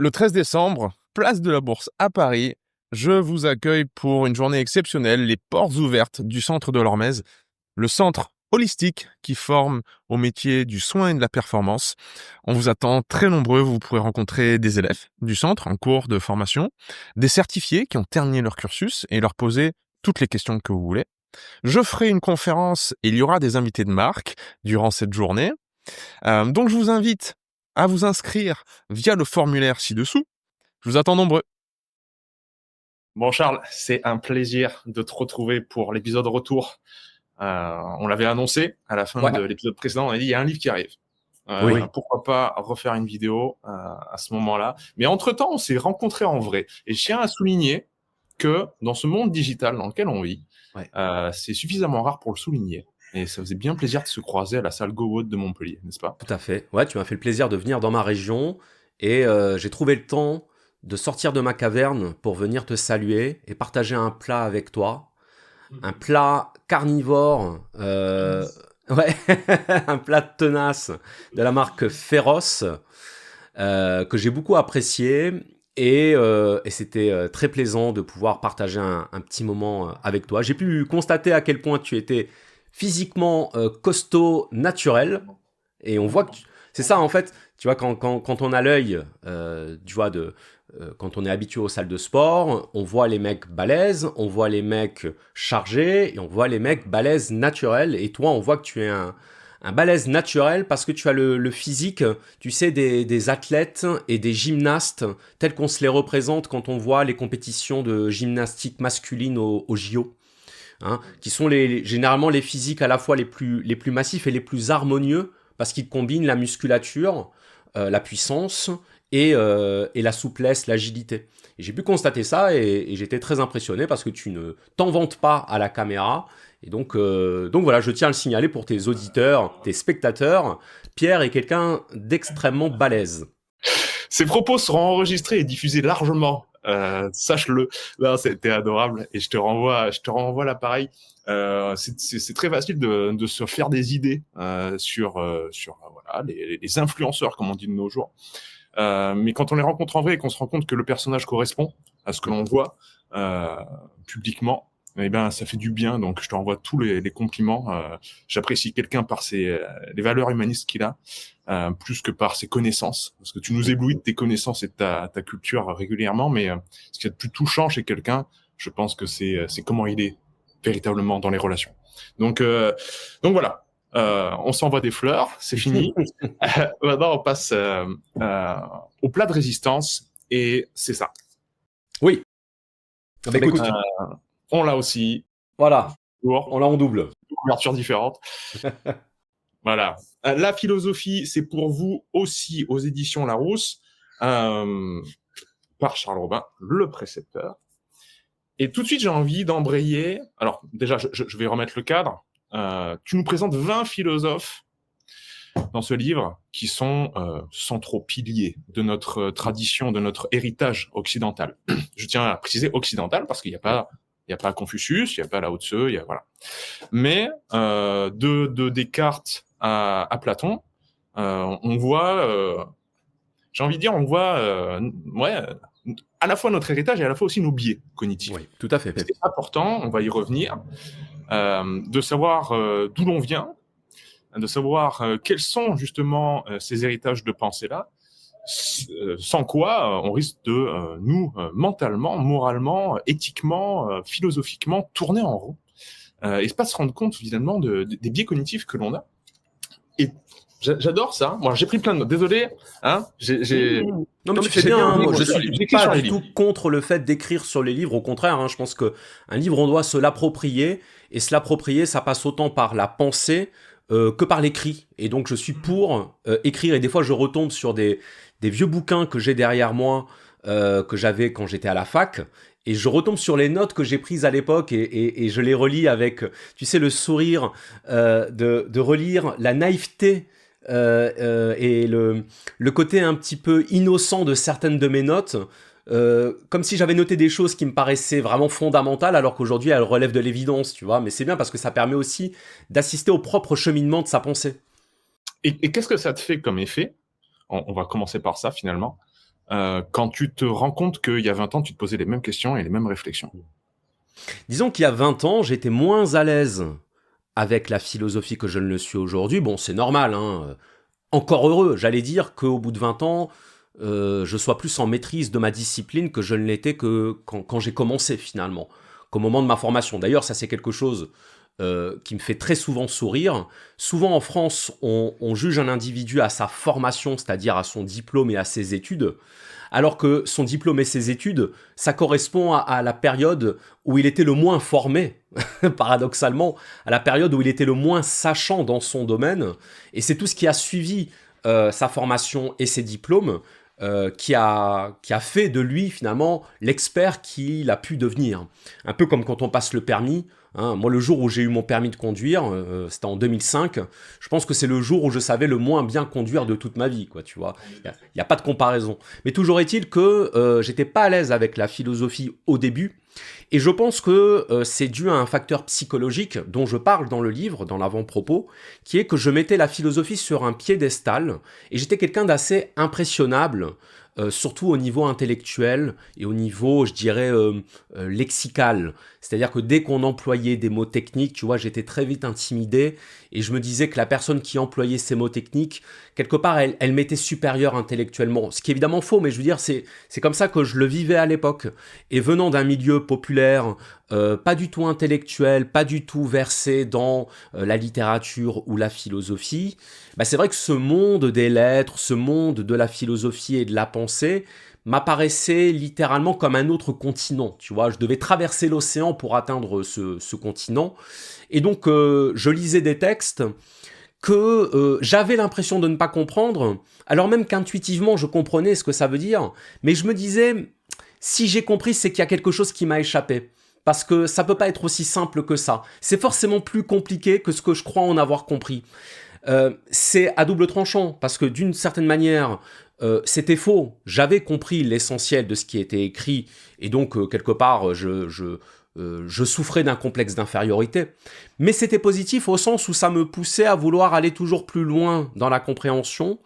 Le 13 décembre, place de la Bourse à Paris, je vous accueille pour une journée exceptionnelle, les portes ouvertes du centre de l'Hormèse, le centre holistique qui forme au métier du soin et de la performance. On vous attend très nombreux, vous pourrez rencontrer des élèves du centre en cours de formation, des certifiés qui ont terminé leur cursus et leur poser toutes les questions que vous voulez. Je ferai une conférence et il y aura des invités de marque durant cette journée. Donc je vous invite à vous inscrire via le formulaire ci-dessous. Je vous attends nombreux. Bon Charles, c'est un plaisir de te retrouver pour l'épisode retour. On l'avait annoncé à la fin de l'épisode précédent, on a dit il y a un livre qui arrive. Pourquoi pas refaire une vidéo à ce moment-là. Mais entre-temps, on s'est rencontrés en vrai. Et je tiens à souligner que dans ce monde digital dans lequel on vit, c'est suffisamment rare pour le souligner. Et ça faisait bien plaisir de se croiser à la salle GoWood de Montpellier, n'est-ce pas? Tout à fait. Ouais, tu m'as fait le plaisir de venir dans ma région et j'ai trouvé le temps de sortir de ma caverne pour venir te saluer et partager un plat avec toi. Un plat carnivore, ouais, un plat tenace de la marque Féroce que j'ai beaucoup apprécié et c'était très plaisant de pouvoir partager un petit moment avec toi. J'ai pu constater à quel point tu étais physiquement costaud, naturel, et on voit que c'est ça en fait. Tu vois, quand on a l'œil, tu vois, quand on est habitué aux salles de sport, on voit les mecs balèzes, on voit les mecs chargés, et on voit les mecs balèzes naturels. Et toi, on voit que tu es un balèze naturel parce que tu as le physique, tu sais, des athlètes et des gymnastes tels qu'on se les représente quand on voit les compétitions de gymnastique masculine au JO. Hein, qui sont généralement les physiques à la fois les plus massifs et les plus harmonieux parce qu'ils combinent la musculature, la puissance et la souplesse, l'agilité. Et j'ai pu constater ça et j'étais très impressionné parce que tu ne t'en vantes pas à la caméra. Et donc voilà, je tiens à le signaler pour tes auditeurs, tes spectateurs. Pierre est quelqu'un d'extrêmement balèze. Ces propos seront enregistrés et diffusés largement. Sache-le. Non, c'était adorable et je te renvoie l'appareil. C'est très facile de se faire des idées sur voilà les influenceurs comme on dit de nos jours. Mais quand on les rencontre en vrai et qu'on se rend compte que le personnage correspond à ce que l'on voit publiquement, eh ben ça fait du bien. Donc je te renvoie tous les compliments. J'apprécie quelqu'un par les valeurs humanistes qu'il a. Plus que par ses connaissances, parce que tu nous éblouis de tes connaissances et de ta culture régulièrement, mais ce qui est le plus touchant chez quelqu'un, je pense que c'est comment il est véritablement dans les relations. Donc voilà, on s'envoie des fleurs, c'est fini. Maintenant, on passe au plat de résistance, et c'est ça. Oui. Bah, écoute, on l'a aussi. Voilà, on l'a en double. Couverture différente. Voilà. La philosophie, c'est pour vous aussi aux éditions Larousse, par Charles Robin, le précepteur. Et tout de suite, j'ai envie d'embrayer. Alors, déjà, je vais remettre le cadre. Tu nous présentes 20 philosophes dans ce livre qui sont centraux piliers de notre tradition, de notre héritage occidental. Je tiens à préciser occidental parce qu'il n'y a pas Confucius, il n'y a pas Lao Tzu, il y a voilà. Mais de Descartes à Platon, on voit, j'ai envie de dire, on voit, à la fois notre héritage et à la fois aussi nos biais cognitifs. Oui, tout à fait. C'est important, on va y revenir, de savoir d'où l'on vient, de savoir quels sont justement ces héritages de pensée-là, sans quoi on risque de nous, mentalement, moralement, éthiquement, philosophiquement, tourner en rond. Et pas se rendre compte finalement des biais cognitifs que l'on a. Et j'adore ça. Moi, j'ai pris plein de notes. Désolé, hein. Non, mais tu fais bien. Moi, je suis pas du tout contre le fait d'écrire sur les livres. Au contraire, hein, je pense que un livre, on doit se l'approprier. Et se l'approprier, ça passe autant par la pensée que par l'écrit. Et donc, je suis pour écrire. Et des fois, je retombe sur des vieux bouquins que j'ai derrière moi, que j'avais quand j'étais à la fac. Et je retombe sur les notes que j'ai prises à l'époque et je les relis avec, tu sais, le sourire de relire la naïveté et le côté un petit peu innocent de certaines de mes notes, comme si j'avais noté des choses qui me paraissaient vraiment fondamentales, alors qu'aujourd'hui elles relèvent de l'évidence, tu vois. Mais c'est bien parce que ça permet aussi d'assister au propre cheminement de sa pensée. Et qu'est-ce que ça te fait comme effet ? On va commencer par ça finalement. quand tu te rends compte qu'il y a 20 ans, tu te posais les mêmes questions et les mêmes réflexions? Disons qu'il y a 20 ans, j'étais moins à l'aise avec la philosophie que je ne le suis aujourd'hui. Bon, c'est normal, hein. Encore heureux, j'allais dire qu'au bout de 20 ans, je sois plus en maîtrise de ma discipline que je ne l'étais que quand j'ai commencé finalement, qu'au moment de ma formation. D'ailleurs, ça c'est quelque chose qui me fait très souvent sourire. Souvent en France, on juge un individu à sa formation, c'est-à-dire à son diplôme et à ses études, alors que son diplôme et ses études, ça correspond à la période où il était le moins formé, paradoxalement, à la période où il était le moins sachant dans son domaine, et c'est tout ce qui a suivi sa formation et ses diplômes qui a fait de lui finalement l'expert qu'il a pu devenir. Un peu comme quand on passe le permis. Hein, moi, le jour où j'ai eu mon permis de conduire, c'était en 2005, je pense que c'est le jour où je savais le moins bien conduire de toute ma vie, quoi, tu vois. Il y a pas de comparaison. Mais toujours est-il que j'étais pas à l'aise avec la philosophie au début, et je pense que c'est dû à un facteur psychologique dont je parle dans le livre, dans l'avant-propos, qui est que je mettais la philosophie sur un piédestal, et j'étais quelqu'un d'assez impressionnable, surtout au niveau intellectuel et au niveau, je dirais, lexical. C'est-à-dire que dès qu'on employait des mots techniques, tu vois, j'étais très vite intimidé et je me disais que la personne qui employait ces mots techniques, quelque part, elle m'était supérieure intellectuellement. Ce qui est évidemment faux, mais je veux dire, c'est comme ça que je le vivais à l'époque. Et venant d'un milieu populaire, pas du tout intellectuel, pas du tout versé dans la littérature ou la philosophie, bah c'est vrai que ce monde des lettres, ce monde de la philosophie et de la pensée m'apparaissait littéralement comme un autre continent, tu vois, je devais traverser l'océan pour atteindre ce continent, et donc je lisais des textes que j'avais l'impression de ne pas comprendre, alors même qu'intuitivement je comprenais ce que ça veut dire, mais je me disais, si j'ai compris, c'est qu'il y a quelque chose qui m'a échappé. Parce que ça peut pas être aussi simple que ça. C'est forcément plus compliqué que ce que je crois en avoir compris. C'est à double tranchant, parce que d'une certaine manière, c'était faux. J'avais compris l'essentiel de ce qui était écrit, et donc, quelque part, je souffrais d'un complexe d'infériorité. Mais c'était positif au sens où ça me poussait à vouloir aller toujours plus loin dans la compréhension,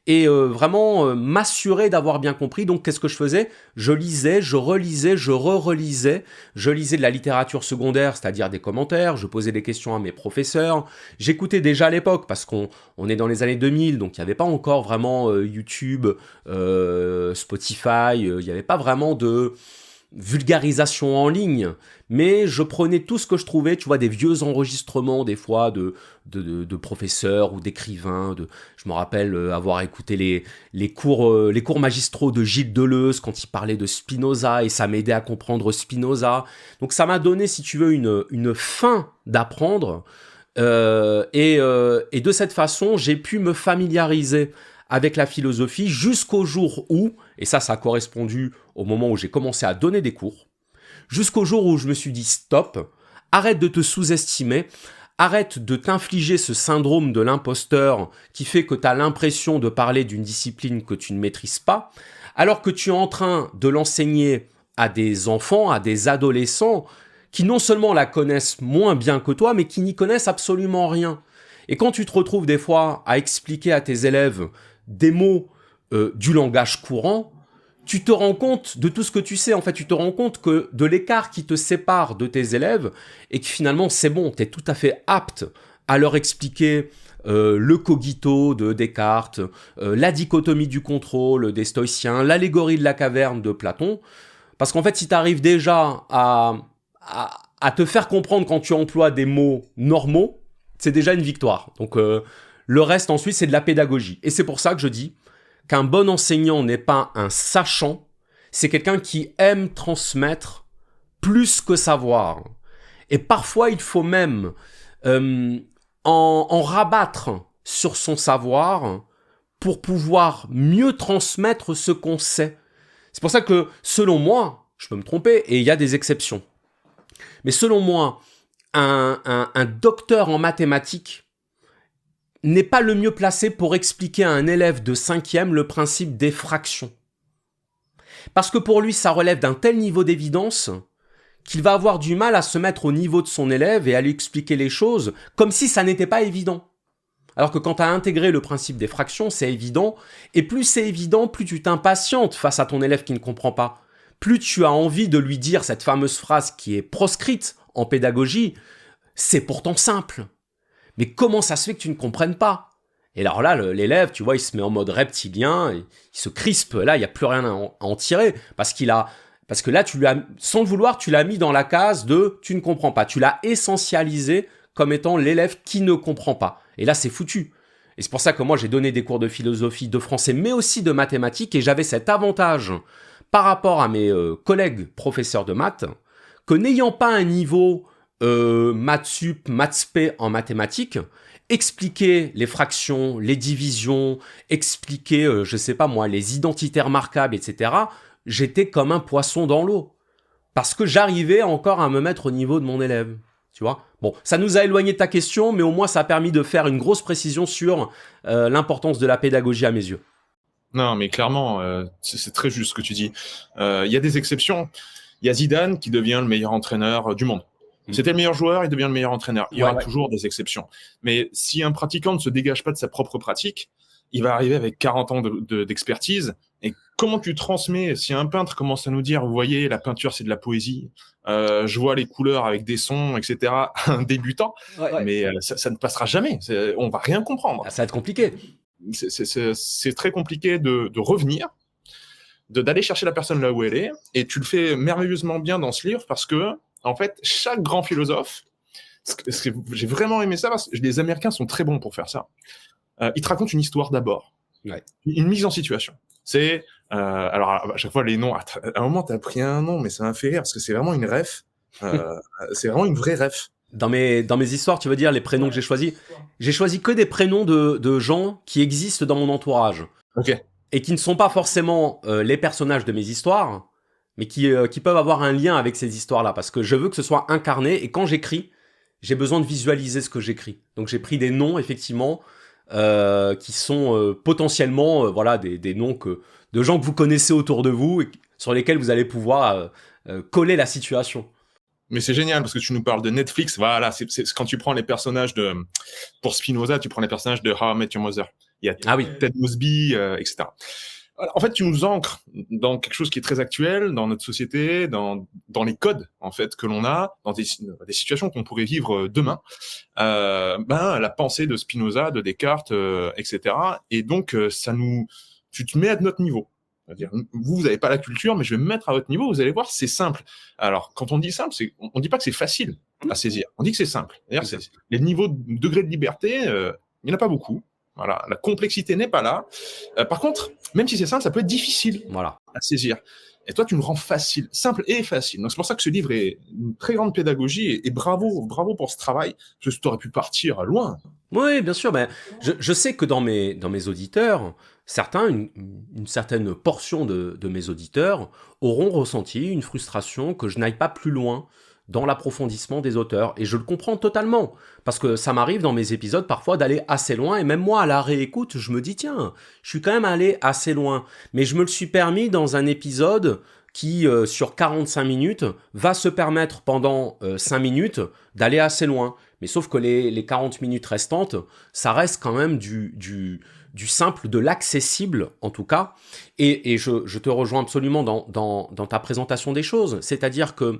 et vraiment m'assurer d'avoir bien compris. Donc qu'est-ce que je faisais? Je lisais, je relisais, je re-relisais. Je lisais de la littérature secondaire, c'est-à-dire des commentaires. Je posais des questions à mes professeurs. J'écoutais déjà à l'époque, parce qu'on est dans les années 2000, donc il n'y avait pas encore vraiment YouTube, Spotify. Il n'y avait pas vraiment de vulgarisation en ligne, mais je prenais tout ce que je trouvais, tu vois, des vieux enregistrements des fois de professeurs ou d'écrivains. Je me rappelle avoir écouté les cours magistraux de Gilles Deleuze quand il parlait de Spinoza, et ça m'aidait à comprendre Spinoza. Donc ça m'a donné, si tu veux, une faim d'apprendre, et de cette façon, j'ai pu me familiariser avec la philosophie jusqu'au jour où, et ça a correspondu au moment où j'ai commencé à donner des cours, jusqu'au jour où je me suis dit stop, arrête de te sous-estimer, arrête de t'infliger ce syndrome de l'imposteur qui fait que tu as l'impression de parler d'une discipline que tu ne maîtrises pas, alors que tu es en train de l'enseigner à des enfants, à des adolescents qui non seulement la connaissent moins bien que toi, mais qui n'y connaissent absolument rien. Et quand tu te retrouves des fois à expliquer à tes élèves des mots du langage courant, tu te rends compte de tout ce que tu sais. En fait, tu te rends compte que de l'écart qui te sépare de tes élèves, et que finalement, c'est bon, tu es tout à fait apte à leur expliquer le cogito de Descartes, la dichotomie du contrôle des stoïciens, l'allégorie de la caverne de Platon. Parce qu'en fait, si tu arrives déjà à te faire comprendre quand tu emploies des mots normaux, c'est déjà une victoire. Donc, le reste, ensuite, c'est de la pédagogie. Et c'est pour ça que je dis qu'un bon enseignant n'est pas un sachant, c'est quelqu'un qui aime transmettre plus que savoir. Et parfois, il faut même en rabattre sur son savoir pour pouvoir mieux transmettre ce qu'on sait. C'est pour ça que, selon moi, je peux me tromper, et il y a des exceptions, mais selon moi, un docteur en mathématiques n'est pas le mieux placé pour expliquer à un élève de 5e le principe des fractions. Parce que pour lui, ça relève d'un tel niveau d'évidence qu'il va avoir du mal à se mettre au niveau de son élève et à lui expliquer les choses comme si ça n'était pas évident. Alors que quand tu as intégré le principe des fractions, c'est évident. Et plus c'est évident, plus tu t'impatientes face à ton élève qui ne comprend pas. Plus tu as envie de lui dire cette fameuse phrase qui est proscrite en pédagogie, c'est pourtant simple. Mais comment ça se fait que tu ne comprennes pas? Et alors là, l'élève, tu vois, il se met en mode reptilien, il se crispe, là, il n'y a plus rien à en tirer, parce que là, sans le vouloir, tu l'as mis dans la case de « tu ne comprends pas ». Tu l'as essentialisé comme étant l'élève qui ne comprend pas. Et là, c'est foutu. Et c'est pour ça que moi, j'ai donné des cours de philosophie, de français, mais aussi de mathématiques, et j'avais cet avantage par rapport à mes collègues professeurs de maths, que n'ayant pas un niveau maths sup, maths spé en mathématiques, expliquer les fractions, les divisions, expliquer, je sais pas moi, les identités remarquables, etc., j'étais comme un poisson dans l'eau. Parce que j'arrivais encore à me mettre au niveau de mon élève. Tu vois ? Bon, ça nous a éloigné de ta question, mais au moins ça a permis de faire une grosse précision sur l'importance de la pédagogie à mes yeux. Non, mais clairement, c'est très juste ce que tu dis. Il y a des exceptions. Il y a Zidane qui devient le meilleur entraîneur du monde. C'était le meilleur joueur, il devient le meilleur entraîneur. Il y aura toujours des exceptions. Mais si un pratiquant ne se dégage pas de sa propre pratique, il va arriver avec 40 ans d'expertise. Et comment tu transmets, si un peintre commence à nous dire, vous voyez, la peinture, c'est de la poésie, je vois les couleurs avec des sons, etc., un débutant, mais ça ne passera jamais. On va rien comprendre. Ça va être compliqué. C'est très compliqué de revenir, d'aller chercher la personne là où elle est, et tu le fais merveilleusement bien dans ce livre parce que, en fait, chaque grand philosophe, j'ai vraiment aimé ça parce que les Américains sont très bons pour faire ça. Ils te racontent une histoire d'abord, une mise en situation. C'est alors à chaque fois les noms. À un moment, t'as pris un nom, mais ça m'a fait rire parce que c'est vraiment une ref. C'est vraiment une vraie ref. Dans mes histoires, tu veux dire les prénoms que j'ai choisis? J'ai choisi que des prénoms de gens qui existent dans mon entourage. Ok. Et qui ne sont pas forcément les personnages de mes histoires, mais qui peuvent avoir un lien avec ces histoires-là, parce que je veux que ce soit incarné, et quand j'écris, j'ai besoin de visualiser ce que j'écris. Donc j'ai pris des noms, effectivement, qui sont potentiellement des noms de gens que vous connaissez autour de vous, et sur lesquels vous allez pouvoir coller la situation. Mais c'est génial, parce que tu nous parles de Netflix, voilà, c'est quand tu prends les personnages pour Spinoza, tu prends les personnages de How I Met Your Mother. Il y a Ted Mosby, etc. En fait, tu nous ancres dans quelque chose qui est très actuel, dans notre société, dans les codes en fait que l'on a, dans des situations qu'on pourrait vivre demain. La pensée de Spinoza, de Descartes, etc. Et donc, tu te mets à notre niveau. C'est-à-dire, vous n'avez pas la culture, mais je vais me mettre à votre niveau. Vous allez voir, c'est simple. Alors, quand on dit simple, on dit pas que c'est facile à saisir. On dit que c'est simple. C'est-à-dire, les niveaux de degré de liberté, il n'y en a pas beaucoup. Voilà, la complexité n'est pas là. Par contre, même si c'est simple, ça peut être difficile à saisir. Et toi, tu me rends facile, simple et facile. Donc c'est pour ça que ce livre est une très grande pédagogie et bravo pour ce travail. Parce que tu aurais pu partir loin. Oui, bien sûr. Mais je sais que dans mes auditeurs, certains, une certaine portion de mes auditeurs auront ressenti une frustration que je n'aille pas plus loin dans l'approfondissement des auteurs. Et je le comprends totalement, parce que ça m'arrive dans mes épisodes parfois d'aller assez loin, et même moi à la réécoute, je me dis tiens, je suis quand même allé assez loin. Mais je me le suis permis dans un épisode qui, sur 45 minutes, va se permettre pendant 5 minutes d'aller assez loin. Mais sauf que les 40 minutes restantes, ça reste quand même du simple, de l'accessible en tout cas. Et je te rejoins absolument dans ta présentation des choses. C'est-à-dire que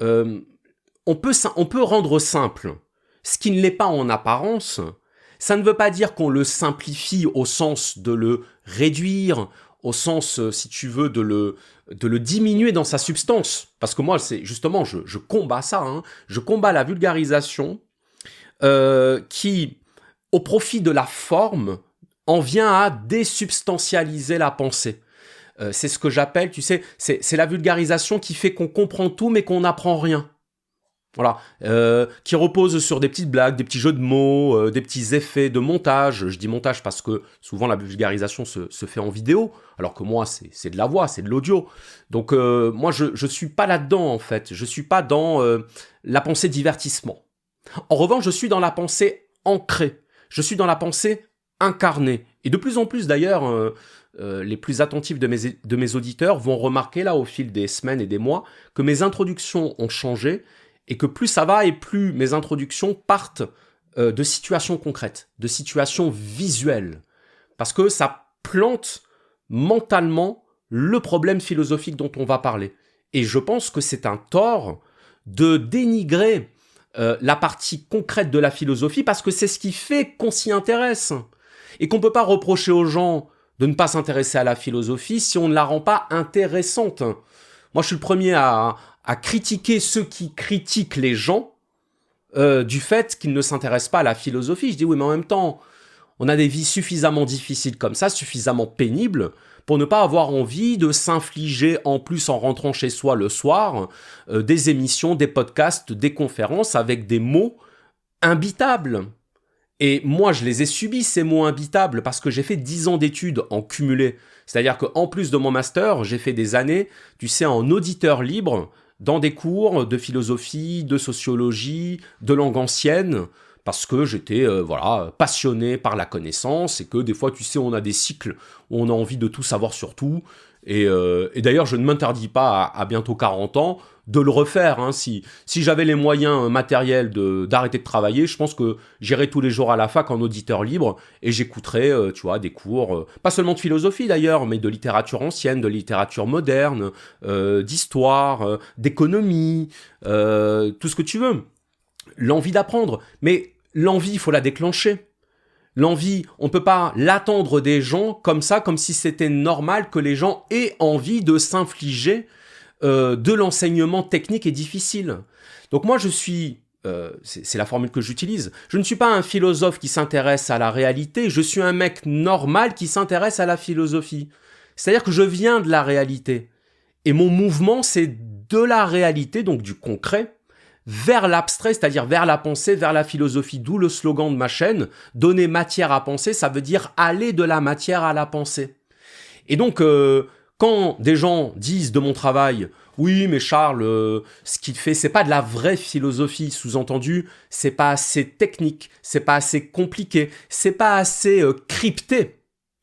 on peut rendre simple ce qui ne l'est pas en apparence. Ça ne veut pas dire qu'on le simplifie au sens de le réduire, au sens, si tu veux, de le diminuer dans sa substance. Parce que moi, c'est justement, je combats ça. Je combats la vulgarisation qui, au profit de la forme, en vient à désubstantialiser la pensée. C'est ce que j'appelle, tu sais, c'est la vulgarisation qui fait qu'on comprend tout mais qu'on n'apprend rien. Voilà, qui repose sur des petites blagues, des petits jeux de mots, des petits effets de montage. Je dis montage parce que souvent la vulgarisation se fait en vidéo, alors que moi c'est de la voix, c'est de l'audio. Donc moi je suis pas là-dedans en fait, je suis pas dans la pensée divertissement. En revanche, je suis dans la pensée ancrée, je suis dans la pensée incarnée. Et de plus en plus d'ailleurs, les plus attentifs de mes auditeurs vont remarquer là au fil des semaines et des mois que mes introductions ont changé et que plus ça va et plus mes introductions partent de situations concrètes, de situations visuelles, parce que ça plante mentalement le problème philosophique dont on va parler. Et je pense que c'est un tort de dénigrer la partie concrète de la philosophie, parce que c'est ce qui fait qu'on s'y intéresse. Et qu'on ne peut pas reprocher aux gens de ne pas s'intéresser à la philosophie si on ne la rend pas intéressante. Moi, je suis le premier à critiquer ceux qui critiquent les gens du fait qu'ils ne s'intéressent pas à la philosophie. Je dis oui, mais en même temps, on a des vies suffisamment difficiles comme ça, suffisamment pénibles, pour ne pas avoir envie de s'infliger, en plus en rentrant chez soi le soir, des émissions, des podcasts, des conférences avec des mots imbitables. Et moi, je les ai subis, ces mots imbitables, parce que j'ai fait 10 ans d'études en cumulé. C'est-à-dire qu'en plus de mon master, j'ai fait des années, tu sais, en auditeur libre, dans des cours de philosophie, de sociologie, de langue ancienne, parce que j'étais passionné par la connaissance, et que des fois, tu sais, on a des cycles où on a envie de tout savoir sur tout. Et d'ailleurs, je ne m'interdis pas à bientôt 40 ans de le refaire. Hein. Si j'avais les moyens matériels d'arrêter de travailler, je pense que j'irais tous les jours à la fac en auditeur libre et j'écouterais, tu vois, des cours, pas seulement de philosophie d'ailleurs, mais de littérature ancienne, de littérature moderne, d'histoire, d'économie, tout ce que tu veux. L'envie d'apprendre. Mais l'envie, il faut la déclencher. L'envie, on ne peut pas l'attendre des gens comme ça, comme si c'était normal que les gens aient envie de s'infliger de l'enseignement technique et difficile. Donc moi, je suis, c'est la formule que j'utilise, je ne suis pas un philosophe qui s'intéresse à la réalité, je suis un mec normal qui s'intéresse à la philosophie. C'est-à-dire que je viens de la réalité. Et mon mouvement, c'est de la réalité, donc du concret, vers l'abstrait, c'est-à-dire vers la pensée, vers la philosophie, d'où le slogan de ma chaîne, donner matière à penser, ça veut dire aller de la matière à la pensée. Et donc, quand des gens disent de mon travail, oui, mais Charles, ce qu'il fait, c'est pas de la vraie philosophie, sous-entendu, c'est pas assez technique, c'est pas assez compliqué, c'est pas assez crypté,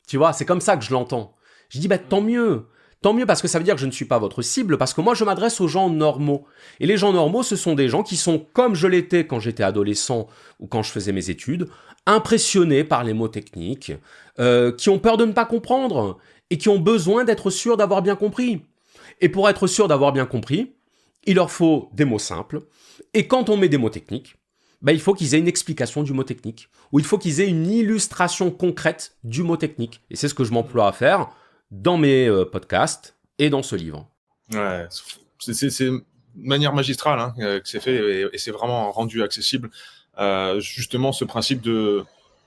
tu vois, c'est comme ça que je l'entends. Je dis, bah tant mieux. Tant mieux parce que ça veut dire que je ne suis pas votre cible, parce que moi je m'adresse aux gens normaux. Et les gens normaux, ce sont des gens qui sont, comme je l'étais quand j'étais adolescent ou quand je faisais mes études, impressionnés par les mots techniques, qui ont peur de ne pas comprendre et qui ont besoin d'être sûrs d'avoir bien compris. Et pour être sûr d'avoir bien compris, il leur faut des mots simples. Et quand on met des mots techniques, il faut qu'ils aient une explication du mot technique, ou il faut qu'ils aient une illustration concrète du mot technique. Et c'est ce que je m'emploie à faire dans mes podcasts et dans ce livre. Ouais, c'est une manière magistrale que c'est fait et c'est vraiment rendu accessible. Justement, ce principe de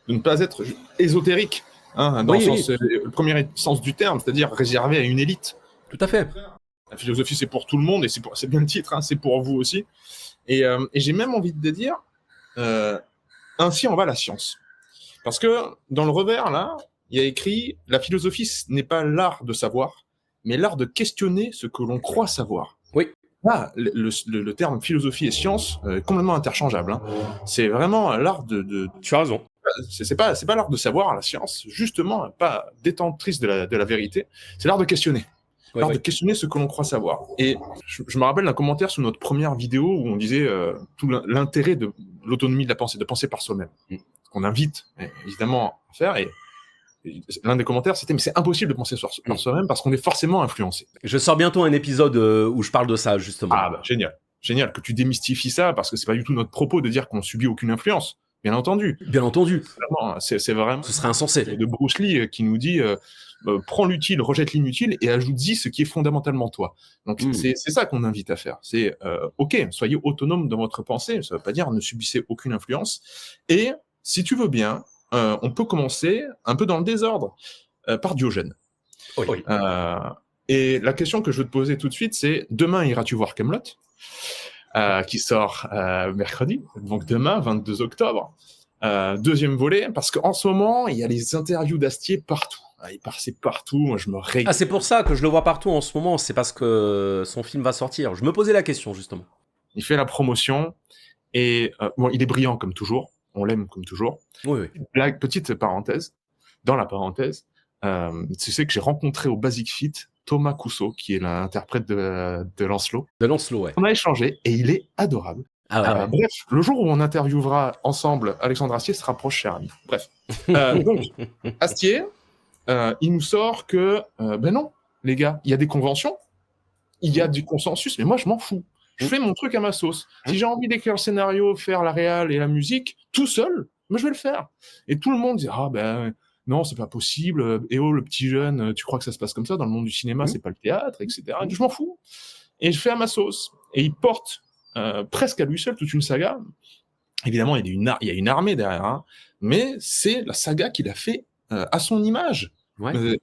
ne pas être ésotérique, dans le premier sens du terme, c'est-à-dire réservé à une élite. Tout à fait. La philosophie, c'est pour tout le monde et c'est bien le titre, c'est pour vous aussi. Et j'ai même envie de dire, ainsi en va la science. Parce que dans le revers, là, il y a écrit « La philosophie n'est pas l'art de savoir, mais l'art de questionner ce que l'on croit savoir. » Oui. Là, le terme philosophie et science est complètement interchangeable. C'est vraiment l'art de... Tu as raison. C'est pas l'art de savoir, la science, justement, pas détentrice de la vérité, c'est l'art de questionner. L'art de questionner ce que l'on croit savoir. Et je me rappelle d'un commentaire sur notre première vidéo où on disait tout l'intérêt de l'autonomie de la pensée, de penser par soi-même. Ce qu'on invite, évidemment, à faire. Et l'un des commentaires, c'était « Mais c'est impossible de penser par soi-même parce qu'on est forcément influencé. » Je sors bientôt un épisode où je parle de ça, justement. Ah bah, génial. Génial que tu démystifies ça, parce que c'est pas du tout notre propos de dire qu'on subit aucune influence. Bien entendu. Bien entendu. C'est vraiment... Ce serait insensé. De Bruce Lee qui nous dit prends l'utile, rejette l'inutile et ajoute-y ce qui est fondamentalement toi. Donc c'est ça qu'on invite à faire. C'est ok, soyez autonome dans votre pensée. Ça veut pas dire ne subissez aucune influence. Et si tu veux bien, on peut commencer un peu dans le désordre par Diogène. Oui. Et la question que je veux te poser tout de suite, c'est demain iras-tu voir Kaamelott qui sort mercredi, donc demain, 22 octobre. Deuxième volet, parce qu'en ce moment, il y a les interviews d'Astier partout. Il passait partout, moi je me régale. Ah, c'est pour ça que je le vois partout en ce moment, c'est parce que son film va sortir. Je me posais la question, justement. Il fait la promotion, et bon, il est brillant comme toujours, on l'aime comme toujours. Oui. La petite parenthèse, dans la parenthèse, tu sais que j'ai rencontré au Basic Fit Thomas Cousseau, qui est l'interprète de Lancelot. De Lancelot, ouais. On a échangé, et il est adorable. Ah ouais. Bref, le jour où on interviewera ensemble Alexandre Astier se rapproche, cher ami. Bref. Donc, Astier, il nous sort que, ben non, les gars, il y a des conventions, il y a du consensus, mais moi, je m'en fous. Je fais mon truc à ma sauce. Si j'ai envie d'écrire le scénario, faire la réal et la musique, tout seul, moi, je vais le faire. Et tout le monde dit, ah ben, non, c'est pas possible. Et oh, le petit jeune, tu crois que ça se passe comme ça dans le monde du cinéma, c'est pas le théâtre, etc. Et je m'en fous. Et je fais à ma sauce. Et il porte presque à lui seul toute une saga. Évidemment, il y a une armée derrière, hein, mais c'est la saga qu'il a fait à son image, Ouais.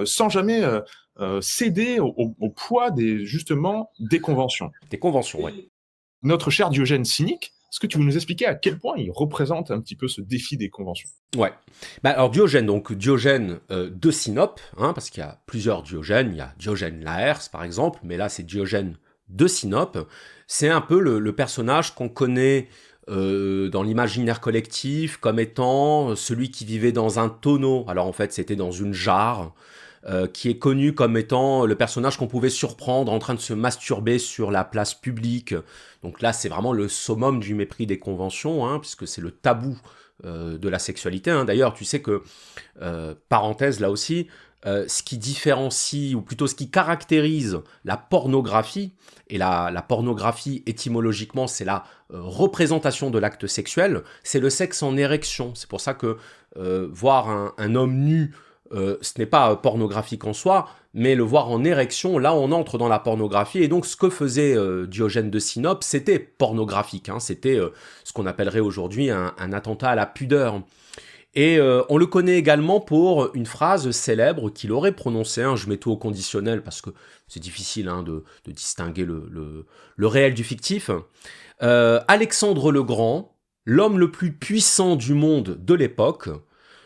sans jamais céder au poids justement des conventions. Des conventions, ouais. Notre cher Diogène cynique, est-ce que tu veux nous expliquer à quel point il représente un petit peu ce défi des conventions? Ouais. Bah, alors Diogène, donc Diogène de Sinope, hein, parce qu'il y a plusieurs Diogènes, il y a Diogène Laërce par exemple, mais là c'est Diogène de Sinope. C'est un peu le personnage qu'on connaît dans l'imaginaire collectif comme étant celui qui vivait dans un tonneau. Alors en fait c'était dans une jarre, qui est connu comme étant le personnage qu'on pouvait surprendre en train de se masturber sur la place publique. Donc là c'est vraiment le summum du mépris des conventions, hein, puisque c'est le tabou de la sexualité. Hein. D'ailleurs, tu sais que, parenthèse là aussi, ce qui différencie, ou plutôt ce qui caractérise la pornographie, et la pornographie étymologiquement c'est la représentation de l'acte sexuel, c'est le sexe en érection. C'est pour ça que voir un homme nu, ce n'est pas pornographique en soi, mais le voir en érection, là on entre dans la pornographie, et donc ce que faisait Diogène de Sinope, c'était pornographique, hein, c'était ce qu'on appellerait aujourd'hui un attentat à la pudeur. Et on le connaît également pour une phrase célèbre qu'il aurait prononcée, hein, je mets tout au conditionnel parce que c'est difficile, hein, de distinguer le réel du fictif. Alexandre le Grand, l'homme le plus puissant du monde de l'époque,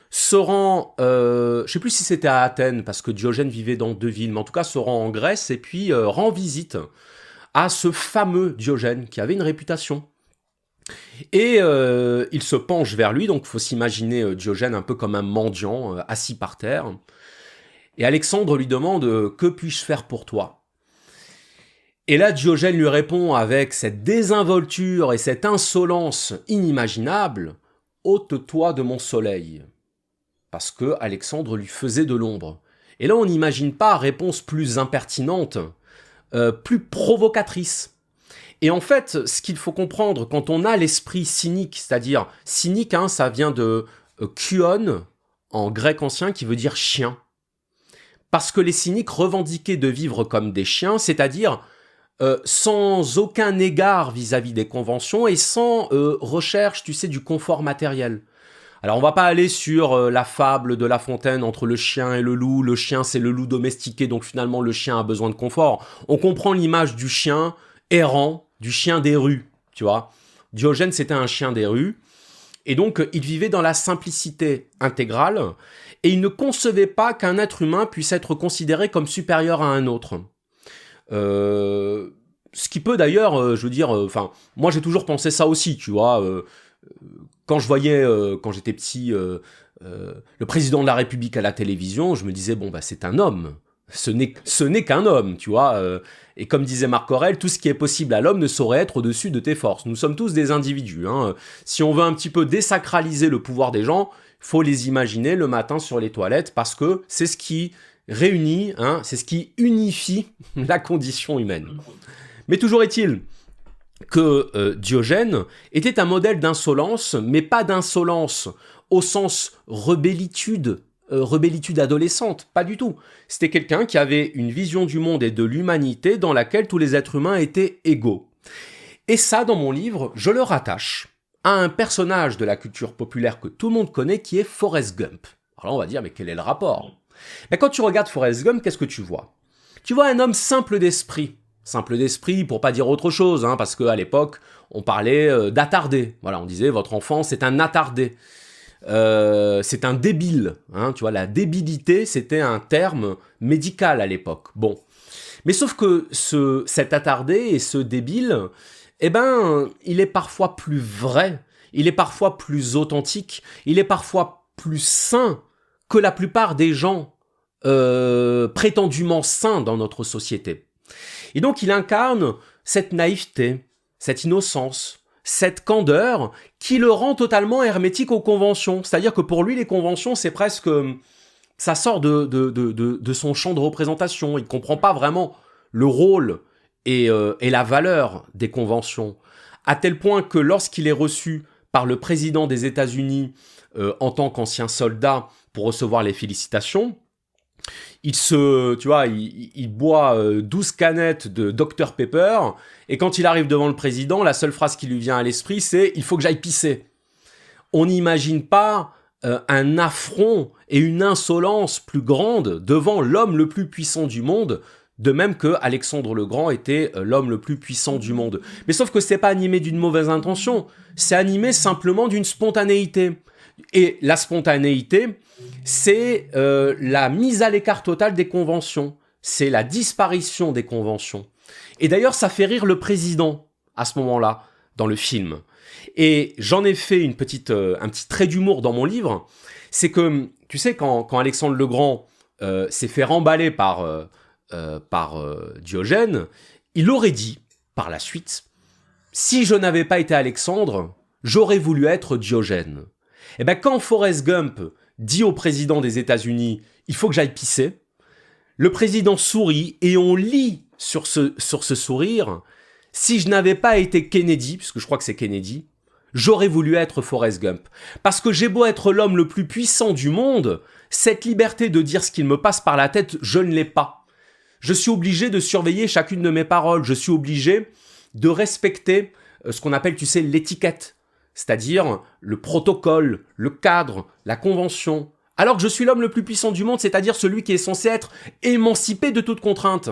se rend, je ne sais plus si c'était à Athènes, parce que Diogène vivait dans 2 villes, mais en tout cas se rend en Grèce et puis rend visite à ce fameux Diogène qui avait une réputation. Et il se penche vers lui, donc il faut s'imaginer Diogène un peu comme un mendiant assis par terre. Et Alexandre lui demande que puis-je faire pour toi? Et là Diogène lui répond avec cette désinvolture et cette insolence inimaginable: ôte-toi de mon soleil. Parce que Alexandre lui faisait de l'ombre. Et là on n'imagine pas réponse plus impertinente, plus provocatrice. Et en fait, ce qu'il faut comprendre quand on a l'esprit cynique, c'est-à-dire cynique, hein, ça vient de kuon en grec ancien qui veut dire chien. Parce que les cyniques revendiquaient de vivre comme des chiens, c'est-à-dire sans aucun égard vis-à-vis des conventions et sans recherche, tu sais, du confort matériel. Alors on va pas aller sur la fable de La Fontaine entre le chien et le loup. Le chien c'est le loup domestiqué, donc finalement le chien a besoin de confort. On comprend l'image du chien errant, du chien des rues, tu vois. Diogène, c'était un chien des rues, et donc il vivait dans la simplicité intégrale, et il ne concevait pas qu'un être humain puisse être considéré comme supérieur à un autre. Ce qui peut d'ailleurs, je veux dire, enfin, moi j'ai toujours pensé ça aussi, tu vois. Quand je voyais, quand j'étais petit, le président de la République à la télévision, je me disais, bon, bah c'est un homme. Ce n'est qu'un homme, tu vois. Et comme disait Marc Aurèle, tout ce qui est possible à l'homme ne saurait être au-dessus de tes forces. Nous sommes tous des individus, hein. Si on veut un petit peu désacraliser le pouvoir des gens, faut les imaginer le matin sur les toilettes, parce que c'est ce qui réunit, hein, c'est ce qui unifie la condition humaine. Mais toujours est-il que Diogène était un modèle d'insolence, mais pas d'insolence au sens rebellitude adolescente, pas du tout. C'était quelqu'un qui avait une vision du monde et de l'humanité dans laquelle tous les êtres humains étaient égaux. Et ça, dans mon livre, je le rattache à un personnage de la culture populaire que tout le monde connaît, qui est Forrest Gump. Alors là, on va dire, mais quel est le rapport? Mais quand tu regardes Forrest Gump, qu'est-ce que tu vois? Tu vois un homme simple d'esprit. Simple d'esprit, pour pas dire autre chose, hein, parce qu'à l'époque, on parlait d'attardé. Voilà, on disait, votre enfant, c'est un attardé. C'est un débile, hein, tu vois, la débilité, c'était un terme médical à l'époque. Bon. Mais sauf que cet attardé et ce débile, eh ben, il est parfois plus vrai, il est parfois plus authentique, il est parfois plus sain que la plupart des gens prétendument sains dans notre société. Et donc il incarne cette naïveté, cette innocence, cette candeur qui le rend totalement hermétique aux conventions. C'est-à-dire que pour lui, les conventions, c'est presque... ça sort de son champ de représentation. Il ne comprend pas vraiment le rôle et la valeur des conventions. À tel point que lorsqu'il est reçu par le président des États-Unis en tant qu'ancien soldat pour recevoir les félicitations, il boit 12 canettes de Dr Pepper, et quand il arrive devant le président, la seule phrase qui lui vient à l'esprit, c'est « il faut que j'aille pisser ». On n'imagine pas un affront et une insolence plus grande devant l'homme le plus puissant du monde, de même que Alexandre le Grand était l'homme le plus puissant du monde. Mais sauf que c'est pas animé d'une mauvaise intention, c'est animé simplement d'une spontanéité. Et la spontanéité, c'est la mise à l'écart totale des conventions. C'est la disparition des conventions. Et d'ailleurs, ça fait rire le président à ce moment-là, dans le film. Et j'en ai fait un petit trait d'humour dans mon livre. C'est que, tu sais, quand Alexandre le Grand s'est fait remballer par Diogène, il aurait dit, par la suite, « Si je n'avais pas été Alexandre, j'aurais voulu être Diogène. » Et bien, quand Forrest Gump dit au président des États-Unis « Il faut que j'aille pisser », le président sourit et on lit sur ce sourire « Si je n'avais pas été Kennedy, puisque je crois que c'est Kennedy, j'aurais voulu être Forrest Gump. Parce que j'ai beau être l'homme le plus puissant du monde, cette liberté de dire ce qu'il me passe par la tête, je ne l'ai pas. Je suis obligé de surveiller chacune de mes paroles. Je suis obligé de respecter ce qu'on appelle, tu sais, l'étiquette. C'est-à-dire le protocole, le cadre, la convention. Alors que je suis l'homme le plus puissant du monde, c'est-à-dire celui qui est censé être émancipé de toute contrainte.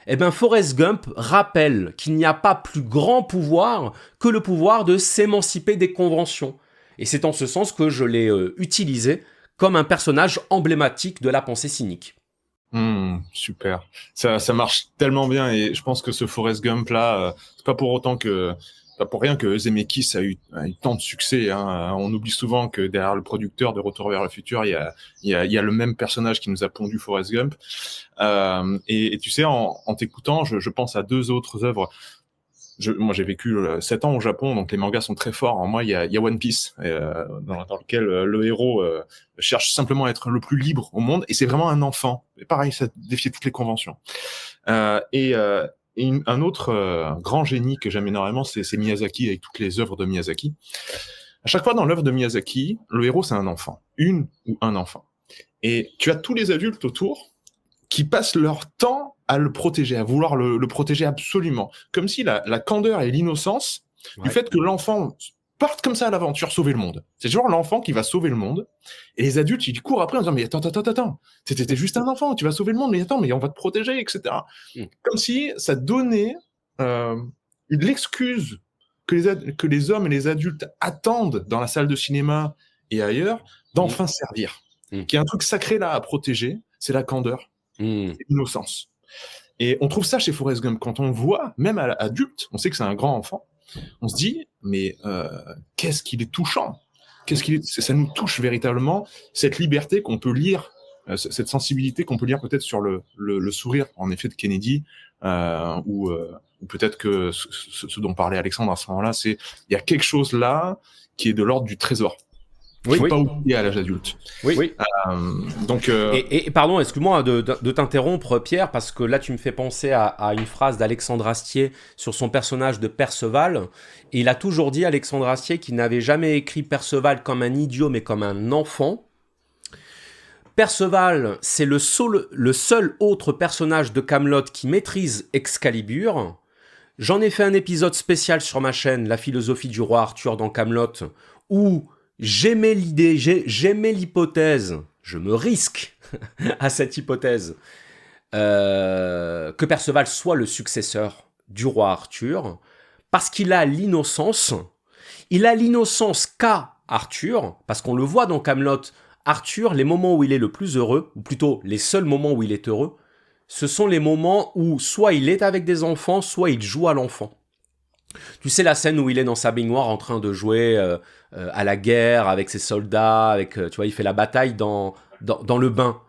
Eh bien, Forrest Gump rappelle qu'il n'y a pas plus grand pouvoir que le pouvoir de s'émanciper des conventions. Et c'est en ce sens que je l'ai utilisé comme un personnage emblématique de la pensée cynique. Super. Ça marche tellement bien, et je pense que ce Forrest Gump là, c'est pas pour rien que Zemeckis a eu tant de succès, hein. On oublie souvent que derrière le producteur de Retour vers le futur, il y a le même personnage qui nous a pondu Forrest Gump. Et tu sais, en t'écoutant, je pense à deux autres œuvres. Moi, j'ai vécu 7 ans au Japon, donc les mangas sont très forts. En moi, il y a One Piece, dans lequel le héros cherche simplement à être le plus libre au monde, et c'est vraiment un enfant. Et pareil, ça défie toutes les conventions. Et un autre grand génie que j'aime énormément, c'est Miyazaki, avec toutes les œuvres de Miyazaki. À chaque fois dans l'œuvre de Miyazaki, le héros, c'est un enfant. Une ou un enfant. Et tu as tous les adultes autour qui passent leur temps à le protéger, à vouloir le protéger absolument. Comme si la candeur et l'innocence du fait que l'enfant parte comme ça à l'aventure sauver le monde. C'est toujours l'enfant qui va sauver le monde. Et les adultes, ils courent après en disant « Mais attends, t'étais juste un enfant, tu vas sauver le monde, mais attends, mais on va te protéger, etc. » Comme si ça donnait l'excuse que les hommes et les adultes attendent dans la salle de cinéma et ailleurs d'enfin servir. Qu'il y a un truc sacré là à protéger, c'est la candeur. C'est l'innocence. Et on trouve ça chez Forrest Gump. Quand on voit, même à l'adulte, on sait que c'est un grand enfant, on se dit, mais qu'est-ce qu'il est touchant, ça nous touche véritablement, cette liberté qu'on peut lire, cette sensibilité qu'on peut lire peut-être sur le sourire, en effet, de Kennedy, ou peut-être que ce dont parlait Alexandre à ce moment-là, il y a quelque chose là qui est de l'ordre du trésor. Oui. Pas oublié à l'âge adulte. Oui. Donc, et pardon, excuse-moi de t'interrompre, Pierre, parce que là tu me fais penser à une phrase d'Alexandre Astier sur son personnage de Perceval. Et il a toujours dit, Alexandre Astier, qu'il n'avait jamais écrit Perceval comme un idiot, mais comme un enfant. Perceval, c'est le seul autre personnage de Kaamelott qui maîtrise Excalibur. J'en ai fait un épisode spécial sur ma chaîne, La philosophie du roi Arthur dans Kaamelott, où j'aimais l'hypothèse, je me risque à cette hypothèse, que Perceval soit le successeur du roi Arthur, parce qu'il a l'innocence. Il a l'innocence qu'a Arthur, parce qu'on le voit dans Kaamelott, Arthur, les moments où il est le plus heureux, ou plutôt les seuls moments où il est heureux, ce sont les moments où soit il est avec des enfants, soit il joue à l'enfant. Tu sais la scène où il est dans sa baignoire en train de jouer à la guerre avec ses soldats, tu vois, il fait la bataille dans le bain.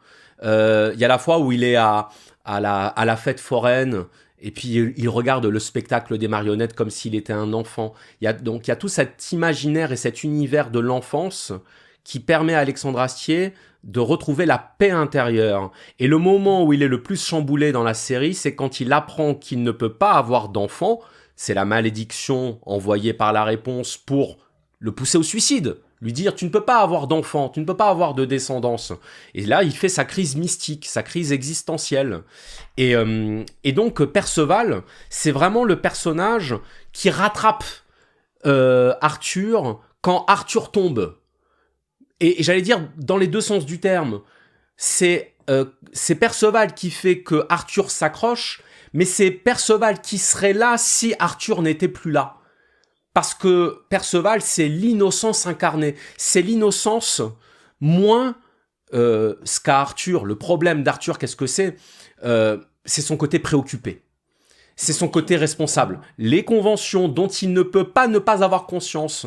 Il y a la fois où il est à à la fête foraine, et puis il regarde le spectacle des marionnettes comme s'il était un enfant. Donc il y a tout cet imaginaire et cet univers de l'enfance qui permet à Alexandre Astier de retrouver la paix intérieure. Et le moment où il est le plus chamboulé dans la série, c'est quand il apprend qu'il ne peut pas avoir d'enfant. C'est la malédiction envoyée par la réponse pour le pousser au suicide. Lui dire, tu ne peux pas avoir d'enfant, tu ne peux pas avoir de descendance. Et là, il fait sa crise mystique, sa crise existentielle. Et donc, Perceval, c'est vraiment le personnage qui rattrape Arthur quand Arthur tombe. Et j'allais dire, dans les deux sens du terme, c'est Perceval qui fait que Arthur s'accroche, mais c'est Perceval qui serait là si Arthur n'était plus là. Parce que Perceval, c'est l'innocence incarnée. C'est l'innocence moins ce qu'a Arthur. Le problème d'Arthur, qu'est-ce que c'est ? C'est son côté préoccupé. C'est son côté responsable. Les conventions dont il ne peut pas ne pas avoir conscience,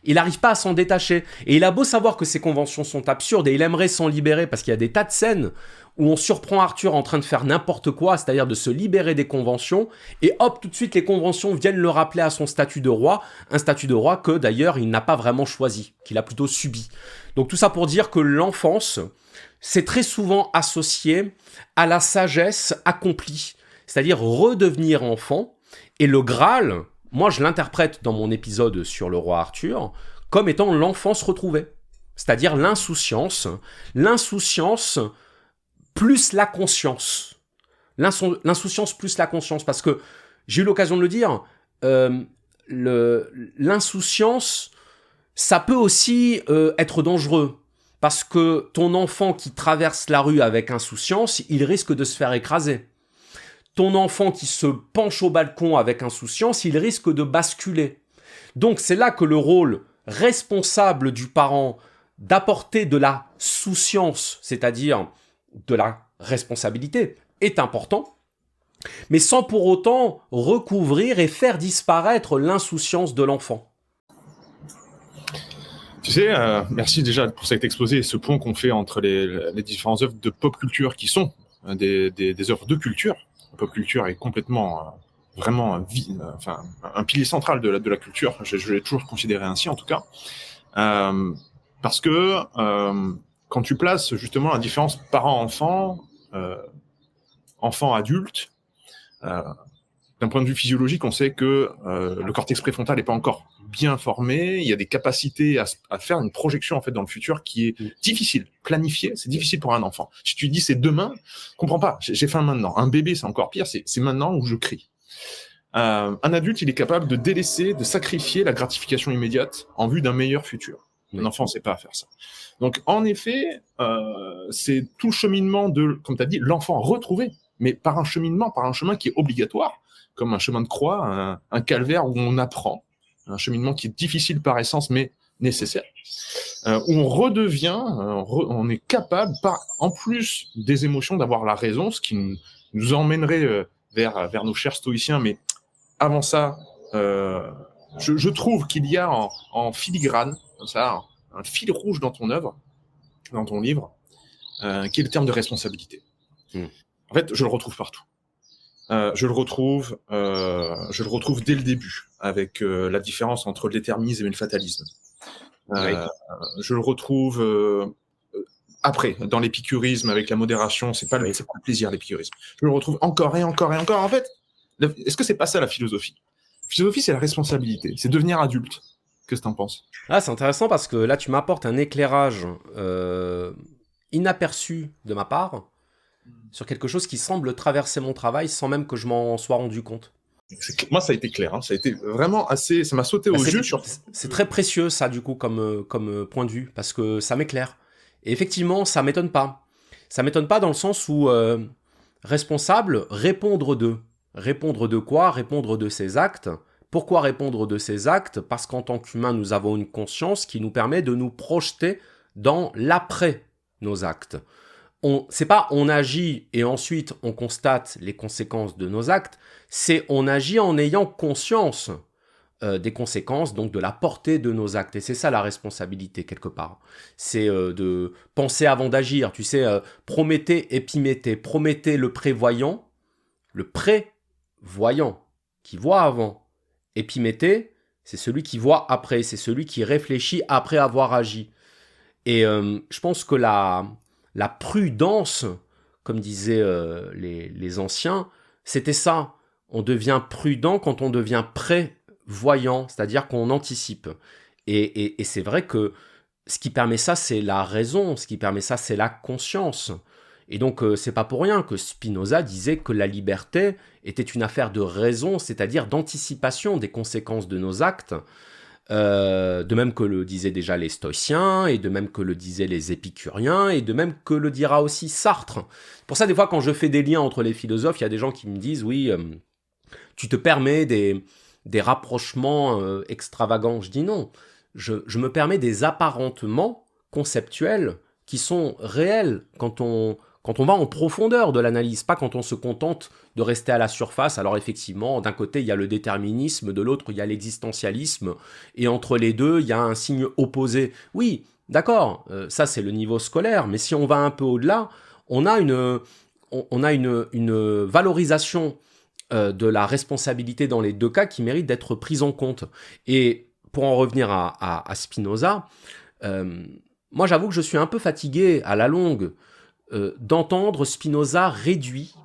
il n'arrive pas à s'en détacher. Et il a beau savoir que ces conventions sont absurdes et il aimerait s'en libérer parce qu'il y a des tas de scènes où on surprend Arthur en train de faire n'importe quoi, c'est-à-dire de se libérer des conventions, et hop, tout de suite, les conventions viennent le rappeler à son statut de roi, un statut de roi que, d'ailleurs, il n'a pas vraiment choisi, qu'il a plutôt subi. Donc tout ça pour dire que l'enfance, c'est très souvent associé à la sagesse accomplie, c'est-à-dire redevenir enfant, et le Graal, moi je l'interprète dans mon épisode sur le roi Arthur, comme étant l'enfance retrouvée, c'est-à-dire l'insouciance plus la conscience. L'insouciance plus la conscience. Parce que, j'ai eu l'occasion de le dire, l'insouciance, ça peut aussi être dangereux. Parce que ton enfant qui traverse la rue avec insouciance, il risque de se faire écraser. Ton enfant qui se penche au balcon avec insouciance, il risque de basculer. Donc c'est là que le rôle responsable du parent d'apporter de la souciance, c'est-à-dire de la responsabilité, est important, mais sans pour autant recouvrir et faire disparaître l'insouciance de l'enfant. Tu sais, merci déjà pour cet exposé et ce pont qu'on fait entre les différentes œuvres de pop culture qui sont des œuvres de culture. La pop culture est complètement, vraiment, un pilier central de la culture. Je l'ai toujours considéré ainsi, en tout cas. Parce que quand tu places justement la différence parent-enfant, enfant-adulte, d'un point de vue physiologique, on sait que le cortex préfrontal n'est pas encore bien formé. Il y a des capacités à faire une projection en fait dans le futur qui est difficile. Planifier, c'est difficile pour un enfant. Si tu dis c'est demain, comprends pas. J'ai faim maintenant. Un bébé, c'est encore pire. C'est maintenant où je crie. Un adulte, il est capable de délaisser, de sacrifier la gratification immédiate en vue d'un meilleur futur. Un enfant ne sait pas faire ça. Donc, en effet, c'est tout le cheminement de, comme tu as dit, l'enfant retrouvé, mais par un chemin qui est obligatoire, comme un chemin de croix, un calvaire où on apprend, un cheminement qui est difficile par essence, mais nécessaire, où on redevient, on est capable, en plus des émotions, d'avoir la raison, ce qui nous emmènerait vers nos chers stoïciens, mais avant ça, je trouve qu'il y a en filigrane, comme ça, un fil rouge dans ton œuvre, dans ton livre, qui est le terme de responsabilité. En fait, je le retrouve partout. Je le retrouve dès le début, avec la différence entre le déterminisme et le fatalisme. Je le retrouve après, dans l'épicurisme, avec la modération, c'est pas le plaisir, l'épicurisme. Je le retrouve encore et encore et encore. En fait, est-ce que c'est pas ça la philosophie ? La philosophie, c'est la responsabilité, c'est devenir adulte. Qu'est-ce que t'en penses ? Ah, c'est intéressant parce que là, tu m'apportes un éclairage inaperçu de ma part sur quelque chose qui semble traverser mon travail sans même que je m'en sois rendu compte. Moi, ça a été clair. Ça a été vraiment assez... Ça m'a sauté aux yeux. C'est très précieux, ça, du coup, comme point de vue, parce que ça m'éclaire. Et effectivement, ça m'étonne pas. Ça m'étonne pas dans le sens où responsable, répondre de. Répondre de quoi ? Répondre de ses actes. Pourquoi répondre de ses actes ? Parce qu'en tant qu'humains, nous avons une conscience qui nous permet de nous projeter dans l'après nos actes. C'est pas on agit et ensuite on constate les conséquences de nos actes, c'est on agit en ayant conscience des conséquences, donc de la portée de nos actes. Et c'est ça la responsabilité, quelque part. C'est de penser avant d'agir. Tu sais, Prométhée, Épiméthée. Prométhée, le prévoyant, qui voit avant. Épiméthée, c'est celui qui voit après, c'est celui qui réfléchit après avoir agi. Et je pense que la prudence, comme disaient les anciens, c'était ça. On devient prudent quand on devient prévoyant, c'est-à-dire qu'on anticipe. Et c'est vrai que ce qui permet ça, c'est la raison, ce qui permet ça, c'est la conscience. Et donc, c'est pas pour rien que Spinoza disait que la liberté était une affaire de raison, c'est-à-dire d'anticipation des conséquences de nos actes, de même que le disaient déjà les stoïciens, et de même que le disaient les épicuriens, et de même que le dira aussi Sartre. Pour ça, des fois, quand je fais des liens entre les philosophes, il y a des gens qui me disent, oui, tu te permets des rapprochements extravagants. Je dis non, je me permets des apparentements conceptuels qui sont réels quand on va en profondeur de l'analyse, pas quand on se contente de rester à la surface. Alors effectivement, d'un côté, il y a le déterminisme, de l'autre, il y a l'existentialisme, et entre les deux, il y a un signe opposé. Oui, d'accord, ça c'est le niveau scolaire, mais si on va un peu au-delà, on a une valorisation de la responsabilité dans les deux cas qui mérite d'être prise en compte. Et pour en revenir à Spinoza, moi j'avoue que je suis un peu fatigué à la longue d'entendre Spinoza réduit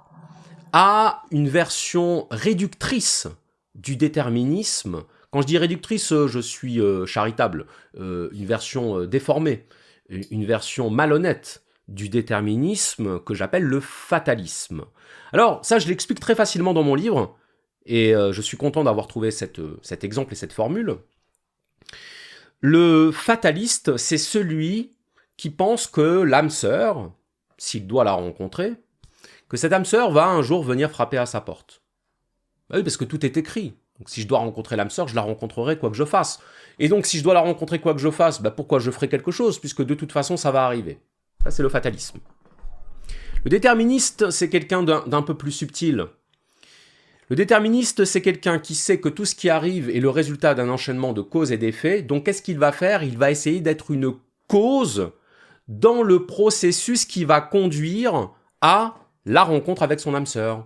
à une version réductrice du déterminisme. Quand je dis réductrice, je suis charitable. Une version déformée, une version malhonnête du déterminisme que j'appelle le fatalisme. Alors, ça, je l'explique très facilement dans mon livre, et je suis content d'avoir trouvé cet exemple et cette formule. Le fataliste, c'est celui qui pense que l'âme sœur, s'il doit la rencontrer, que cette âme sœur va un jour venir frapper à sa porte. Bah oui, parce que tout est écrit. Donc si je dois rencontrer l'âme sœur, je la rencontrerai quoi que je fasse. Et donc si je dois la rencontrer quoi que je fasse, bah pourquoi je ferai quelque chose, puisque de toute façon ça va arriver. Ça c'est le fatalisme. Le déterministe, c'est quelqu'un d'un peu plus subtil. Le déterministe, c'est quelqu'un qui sait que tout ce qui arrive est le résultat d'un enchaînement de causes et d'effets. Donc qu'est-ce qu'il va faire ? Il va essayer d'être une cause dans le processus qui va conduire à la rencontre avec son âme sœur.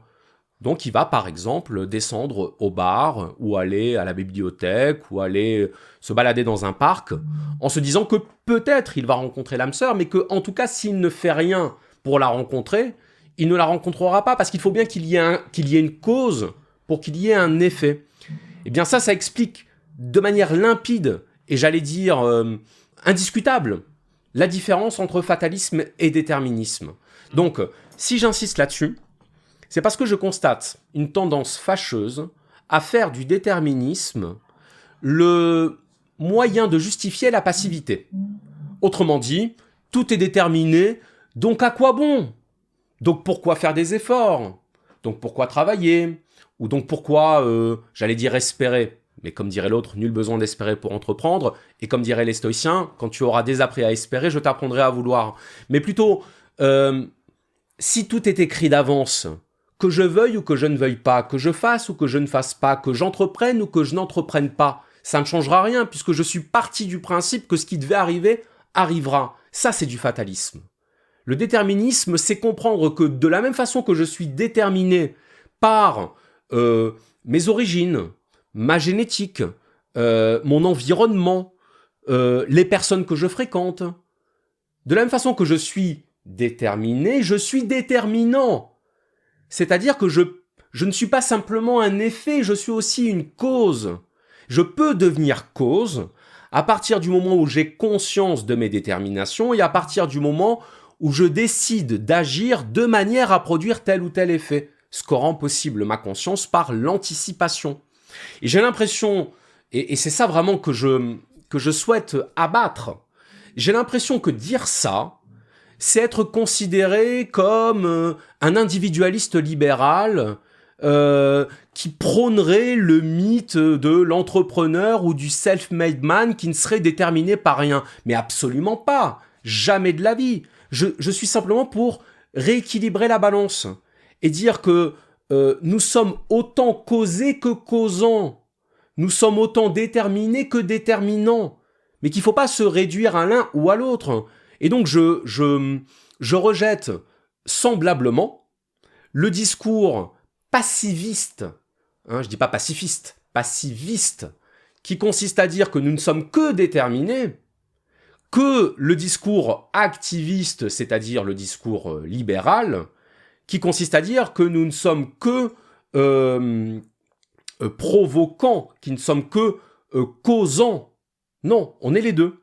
Donc il va par exemple descendre au bar, ou aller à la bibliothèque, ou aller se balader dans un parc, en se disant que peut-être il va rencontrer l'âme sœur, mais que en tout cas s'il ne fait rien pour la rencontrer, il ne la rencontrera pas, parce qu'il faut bien qu'il y ait une cause pour qu'il y ait un effet. Et bien ça explique de manière limpide, et j'allais dire indiscutable, la différence entre fatalisme et déterminisme. Donc, si j'insiste là-dessus, c'est parce que je constate une tendance fâcheuse à faire du déterminisme le moyen de justifier la passivité. Autrement dit, tout est déterminé, donc à quoi bon ? Donc pourquoi faire des efforts ? Donc pourquoi travailler ? Ou donc pourquoi, j'allais dire espérer ? Mais comme dirait l'autre, nul besoin d'espérer pour entreprendre. Et comme diraient les stoïciens, quand tu auras désappris à espérer, je t'apprendrai à vouloir. Mais plutôt, si tout est écrit d'avance, que je veuille ou que je ne veuille pas, que je fasse ou que je ne fasse pas, que j'entreprenne ou que je n'entreprenne pas, ça ne changera rien, puisque je suis parti du principe que ce qui devait arriver, arrivera. Ça, c'est du fatalisme. Le déterminisme, c'est comprendre que de la même façon que je suis déterminé par mes origines, ma génétique, mon environnement, les personnes que je fréquente, de la même façon que je suis déterminé, je suis déterminant. C'est-à-dire que je ne suis pas simplement un effet, je suis aussi une cause. Je peux devenir cause à partir du moment où j'ai conscience de mes déterminations et à partir du moment où je décide d'agir de manière à produire tel ou tel effet, ce que rend possible ma conscience par l'anticipation. Et j'ai l'impression, et c'est ça vraiment que je souhaite abattre, j'ai l'impression que dire ça, c'est être considéré comme un individualiste libéral qui prônerait le mythe de l'entrepreneur ou du self-made man qui ne serait déterminé par rien. Mais absolument pas, jamais de la vie. Je suis simplement pour rééquilibrer la balance et dire que nous sommes autant causés que causants. nous sommes autant déterminés que déterminants, mais qu'il ne faut pas se réduire à l'un ou à l'autre. Et donc je rejette semblablement le discours passiviste, je dis pas pacifiste, passiviste, qui consiste à dire que nous ne sommes que déterminés, que le discours activiste, c'est-à-dire le discours libéral, qui consiste à dire que nous ne sommes que provoquants, qui ne sommes que causants. Non, on est les deux.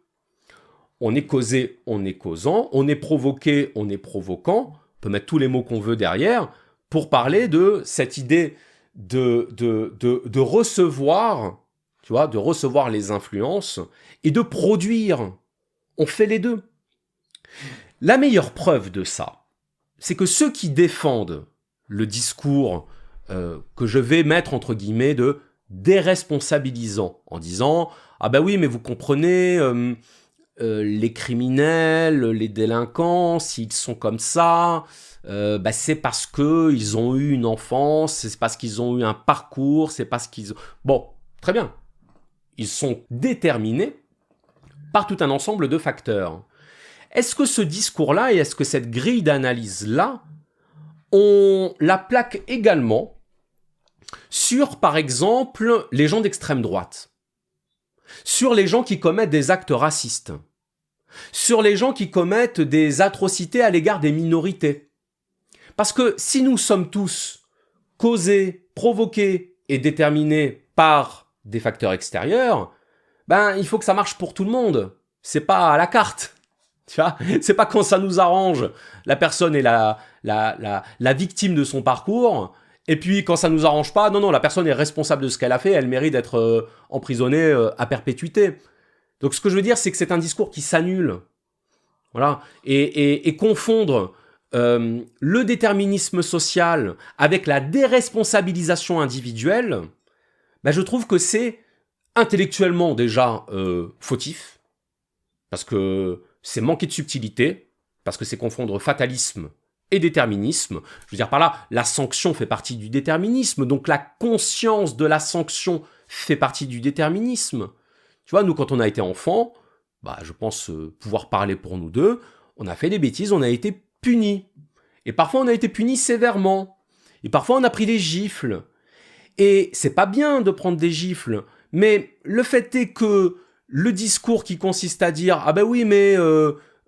On est causé, on est causant, on est provoqué, on est provoquant. On peut mettre tous les mots qu'on veut derrière pour parler de cette idée de recevoir, tu vois, de recevoir les influences et de produire. On fait les deux. La meilleure preuve de ça, c'est que ceux qui défendent le discours que je vais mettre entre guillemets de déresponsabilisant, en disant « Ah ben oui, mais vous comprenez, les criminels, les délinquants, s'ils sont comme ça, c'est parce qu'ils ont eu une enfance, c'est parce qu'ils ont eu un parcours, c'est parce qu'ils ont... » Bon, très bien. Ils sont déterminés par tout un ensemble de facteurs. Est-ce que ce discours-là et est-ce que cette grille d'analyse-là, on la plaque également sur, par exemple, les gens d'extrême droite, sur les gens qui commettent des actes racistes, sur les gens qui commettent des atrocités à l'égard des minorités? Parce que si nous sommes tous causés, provoqués et déterminés par des facteurs extérieurs, il faut que ça marche pour tout le monde. C'est pas à la carte. Tu vois, c'est pas quand ça nous arrange, la personne est la victime de son parcours, et puis quand ça nous arrange pas, non, la personne est responsable de ce qu'elle a fait, elle mérite d'être emprisonnée à perpétuité. Donc ce que je veux dire, c'est que c'est un discours qui s'annule. Voilà. Et confondre le déterminisme social avec la déresponsabilisation individuelle, je trouve que c'est intellectuellement déjà fautif, parce que c'est manquer de subtilité, parce que c'est confondre fatalisme et déterminisme. Je veux dire par là, la sanction fait partie du déterminisme, donc la conscience de la sanction fait partie du déterminisme. Tu vois, nous, quand on a été enfant, je pense pouvoir parler pour nous deux, on a fait des bêtises, on a été punis. Et parfois, on a été punis sévèrement. Et parfois, on a pris des gifles. Et c'est pas bien de prendre des gifles, mais le fait est que le discours qui consiste à dire « Ah ben oui, mais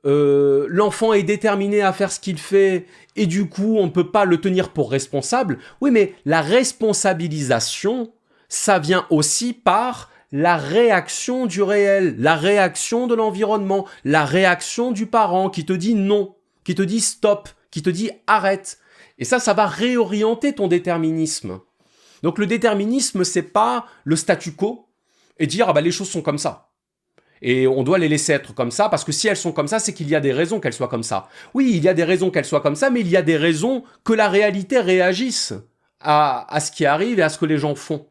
l'enfant est déterminé à faire ce qu'il fait et du coup, on ne peut pas le tenir pour responsable. » Oui, mais la responsabilisation, ça vient aussi par la réaction du réel, la réaction de l'environnement, la réaction du parent qui te dit non, qui te dit stop, qui te dit arrête. Et ça va réorienter ton déterminisme. Donc le déterminisme, c'est pas le statu quo et dire les choses sont comme ça. Et on doit les laisser être comme ça, parce que si elles sont comme ça, c'est qu'il y a des raisons qu'elles soient comme ça. Oui, il y a des raisons qu'elles soient comme ça, mais il y a des raisons que la réalité réagisse à ce qui arrive et à ce que les gens font.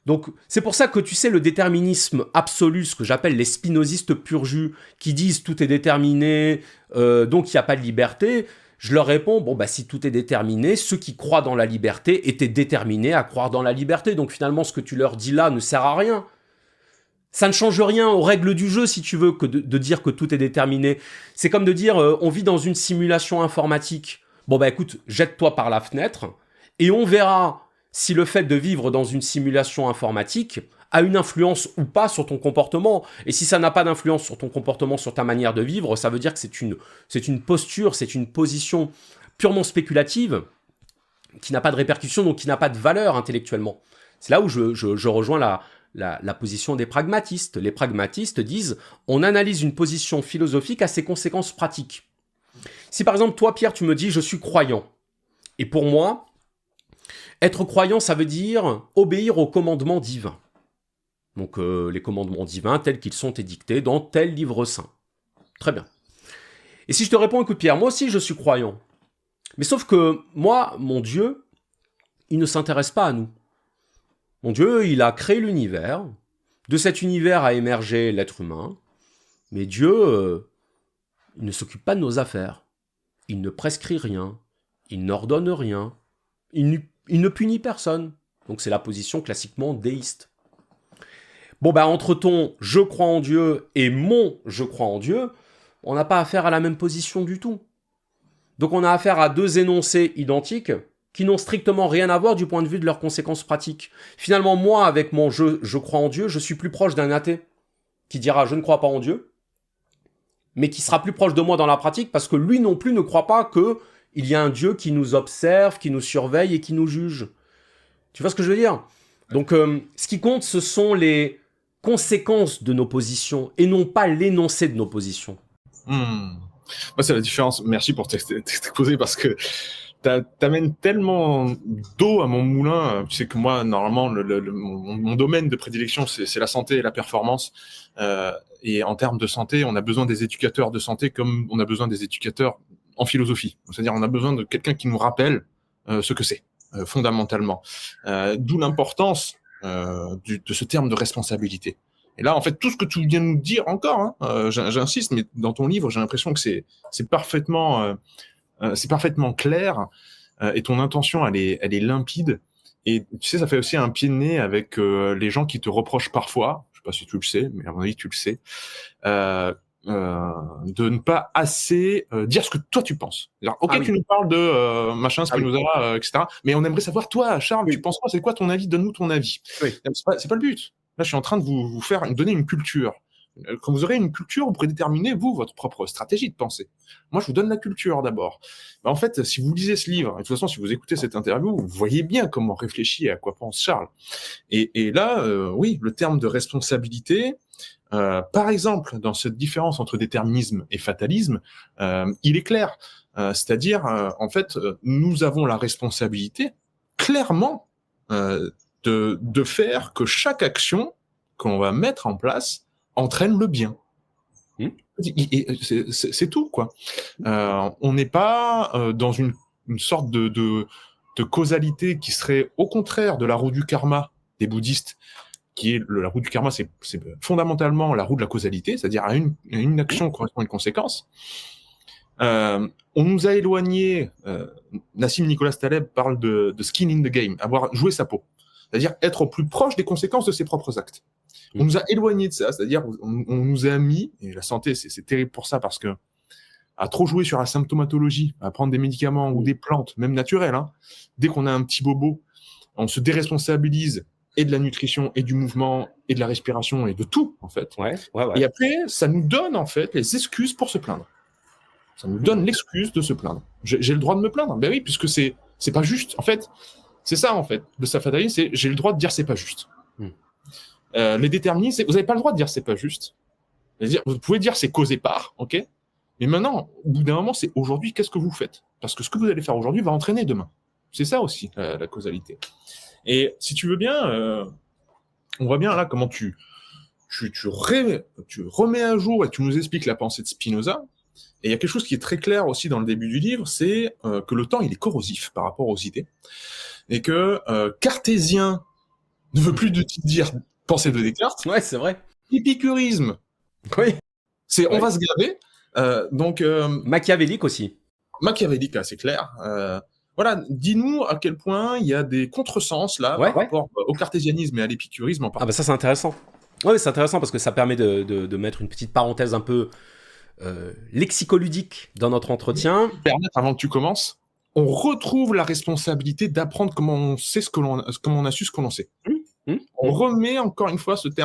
Donc c'est pour ça que tu sais, le déterminisme absolu, ce que j'appelle les spinozistes pur jus, qui disent tout est déterminé, donc il n'y a pas de liberté, je leur réponds, si tout est déterminé, ceux qui croient dans la liberté étaient déterminés à croire dans la liberté, donc finalement ce que tu leur dis là ne sert à rien. Ça ne change rien aux règles du jeu, si tu veux, que de dire que tout est déterminé. C'est comme de dire, on vit dans une simulation informatique. Écoute, jette-toi par la fenêtre, et on verra si le fait de vivre dans une simulation informatique a une influence ou pas sur ton comportement. Et si ça n'a pas d'influence sur ton comportement, sur ta manière de vivre, ça veut dire que c'est une posture, c'est une position purement spéculative, qui n'a pas de répercussion, donc qui n'a pas de valeur intellectuellement. C'est là où je rejoins la position des pragmatistes. Les pragmatistes disent « on analyse une position philosophique à ses conséquences pratiques ». Si par exemple, toi Pierre, tu me dis « je suis croyant », et pour moi, être croyant, ça veut dire obéir aux commandements divins. Donc les commandements divins tels qu'ils sont édictés dans tel livre saint. Très bien. Et si je te réponds « écoute Pierre, moi aussi je suis croyant », mais sauf que moi, mon Dieu, il ne s'intéresse pas à nous. Mon Dieu, il a créé l'univers. De cet univers a émergé l'être humain. Mais Dieu, il ne s'occupe pas de nos affaires. Il ne prescrit rien. Il n'ordonne rien. Il ne punit personne. Donc c'est la position classiquement déiste. Bon, bah, entre ton « je crois en Dieu » et mon « je crois en Dieu », on n'a pas affaire à la même position du tout. Donc on a affaire à deux énoncés identiques qui n'ont strictement rien à voir du point de vue de leurs conséquences pratiques. Finalement, moi, avec mon « je crois en Dieu », je suis plus proche d'un athée qui dira « je ne crois pas en Dieu », mais qui sera plus proche de moi dans la pratique parce que lui non plus ne croit pas qu'il y a un Dieu qui nous observe, qui nous surveille et qui nous juge. Tu vois ce que je veux dire ? Donc, ce qui compte, ce sont les conséquences de nos positions et non pas l'énoncé de nos positions. Moi, c'est la différence. Merci pour t'exposer parce que t'amènes tellement d'eau à mon moulin. Tu sais que moi, normalement, mon domaine de prédilection, c'est la santé et la performance. Et en termes de santé, on a besoin des éducateurs de santé comme on a besoin des éducateurs en philosophie. C'est-à-dire, on a besoin de quelqu'un qui nous rappelle ce que c'est, fondamentalement. D'où l'importance de ce terme de responsabilité. Et là, en fait, tout ce que tu viens de nous dire encore, j'insiste, mais dans ton livre, j'ai l'impression que c'est parfaitement clair et ton intention, elle est limpide. Et tu sais, ça fait aussi un pied de nez avec les gens qui te reprochent parfois, je sais pas si tu le sais, mais à mon avis, tu le sais, de ne pas assez dire ce que toi tu penses. Alors, ok, tu nous parles de machin, Spinoza, etc. Mais on aimerait savoir, toi, Charles, tu penses quoi ? C'est quoi ton avis ? Donne-nous ton avis. C'est pas le but. Là, je suis en train de vous donner une culture. Quand vous aurez une culture, vous pourrez déterminer, vous, votre propre stratégie de pensée. Moi, je vous donne la culture d'abord. En fait, si vous lisez ce livre, et de toute façon, si vous écoutez cette interview, vous voyez bien comment réfléchit et à quoi pense Charles. Et là, oui, le terme de responsabilité, par exemple, dans cette différence entre déterminisme et fatalisme, il est clair. C'est-à-dire, en fait, nous avons la responsabilité, clairement, de faire que chaque action qu'on va mettre en place entraîne le bien. C'est tout, quoi. On n'est pas dans une sorte de causalité qui serait au contraire de la roue du karma des bouddhistes, qui est la roue du karma, c'est fondamentalement la roue de la causalité, c'est-à-dire à une action correspond une conséquence. On nous a éloigné, Nassim Nicolas Taleb parle de skin in the game, avoir joué sa peau. C'est-à-dire être au plus proche des conséquences de ses propres actes. On nous a éloignés de ça, c'est-à-dire on nous a mis, et la santé c'est terrible pour ça parce que à trop jouer sur la symptomatologie, à prendre des médicaments ou des plantes, même naturelles, dès qu'on a un petit bobo, on se déresponsabilise et de la nutrition et du mouvement et de la respiration et de tout en fait. Et après, ça nous donne en fait les excuses pour se plaindre. Ça nous donne l'excuse de se plaindre. J'ai le droit de me plaindre, ben oui, puisque c'est pas juste. En fait, c'est ça en fait. Le fatalisme, c'est j'ai le droit de dire c'est pas juste. Les déterministes, vous n'avez pas le droit de dire c'est pas juste. Vous pouvez dire c'est causé par, ok. Mais maintenant, au bout d'un moment, c'est aujourd'hui, qu'est-ce que vous faites ? Parce que ce que vous allez faire aujourd'hui va entraîner demain. C'est ça aussi la causalité. Et si tu veux bien, on voit bien là comment tu remets à jour et tu nous expliques la pensée de Spinoza. Et il y a quelque chose qui est très clair aussi dans le début du livre, c'est que le temps il est corrosif par rapport aux idées et que cartésien ne veut plus dire pensée de Descartes. Ouais, c'est vrai. Épicurisme. Oui. C'est on va se gaver. Donc machiavélique aussi. Machiavélique, c'est clair. Voilà, dis-nous à quel point il y a des contresens là par rapport au cartésianisme et à l'épicurisme en particulier. Ah bah ça c'est intéressant. Ouais, c'est intéressant parce que ça permet de mettre une petite parenthèse un peu lexicoludique dans notre entretien. Permettre avant que tu commences, on retrouve la responsabilité d'apprendre comment on sait comment on a su ce qu'on en sait. On remet encore une fois cette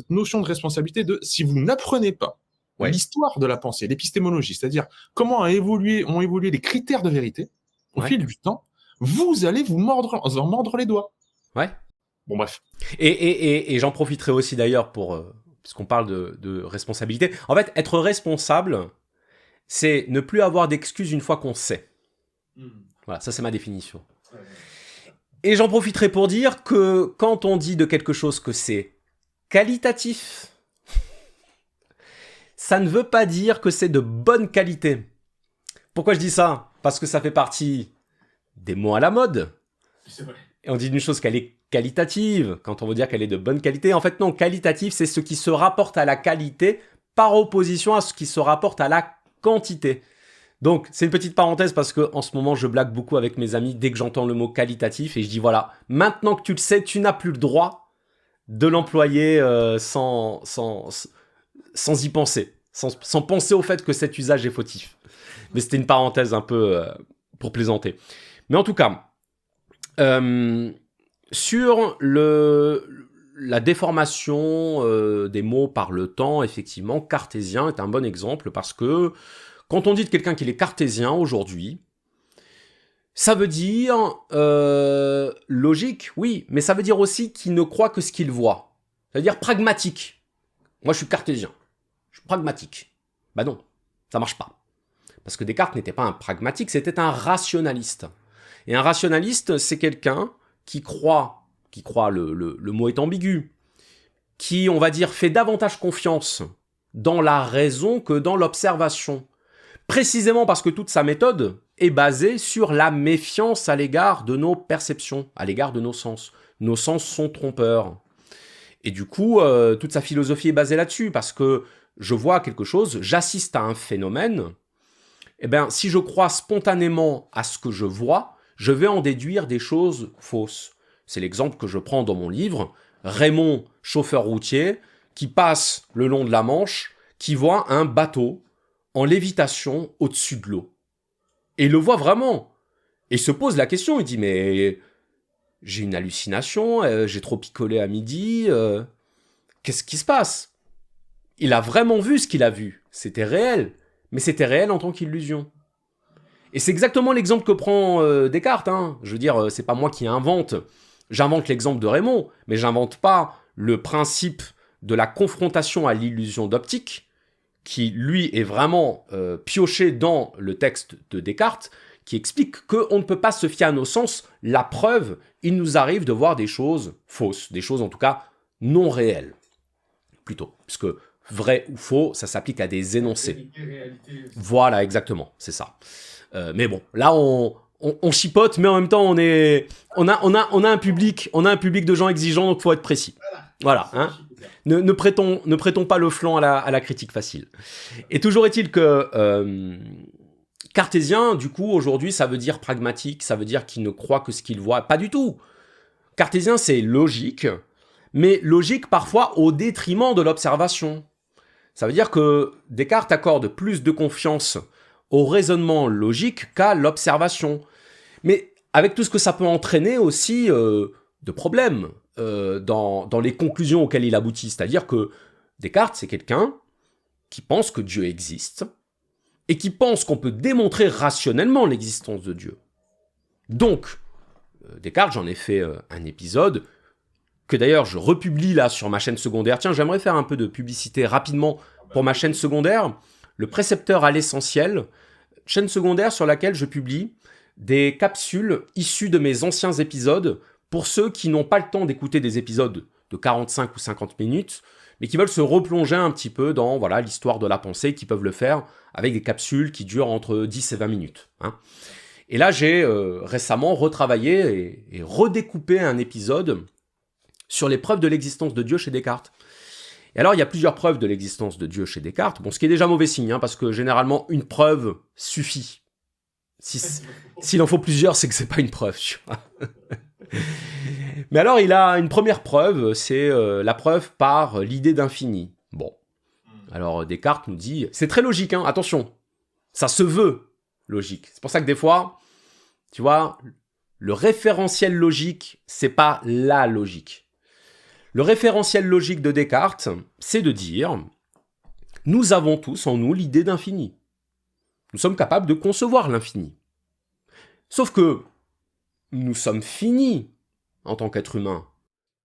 notion de responsabilité de si vous n'apprenez pas l'histoire de la pensée, l'épistémologie, c'est-à-dire comment ont évolué les critères de vérité au fil du temps, vous allez vous en mordre les doigts. Ouais. Bon, bref. Et j'en profiterai aussi d'ailleurs puisqu'on parle de responsabilité. En fait, être responsable, c'est ne plus avoir d'excuses une fois qu'on sait. Voilà, ça c'est ma définition. Et j'en profiterai pour dire que quand on dit de quelque chose que c'est qualitatif, ça ne veut pas dire que c'est de bonne qualité. Pourquoi je dis ça ? Parce que ça fait partie des mots à la mode. C'est vrai. Et on dit d'une chose qu'elle est qualitative, quand on veut dire qu'elle est de bonne qualité. En fait, non, qualitatif, c'est ce qui se rapporte à la qualité par opposition à ce qui se rapporte à la quantité. Donc, c'est une petite parenthèse parce que en ce moment, je blague beaucoup avec mes amis dès que j'entends le mot qualitatif et je dis voilà, maintenant que tu le sais, tu n'as plus le droit de l'employer sans y penser, sans penser au fait que cet usage est fautif. Mais c'était une parenthèse un peu pour plaisanter. Mais en tout cas, sur la déformation des mots par le temps, effectivement, cartésien est un bon exemple parce que quand on dit de quelqu'un qu'il est cartésien aujourd'hui, ça veut dire logique, oui, mais ça veut dire aussi qu'il ne croit que ce qu'il voit. Ça veut dire pragmatique. Moi, je suis cartésien. Je suis pragmatique. Bah non, ça marche pas. Parce que Descartes n'était pas un pragmatique, c'était un rationaliste. Et un rationaliste, c'est quelqu'un qui croit, le mot est ambigu, qui, on va dire, fait davantage confiance dans la raison que dans l'observation. Précisément parce que toute sa méthode est basée sur la méfiance à l'égard de nos perceptions, à l'égard de nos sens. Nos sens sont trompeurs. Et du coup, toute sa philosophie est basée là-dessus, parce que je vois quelque chose, j'assiste à un phénomène, eh bien, si je crois spontanément à ce que je vois, je vais en déduire des choses fausses. C'est l'exemple que je prends dans mon livre, Raymond, chauffeur routier, qui passe le long de la Manche, qui voit un bateau en lévitation au-dessus de l'eau. Et il le voit vraiment. Et il se pose la question, il dit, mais j'ai une hallucination, j'ai trop picolé à midi, qu'est-ce qui se passe? Il a vraiment vu ce qu'il a vu, c'était réel, mais c'était réel en tant qu'illusion. Et c'est exactement l'exemple que prend Descartes, hein. Je veux dire, c'est pas moi qui invente, j'invente l'exemple de Raymond, mais j'invente pas le principe de la confrontation à l'illusion d'optique, qui, lui, est vraiment pioché dans le texte de Descartes, qui explique qu'on ne peut pas se fier à nos sens. La preuve, il nous arrive de voir des choses fausses, des choses en tout cas non réelles, plutôt. Parce que vrai ou faux, ça s'applique à des énoncés. Voilà, exactement, c'est ça. Mais bon, là, on chipote, mais en même temps, on a un public de gens exigeants, donc il faut être précis. Voilà, hein. Ne prêtons pas le flanc à la critique facile. Et toujours est-il que cartésien, du coup, aujourd'hui, ça veut dire pragmatique, ça veut dire qu'il ne croit que ce qu'il voit. Pas du tout. Cartésien, c'est logique, mais logique parfois au détriment de l'observation. Ça veut dire que Descartes accorde plus de confiance au raisonnement logique qu'à l'observation. Mais avec tout ce que ça peut entraîner aussi de problèmes dans les conclusions auxquelles il aboutit. C'est-à-dire que Descartes, c'est quelqu'un qui pense que Dieu existe et qui pense qu'on peut démontrer rationnellement l'existence de Dieu. Donc, Descartes, j'en ai fait un épisode que d'ailleurs je republie là sur ma chaîne secondaire. Tiens, j'aimerais faire un peu de publicité rapidement pour ma chaîne secondaire, le précepteur à l'essentiel, chaîne secondaire sur laquelle je publie des capsules issues de mes anciens épisodes pour ceux qui n'ont pas le temps d'écouter des épisodes de 45 ou 50 minutes, mais qui veulent se replonger un petit peu dans voilà, l'histoire de la pensée, qui peuvent le faire avec des capsules qui durent entre 10 et 20 minutes. Hein. Et là, j'ai récemment retravaillé et redécoupé un épisode sur les preuves de l'existence de Dieu chez Descartes. Et alors, il y a plusieurs preuves de l'existence de Dieu chez Descartes, bon, ce qui est déjà mauvais signe, hein, parce que généralement, une preuve suffit. S'il en faut plusieurs, c'est que c'est pas une preuve, tu vois. Mais alors, il a une première preuve, c'est la preuve par l'idée d'infini. Bon. Alors, Descartes nous dit... C'est très logique, hein, attention. Ça se veut logique. C'est pour ça que des fois, tu vois, le référentiel logique, c'est pas la logique. Le référentiel logique de Descartes, c'est de dire... Nous avons tous en nous l'idée d'infini. Nous sommes capables de concevoir l'infini. Sauf que nous sommes finis en tant qu'être humain.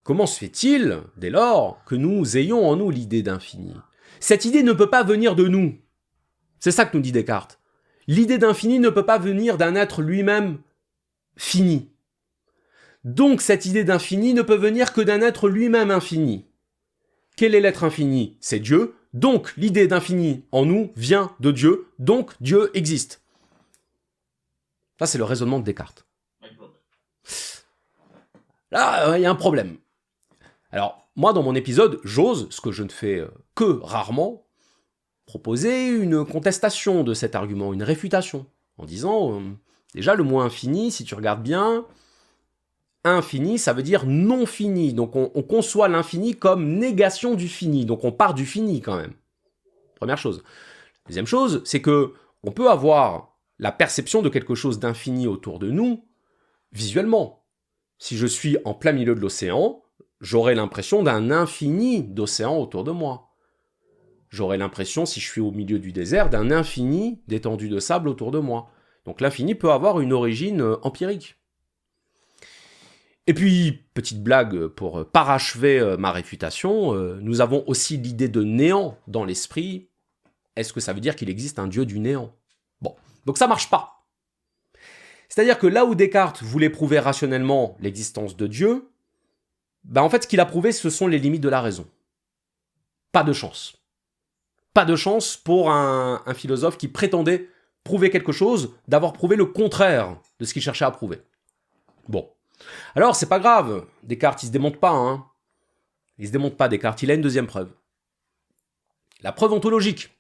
Comment se fait-il, dès lors, que nous ayons en nous l'idée d'infini? Cette idée ne peut pas venir de nous. C'est ça que nous dit Descartes. L'idée d'infini ne peut pas venir d'un être lui-même fini. Donc cette idée d'infini ne peut venir que d'un être lui-même infini. Quel est l'être infini? C'est Dieu. Donc l'idée d'infini en nous vient de Dieu. Donc Dieu existe. Ça, c'est le raisonnement de Descartes. Là, il y a un problème. Alors, moi, dans mon épisode, j'ose, ce que je ne fais que rarement, proposer une contestation de cet argument, une réfutation, en disant, déjà, le mot infini, si tu regardes bien, infini, ça veut dire non fini. Donc on conçoit l'infini comme négation du fini. Donc on part du fini quand même. Première chose. Deuxième chose, c'est que on peut avoir la perception de quelque chose d'infini autour de nous visuellement. Si je suis en plein milieu de l'océan, j'aurai l'impression d'un infini d'océan autour de moi. J'aurai l'impression, si je suis au milieu du désert, d'un infini d'étendue de sable autour de moi. Donc l'infini peut avoir une origine empirique. Et puis, petite blague pour parachever ma réfutation, nous avons aussi l'idée de néant dans l'esprit. Est-ce que ça veut dire qu'il existe un dieu du néant? Bon, donc ça marche pas. C'est-à-dire que là où Descartes voulait prouver rationnellement l'existence de Dieu, en fait, ce qu'il a prouvé, ce sont les limites de la raison. Pas de chance. Pas de chance pour un philosophe qui prétendait prouver quelque chose, d'avoir prouvé le contraire de ce qu'il cherchait à prouver. Bon. Alors, c'est pas grave. Descartes, il se démonte pas, hein. Il se démonte pas, Descartes. Il a une deuxième preuve. La preuve ontologique.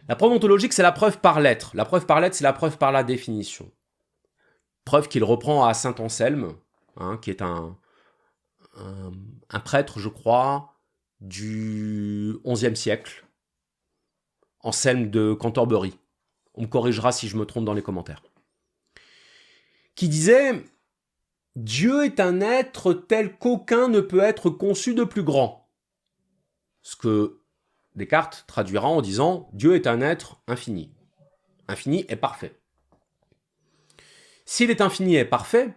La preuve ontologique, c'est la preuve par l'être. La preuve par l'être, c'est la preuve par la définition. Preuve qu'il reprend à saint Anselme, hein, qui est un prêtre, je crois, du XIe siècle. Anselme de Cantorbéry. On me corrigera si je me trompe dans les commentaires. Qui disait « Dieu est un être tel qu'aucun ne peut être conçu de plus grand ». Ce que Descartes traduira en disant « Dieu est un être infini ». Infini est parfait. S'il est infini et parfait,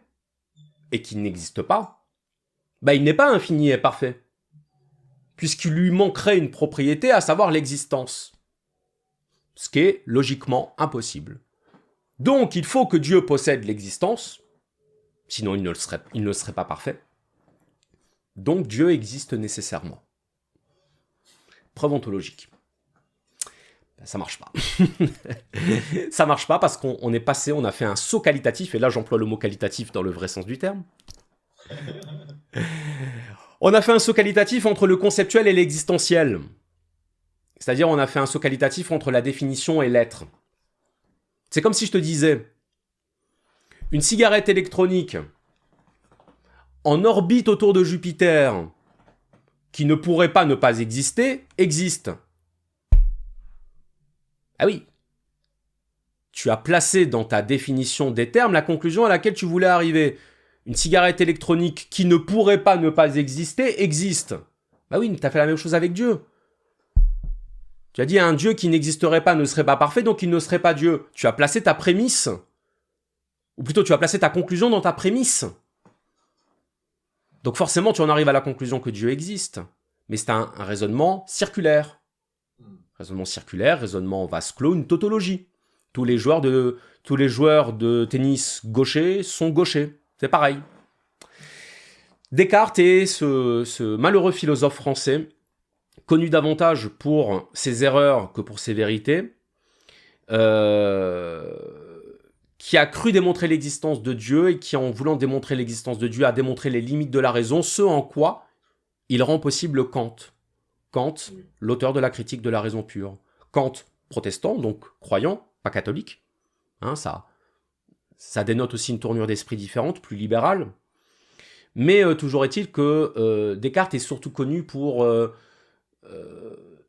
et qu'il n'existe pas, il n'est pas infini et parfait, puisqu'il lui manquerait une propriété, à savoir l'existence. Ce qui est logiquement impossible. Donc il faut que Dieu possède l'existence, sinon il ne serait pas parfait. Donc Dieu existe nécessairement. Preuve ontologique. Ça marche pas. Ça marche pas parce qu'on est passé, on a fait un saut qualitatif, et là j'emploie le mot qualitatif dans le vrai sens du terme. On a fait un saut qualitatif entre le conceptuel et l'existentiel. C'est-à-dire on a fait un saut qualitatif entre la définition et l'être. C'est comme si je te disais, une cigarette électronique en orbite autour de Jupiter, qui ne pourrait pas ne pas exister, existe. Ah oui. Tu as placé dans ta définition des termes la conclusion à laquelle tu voulais arriver. Une cigarette électronique qui ne pourrait pas ne pas exister, existe. Bah oui, tu as fait la même chose avec Dieu. Tu as dit un Dieu qui n'existerait pas ne serait pas parfait, donc il ne serait pas Dieu. Tu as placé ta prémisse. Ou plutôt, tu as placé ta conclusion dans ta prémisse. Donc forcément, tu en arrives à la conclusion que Dieu existe. Mais c'est un raisonnement circulaire. Raisonnement circulaire, raisonnement vase clos, une tautologie. Tous les joueurs de tennis gauchers sont gauchers. C'est pareil. Descartes est ce malheureux philosophe français, connu davantage pour ses erreurs que pour ses vérités, qui a cru démontrer l'existence de Dieu et qui, en voulant démontrer l'existence de Dieu, a démontré les limites de la raison, ce en quoi il rend possible Kant. Kant, l'auteur de la critique de la raison pure. Kant, protestant, donc croyant, pas catholique. Hein, ça dénote aussi une tournure d'esprit différente, plus libérale. Mais toujours est-il que Descartes est surtout connu pour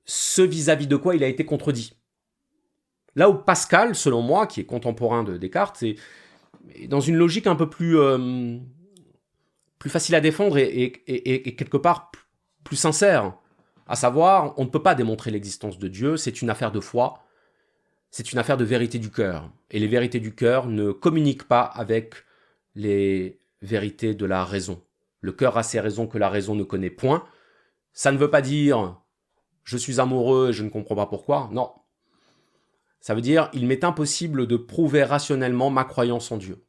ce vis-à-vis de quoi il a été contredit. Là où Pascal, selon moi, qui est contemporain de Descartes, est dans une logique un peu plus facile à défendre et quelque part plus sincère. À savoir, on ne peut pas démontrer l'existence de Dieu, c'est une affaire de foi, c'est une affaire de vérité du cœur. Et les vérités du cœur ne communiquent pas avec les vérités de la raison. Le cœur a ses raisons que la raison ne connaît point. Ça ne veut pas dire « je suis amoureux et je ne comprends pas pourquoi ». Non. Ça veut dire « il m'est impossible de prouver rationnellement ma croyance en Dieu ».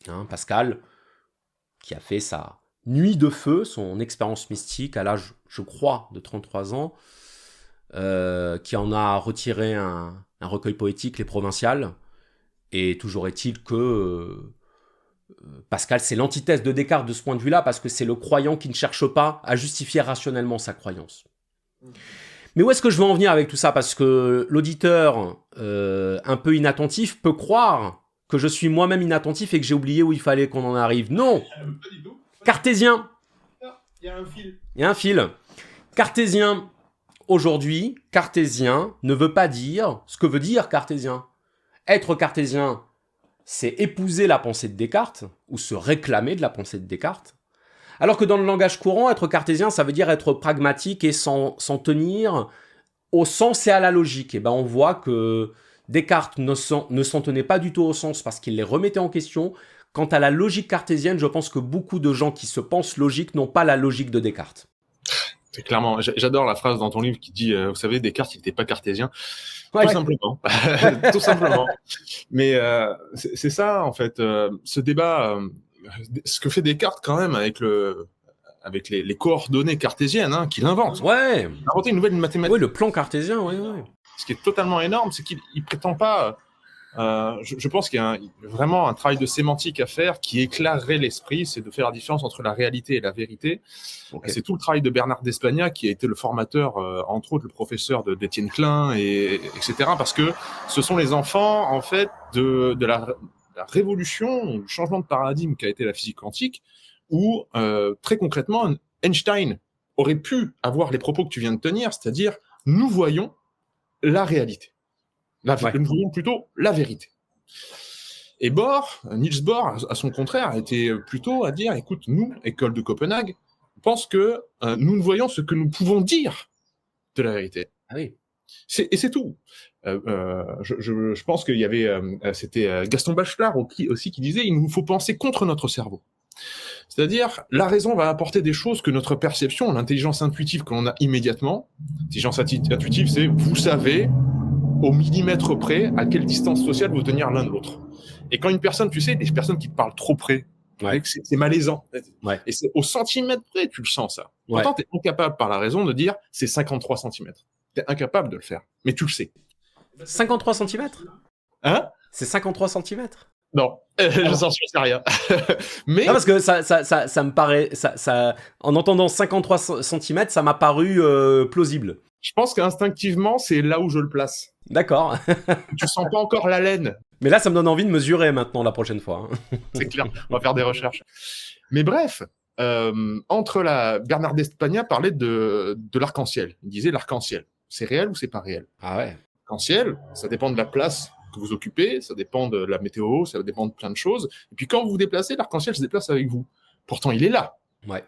Hein, Pascal, qui a fait sa nuit de feu, son expérience mystique à l'âge, je crois, de 33 ans, qui en a retiré un recueil poétique, Les Provinciales, et toujours est-il que Pascal, c'est l'antithèse de Descartes de ce point de vue-là, parce que c'est le croyant qui ne cherche pas à justifier rationnellement sa croyance. Mais où est-ce que je veux en venir avec tout ça? Parce que l'auditeur, un peu inattentif, peut croire que je suis moi-même inattentif et que j'ai oublié où il fallait qu'on en arrive. Non. Pas du tout. Cartésien. Il y a un fil. Il y a un fil. Cartésien. Aujourd'hui, cartésien ne veut pas dire ce que veut dire cartésien. Être cartésien, c'est épouser la pensée de Descartes, ou se réclamer de la pensée de Descartes. Alors que dans le langage courant, être cartésien, ça veut dire être pragmatique et s'en tenir au sens et à la logique. Et ben on voit que Descartes ne s'en tenait pas du tout au sens parce qu'il les remettait en question. Quant à la logique cartésienne, je pense que beaucoup de gens qui se pensent logiques n'ont pas la logique de Descartes. C'est clairement, j'adore la phrase dans ton livre qui dit, vous savez, Descartes, il n'était pas cartésien. Ouais. Tout simplement. Tout simplement. Mais c'est ça, en fait, ce débat, ce que fait Descartes quand même avec les coordonnées cartésiennes, hein, qu'il invente. Ouais. Il a inventé une nouvelle mathématique. Oui, le plan cartésien, oui. Ce qui est totalement énorme, c'est qu'il prétend pas... je pense qu'il y a vraiment un travail de sémantique à faire qui éclairerait l'esprit, c'est de faire la différence entre la réalité et la vérité. Okay. C'est tout le travail de Bernard d'Espagna qui a été le formateur, entre autres le professeur d'Étienne Klein, etc. Parce que ce sont les enfants, en fait, de la révolution, du changement de paradigme qu'a été la physique quantique, où, très concrètement, Einstein aurait pu avoir les propos que tu viens de tenir, c'est-à-dire, nous voyons la réalité. Nous voyons plutôt la vérité. Et Niels Bohr, à son contraire, était plutôt à dire, écoute, nous, école de Copenhague, pense que nous ne voyons ce que nous pouvons dire de la vérité. Ah oui. Et c'est tout. Je pense qu'il y avait, c'était Gaston Bachelard aussi qui disait, il nous faut penser contre notre cerveau. C'est-à-dire, la raison va apporter des choses que notre perception, l'intelligence intuitive que l'on a immédiatement, l'intelligence intuitive, c'est, vous savez, au millimètre près, à quelle distance sociale vous tenir l'un de l'autre. Et quand une personne, tu sais, des personnes qui te parlent trop près, c'est malaisant. Ouais. Et c'est au centimètre près, tu le sens, ça. Ouais. Pourtant, tu es incapable par la raison de dire c'est 53 centimètres. Tu es incapable de le faire, mais tu le sais. 53 centimètres ? Hein ? C'est 53 centimètres ? Non, je s'en suis rien. Mais... Non, parce que ça me paraît... en entendant 53 centimètres, ça m'a paru plausible. Je pense qu'instinctivement, c'est là où je le place. D'accord. Tu sens pas encore la laine. Mais là, ça me donne envie de mesurer maintenant la prochaine fois. C'est clair, on va faire des recherches. Mais bref, Bernard d'Espagna parlait de l'arc-en-ciel. Il disait l'arc-en-ciel, c'est réel ou c'est pas réel ? Ah ouais. L'arc-en-ciel, ça dépend de la place que vous occupez, ça dépend de la météo, ça dépend de plein de choses. Et puis quand vous vous déplacez, l'arc-en-ciel se déplace avec vous. Pourtant, il est là. Ouais.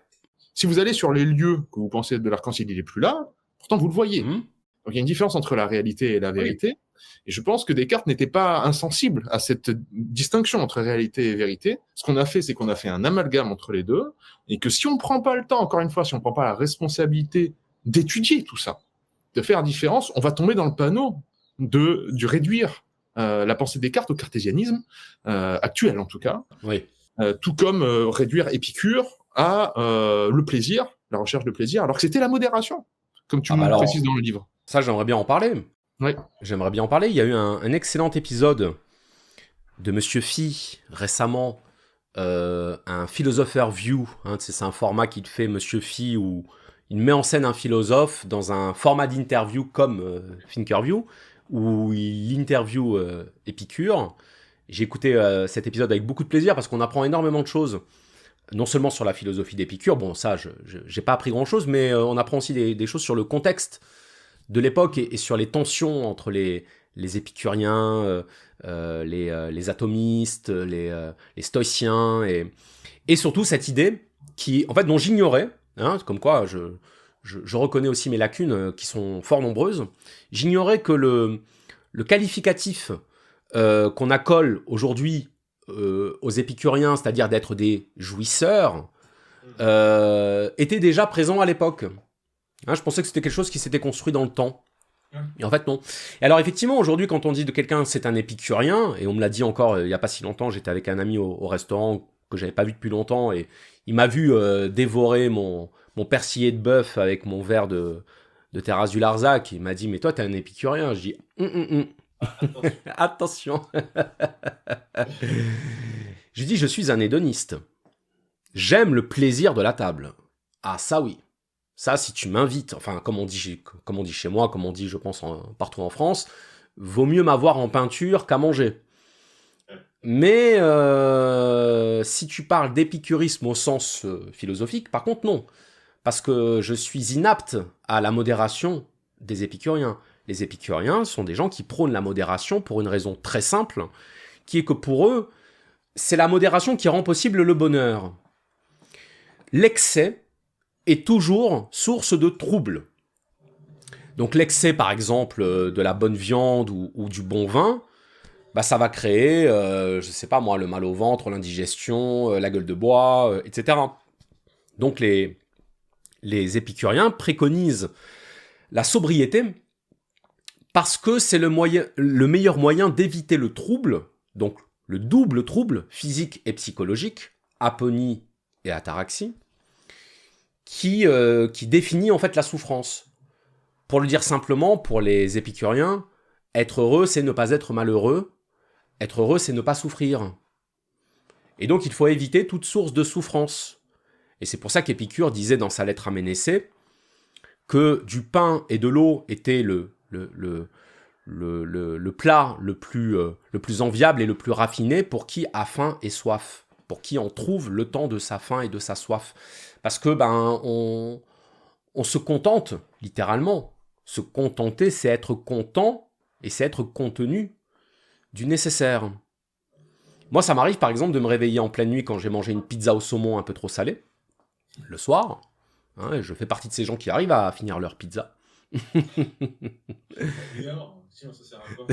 Si vous allez sur les lieux que vous pensez de l'arc-en-ciel, il est plus là. Pourtant, vous le voyez. Donc, il y a une différence entre la réalité et la vérité. Oui. Et je pense que Descartes n'était pas insensible à cette distinction entre réalité et vérité. Ce qu'on a fait, c'est qu'on a fait un amalgame entre les deux. Et que si on ne prend pas le temps, encore une fois, si on ne prend pas la responsabilité d'étudier tout ça, de faire la différence, on va tomber dans le panneau du réduire la pensée de Descartes au cartésianisme, actuel en tout cas. Oui. Tout comme réduire Épicure à le plaisir, la recherche de plaisir, alors que c'était la modération. Comme tu me précises dans le livre. Ça, j'aimerais bien en parler. Oui. J'aimerais bien en parler. Il y a eu un excellent épisode de Monsieur Phi récemment, un Philosopher View. Hein, c'est un format qu'il fait Monsieur Phi où il met en scène un philosophe dans un format d'interview comme Thinkerview où il interview Épicure. J'ai écouté cet épisode avec beaucoup de plaisir parce qu'on apprend énormément de choses. Non seulement sur la philosophie d'Épicure, bon ça, je n'ai pas appris grand-chose, mais on apprend aussi des choses sur le contexte de l'époque et sur les tensions entre les épicuriens, les atomistes, les stoïciens, et surtout cette idée qui, en fait, dont j'ignorais, hein, comme quoi je reconnais aussi mes lacunes qui sont fort nombreuses, j'ignorais que le qualificatif qu'on accole aujourd'hui aux épicuriens, c'est-à-dire d'être des jouisseurs, était déjà présent à l'époque. Hein, je pensais que c'était quelque chose qui s'était construit dans le temps. Et en fait, non. Et alors, effectivement, aujourd'hui, quand on dit de quelqu'un c'est un épicurien, et on me l'a dit encore il n'y a pas si longtemps, j'étais avec un ami au restaurant que j'avais pas vu depuis longtemps, et il m'a vu dévorer mon persillé de bœuf avec mon verre de Terrasse du Larzac. Il m'a dit, mais toi, t'es un épicurien. Je dis, attention. Je dis, je suis un hédoniste. J'aime le plaisir de la table. Ah, ça oui. Ça, si tu m'invites, enfin, comme on dit chez moi, comme on dit, je pense, partout en France, vaut mieux m'avoir en peinture qu'à manger. Mais si tu parles d'épicurisme au sens philosophique, par contre, non. Parce que je suis inapte à la modération des épicuriens. Les épicuriens sont des gens qui prônent la modération pour une raison très simple, qui est que pour eux, c'est la modération qui rend possible le bonheur. L'excès est toujours source de troubles. Donc l'excès, par exemple, de la bonne viande ou du bon vin, bah, ça va créer, je sais pas moi, le mal au ventre, l'indigestion, la gueule de bois, etc. Donc les épicuriens préconisent la sobriété parce que c'est le meilleur moyen d'éviter le trouble, donc le double trouble physique et psychologique, aponie et ataraxie, qui définit en fait la souffrance. Pour le dire simplement, pour les épicuriens, être heureux, c'est ne pas être malheureux. Être heureux, c'est ne pas souffrir. Et donc, il faut éviter toute source de souffrance. Et c'est pour ça qu'Épicure disait dans sa lettre à Ménécée que du pain et de l'eau étaient le plat le plus enviable et le plus raffiné pour qui a faim et soif, pour qui en trouve le temps de sa faim et de sa soif. Parce que on se contente, littéralement. Se contenter, c'est être content et c'est être contenu du nécessaire. Moi, ça m'arrive par exemple de me réveiller en pleine nuit quand j'ai mangé une pizza au saumon un peu trop salée, le soir. Hein, et je fais partie de ces gens qui arrivent à finir leur pizza. Sinon, ça sert à quoi?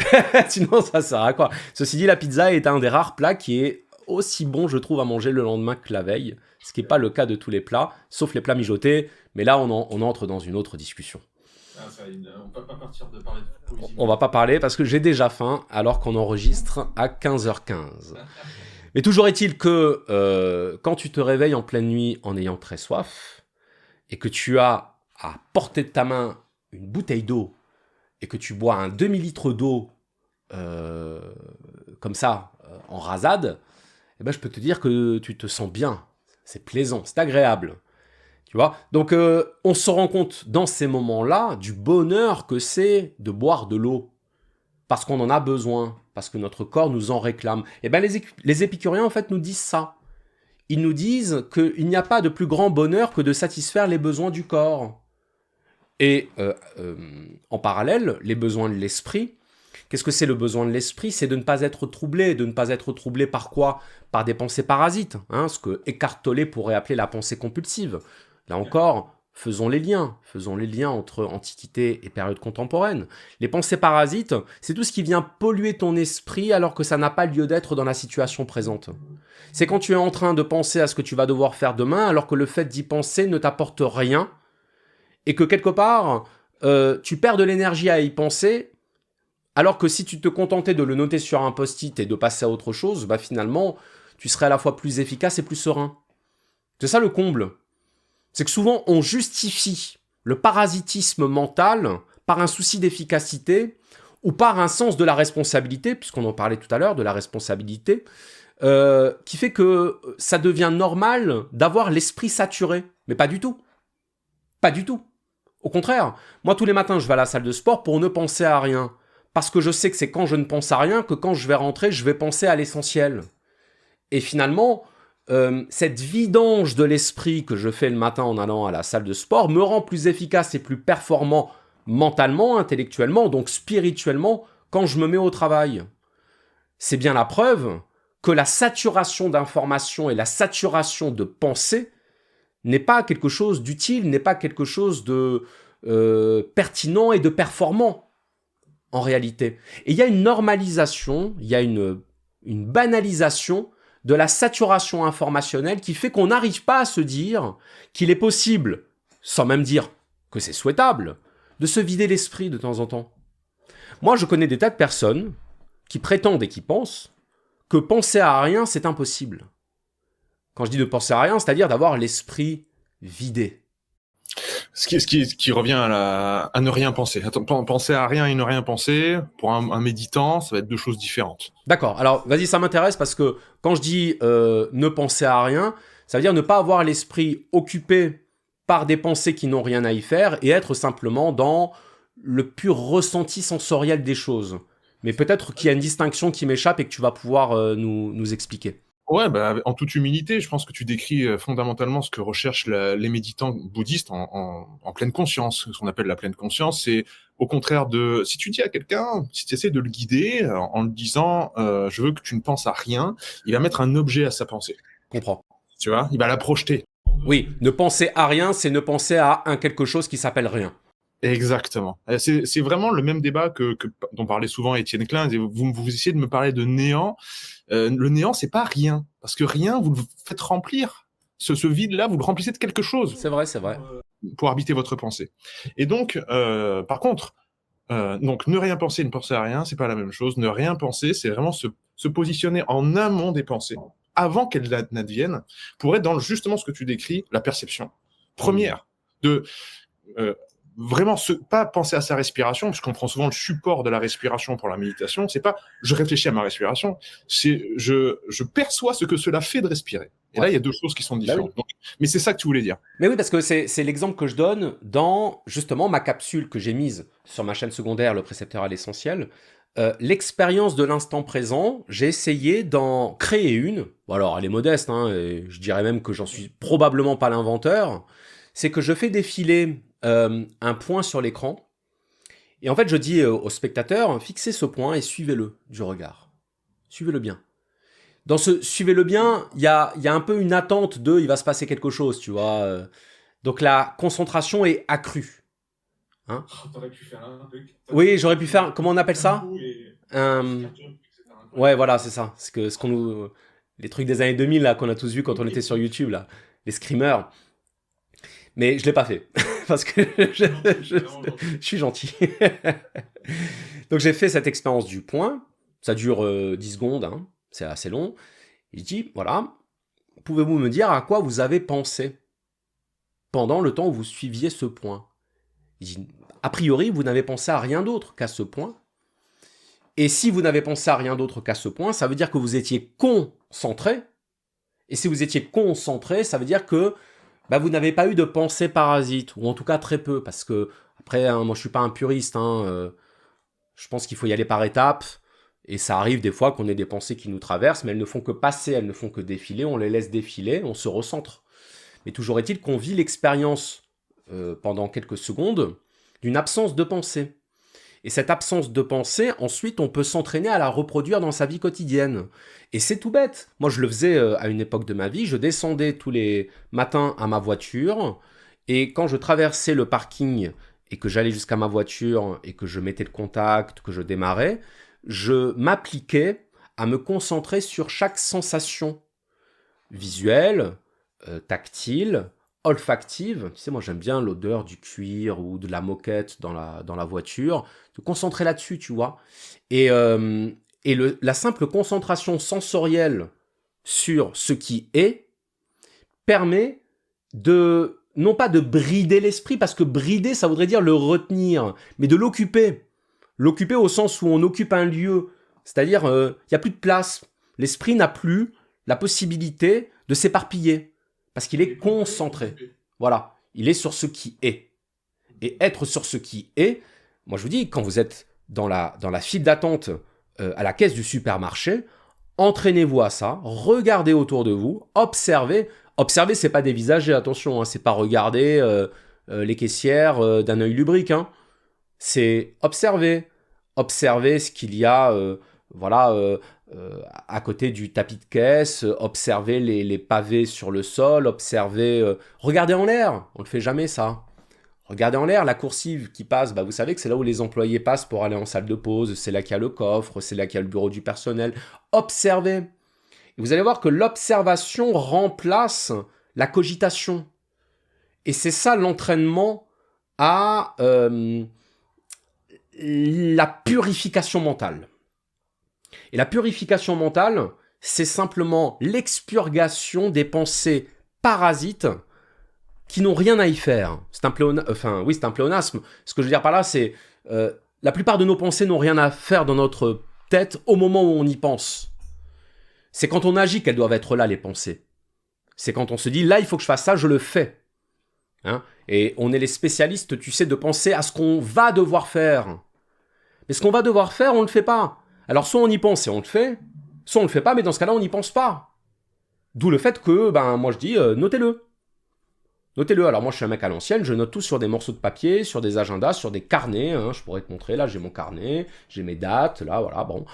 Sinon, ça sert à quoi? Ceci dit, la pizza est un des rares plats qui est aussi bon, je trouve, à manger le lendemain que la veille, ce qui n'est pas le cas de tous les plats, sauf les plats mijotés, mais là, on entre dans une autre discussion. On ne peut pas partir de parler de cuisine. On va pas parler parce que j'ai déjà faim alors qu'on enregistre à 15h15. Mais toujours est-il que quand tu te réveilles en pleine nuit en ayant très soif et que tu as à portée de ta main une bouteille d'eau et que tu bois un demi-litre d'eau comme ça, en rasade, eh ben, je peux te dire que tu te sens bien. C'est plaisant, c'est agréable. Tu vois? Donc, on se rend compte dans ces moments-là du bonheur que c'est de boire de l'eau. Parce qu'on en a besoin, parce que notre corps nous en réclame. Et bien, les épicuriens, en fait, nous disent ça. Ils nous disent qu'il n'y a pas de plus grand bonheur que de satisfaire les besoins du corps. Et en parallèle, les besoins de l'esprit. Qu'est-ce que c'est le besoin de l'esprit? C'est de ne pas être troublé. De ne pas être troublé par quoi? Par des pensées parasites. Hein, ce que Eckhart Tolle pourrait appeler la pensée compulsive. Là encore, faisons les liens entre antiquité et période contemporaine. Les pensées parasites, c'est tout ce qui vient polluer ton esprit alors que ça n'a pas lieu d'être dans la situation présente. C'est quand tu es en train de penser à ce que tu vas devoir faire demain alors que le fait d'y penser ne t'apporte rien et que quelque part, tu perds de l'énergie à y penser alors que si tu te contentais de le noter sur un post-it et de passer à autre chose, bah finalement, tu serais à la fois plus efficace et plus serein. C'est ça le comble. C'est que souvent, on justifie le parasitisme mental par un souci d'efficacité ou par un sens de la responsabilité, puisqu'on en parlait tout à l'heure, de la responsabilité, qui fait que ça devient normal d'avoir l'esprit saturé. Mais pas du tout. Pas du tout. Au contraire, moi, tous les matins, je vais à la salle de sport pour ne penser à rien. Parce que je sais que c'est quand je ne pense à rien que quand je vais rentrer, je vais penser à l'essentiel. Et finalement, cette vidange de l'esprit que je fais le matin en allant à la salle de sport me rend plus efficace et plus performant mentalement, intellectuellement, donc spirituellement, quand je me mets au travail. C'est bien la preuve que la saturation d'informations et la saturation de pensée n'est pas quelque chose d'utile, n'est pas quelque chose de pertinent et de performant en réalité. Et il y a une normalisation, il y a une banalisation de la saturation informationnelle qui fait qu'on n'arrive pas à se dire qu'il est possible, sans même dire que c'est souhaitable, de se vider l'esprit de temps en temps. Moi, je connais des tas de personnes qui prétendent et qui pensent que penser à rien, c'est impossible. Quand je dis de penser à rien, c'est-à-dire d'avoir l'esprit vidé. Ce qui revient à ne rien penser. Penser à rien et ne rien penser, pour un méditant, ça va être deux choses différentes. D'accord, alors vas-y, ça m'intéresse parce que quand je dis ne penser à rien, ça veut dire ne pas avoir l'esprit occupé par des pensées qui n'ont rien à y faire et être simplement dans le pur ressenti sensoriel des choses. Mais peut-être qu'il y a une distinction qui m'échappe et que tu vas pouvoir nous expliquer. Ouais, bah, en toute humilité, je pense que tu décris fondamentalement ce que recherchent les méditants bouddhistes en pleine conscience. Ce qu'on appelle la pleine conscience, c'est au contraire de... Si tu dis à quelqu'un, si tu essaies de le guider en le disant je veux que tu ne penses à rien », il va mettre un objet à sa pensée. Comprends. Tu vois, il va la projeter. Oui, ne penser à rien, c'est ne penser à un quelque chose qui s'appelle rien. Exactement. C'est vraiment le même débat dont parlait souvent Étienne Klein. Vous essayez de me parler de néant. Le néant, c'est pas rien. Parce que rien, vous le faites remplir. Ce vide-là, vous le remplissez de quelque chose. C'est vrai, c'est vrai. Pour habiter votre pensée. Et donc, par contre, donc ne rien penser, ne penser à rien, c'est pas la même chose. Ne rien penser, c'est vraiment se positionner en amont des pensées, avant qu'elles n'adviennent, pour être dans justement ce que tu décris, la perception première. Vraiment pas penser à sa respiration, parce qu'on prend souvent le support de la respiration pour la méditation. C'est pas je réfléchis à ma respiration, c'est je perçois ce que cela fait de respirer. Et là, il y a deux choses qui sont différentes. Bah oui. Donc, mais c'est ça que tu voulais dire. Mais oui, parce que c'est l'exemple que je donne dans justement ma capsule que j'ai mise sur ma chaîne secondaire, le précepteur à l'essentiel. L'expérience de l'instant présent, j'ai essayé d'en créer une. Bon, alors, elle est modeste, hein, et je dirais même que j'en suis probablement pas l'inventeur. C'est que je fais défiler un point sur l'écran. Et en fait, je dis au spectateur, fixez ce point et suivez-le du regard. Suivez-le bien. Dans ce suivez-le bien, il y a un peu une attente de il va se passer quelque chose, tu vois. Donc la concentration est accrue. Hein? T'aurais pu faire un truc. Oui, j'aurais pu faire, comment on appelle ça? Ouais, voilà, c'est ça. Les trucs des années 2000 là, qu'on a tous vu quand on était sur YouTube, là. Les screamers. Mais je l'ai pas fait. Parce que je suis gentil. Donc j'ai fait cette expérience du point. Ça dure 10 secondes, hein. C'est assez long. Il dit, voilà, pouvez-vous me dire à quoi vous avez pensé pendant le temps où vous suiviez ce point? Il dit, a priori, vous n'avez pensé à rien d'autre qu'à ce point. Et si vous n'avez pensé à rien d'autre qu'à ce point, ça veut dire que vous étiez concentré. Et si vous étiez concentré, ça veut dire que vous n'avez pas eu de pensée parasite, ou en tout cas très peu, parce que, après, hein, moi je suis pas un puriste, hein, je pense qu'il faut y aller par étapes, et ça arrive des fois qu'on ait des pensées qui nous traversent, mais elles ne font que passer, elles ne font que défiler, on les laisse défiler, on se recentre. Mais toujours est-il qu'on vit l'expérience pendant quelques secondes d'une absence de pensée. Et cette absence de pensée, ensuite, on peut s'entraîner à la reproduire dans sa vie quotidienne. Et c'est tout bête. Moi, je le faisais à une époque de ma vie. Je descendais tous les matins à ma voiture. Et quand je traversais le parking et que j'allais jusqu'à ma voiture et que je mettais le contact, que je démarrais, je m'appliquais à me concentrer sur chaque sensation visuelle, tactile, olfactive. Tu sais, moi j'aime bien l'odeur du cuir ou de la moquette dans la voiture. Te concentrer là-dessus, tu vois. Et la simple concentration sensorielle sur ce qui est permet de, non pas de brider l'esprit, parce que brider, ça voudrait dire le retenir, mais de l'occuper. L'occuper au sens où on occupe un lieu. C'est-à-dire, il n'y a plus de place. L'esprit n'a plus la possibilité de s'éparpiller. Parce qu'il est concentré. Voilà. Il est sur ce qui est. Et être sur ce qui est, moi je vous dis, quand vous êtes dans la file d'attente à la caisse du supermarché, entraînez-vous à ça, regardez autour de vous, observez. Observez, c'est pas dévisager, attention, hein, c'est pas regarder les caissières d'un œil lubrique. Hein. C'est observer. Observer ce qu'il y a à côté du tapis de caisse, observer les pavés sur le sol, observer... regardez en l'air, on ne le fait jamais ça. Regardez en l'air, la coursive qui passe, vous savez que c'est là où les employés passent pour aller en salle de pause, c'est là qu'il y a le coffre, c'est là qu'il y a le bureau du personnel. Observez. Et vous allez voir que l'observation remplace la cogitation. Et c'est ça l'entraînement à la purification mentale. Et la purification mentale, c'est simplement l'expurgation des pensées parasites qui n'ont rien à y faire. C'est un pléonasme. Ce que je veux dire par là, c'est la plupart de nos pensées n'ont rien à faire dans notre tête au moment où on y pense. C'est quand on agit qu'elles doivent être là, les pensées. C'est quand on se dit, là, il faut que je fasse ça, je le fais. Hein? Et on est les spécialistes, tu sais, de penser à ce qu'on va devoir faire. Mais ce qu'on va devoir faire, on ne le fait pas. Alors soit on y pense et on le fait, soit on le fait pas, mais dans ce cas-là, on n'y pense pas. D'où le fait que, moi je dis, notez-le. Notez-le. Alors moi je suis un mec à l'ancienne, je note tout sur des morceaux de papier, sur des agendas, sur des carnets. Je pourrais te montrer, là j'ai mon carnet, j'ai mes dates, là voilà, bon.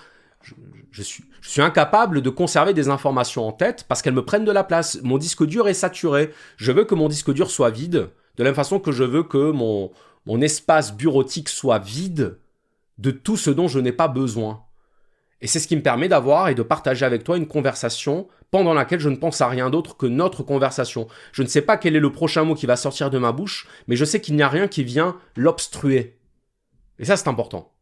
Je suis incapable de conserver des informations en tête parce qu'elles me prennent de la place. Mon disque dur est saturé. Je veux que mon disque dur soit vide, de la même façon que je veux que mon espace bureautique soit vide de tout ce dont je n'ai pas besoin. Et c'est ce qui me permet d'avoir et de partager avec toi une conversation pendant laquelle je ne pense à rien d'autre que notre conversation. Je ne sais pas quel est le prochain mot qui va sortir de ma bouche, mais je sais qu'il n'y a rien qui vient l'obstruer. Et ça, c'est important.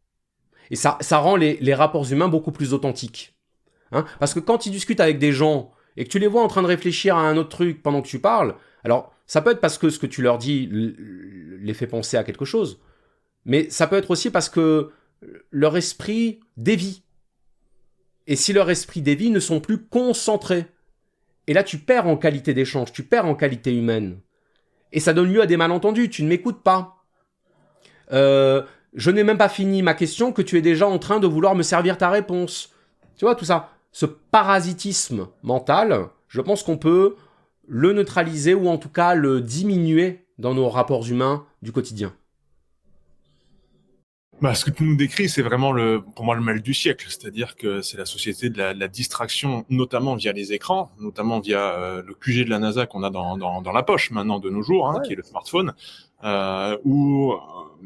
Et ça rend les rapports humains beaucoup plus authentiques. Parce que quand tu discutes avec des gens et que tu les vois en train de réfléchir à un autre truc pendant que tu parles, alors ça peut être parce que ce que tu leur dis les fait penser à quelque chose, mais ça peut être aussi parce que leur esprit dévie. Et si leur esprit dévie, ils ne sont plus concentrés. Et là, tu perds en qualité d'échange, tu perds en qualité humaine. Et ça donne lieu à des malentendus, tu ne m'écoutes pas. Je n'ai même pas fini ma question que tu es déjà en train de vouloir me servir ta réponse. Tu vois, tout ça. Ce parasitisme mental, je pense qu'on peut le neutraliser ou en tout cas le diminuer dans nos rapports humains du quotidien. Ce que tu nous décris, c'est vraiment pour moi le mal du siècle. C'est-à-dire que c'est la société de la distraction, notamment via les écrans, notamment via le QG de la NASA qu'on a dans la poche maintenant de nos jours, qui est le smartphone, où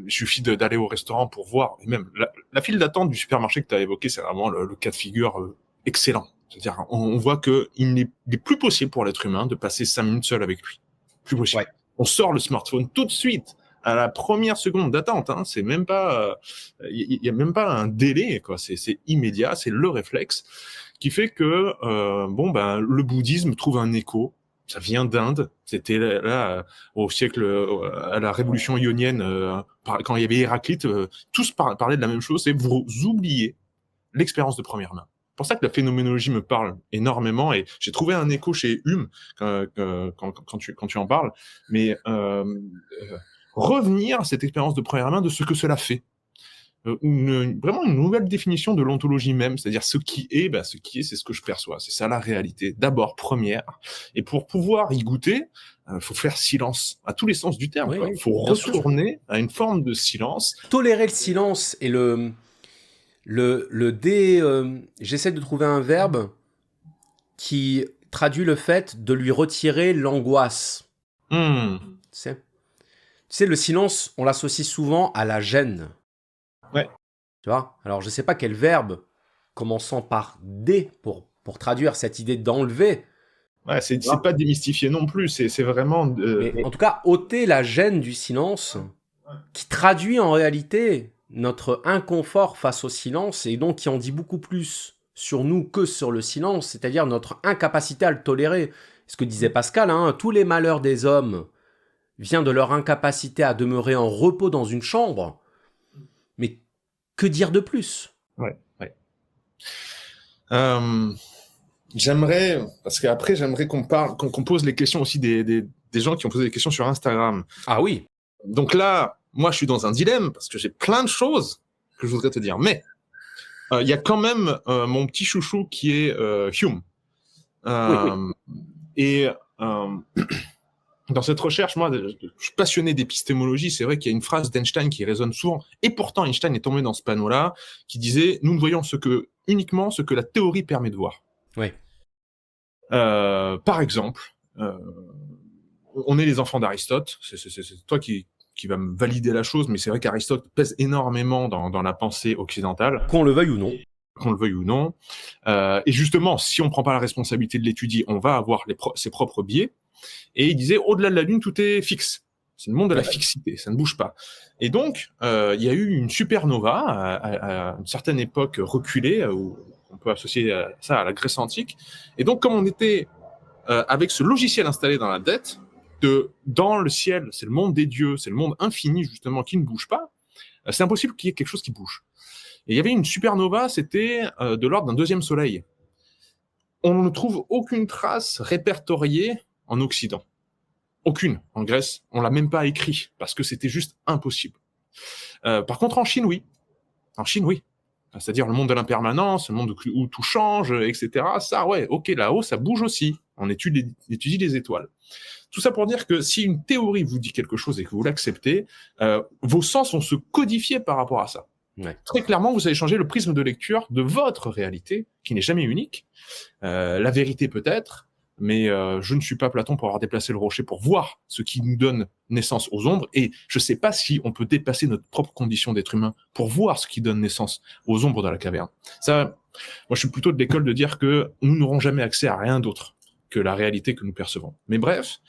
il suffit d'aller au restaurant pour voir. Et même la file d'attente du supermarché que tu as évoqué, c'est vraiment le cas de figure excellent. C'est-à-dire, on voit que il n'est plus possible pour l'être humain de passer 5 minutes seul avec lui. Plus possible. Ouais. On sort le smartphone tout de suite. À la première seconde d'attente, c'est même pas, il y a même pas un délai, quoi. C'est immédiat, c'est le réflexe qui fait que le bouddhisme trouve un écho. Ça vient d'Inde. C'était là au siècle, à la révolution ionienne, quand il y avait Héraclite, tous parlaient de la même chose. C'est vous oubliez l'expérience de première main. C'est pour ça que la phénoménologie me parle énormément et j'ai trouvé un écho chez Hume quand tu en parles. Mais revenir à cette expérience de première main de ce que cela fait. Vraiment une nouvelle définition de l'ontologie même, c'est-à-dire ce qui est, c'est ce que je perçois. C'est ça la réalité, d'abord première. Et pour pouvoir y goûter, faut faire silence, à tous les sens du terme. Il faut retourner à une forme de silence. Tolérer le silence et j'essaie de trouver un verbe qui traduit le fait de lui retirer l'angoisse. Tu sais, le silence, on l'associe souvent à la gêne. Ouais. Tu vois ? Alors, je ne sais pas quel verbe commençant par D pour traduire cette idée d'enlever. Ouais, c'est pas démystifié non plus, c'est vraiment... Mais en tout cas, ôter la gêne du silence, qui traduit en réalité notre inconfort face au silence, et donc qui en dit beaucoup plus sur nous que sur le silence, c'est-à-dire notre incapacité à le tolérer. Ce que disait Pascal, tous les malheurs des hommes vient de leur incapacité à demeurer en repos dans une chambre. Mais que dire de plus ? Ouais. J'aimerais qu'on pose les questions aussi des gens qui ont posé des questions sur Instagram. Ah oui. Donc là, moi, je suis dans un dilemme parce que j'ai plein de choses que je voudrais te dire. Mais il y a quand même mon petit chouchou qui est Hume. Oui. Et dans cette recherche, moi, je suis passionné d'épistémologie. C'est vrai qu'il y a une phrase d'Einstein qui résonne souvent. Et pourtant, Einstein est tombé dans ce panneau-là, qui disait « Nous ne voyons uniquement ce que la théorie permet de voir. » Oui. Par exemple, on est les enfants d'Aristote. C'est toi qui va me valider la chose, mais c'est vrai qu'Aristote pèse énormément dans la pensée occidentale. Qu'on le veuille ou non. Qu'on le veuille ou non. Et justement, si on prend pas la responsabilité de l'étudier, on va avoir ses propres biais. Et il disait, au-delà de la Lune, tout est fixe. C'est le monde de la fixité, ça ne bouge pas. Et donc, il y a eu une supernova à une certaine époque reculée, où on peut associer ça à la Grèce antique. Et donc, comme on était avec ce logiciel installé dans la tête, dans le ciel, c'est le monde des dieux, c'est le monde infini, justement, qui ne bouge pas, c'est impossible qu'il y ait quelque chose qui bouge. Et il y avait une supernova, c'était de l'ordre d'un deuxième soleil. On ne trouve aucune trace répertoriée en Occident. Aucune. En Grèce, on l'a même pas écrit, parce que c'était juste impossible. Par contre, en Chine, oui. En Chine, oui. C'est-à-dire le monde de l'impermanence, le monde où tout change, etc. Ça, ouais, ok, là-haut, ça bouge aussi. On étudie les étoiles. Tout ça pour dire que si une théorie vous dit quelque chose et que vous l'acceptez, vos sens vont se codifier par rapport à ça. Ouais. Très clairement, vous allez changer le prisme de lecture de votre réalité, qui n'est jamais unique. La vérité peut-être, mais je ne suis pas Platon pour avoir déplacé le rocher pour voir ce qui nous donne naissance aux ombres, et je ne sais pas si on peut dépasser notre propre condition d'être humain pour voir ce qui donne naissance aux ombres dans la caverne. Ça, moi je suis plutôt de l'école de dire que nous n'aurons jamais accès à rien d'autre que la réalité que nous percevons. Mais bref,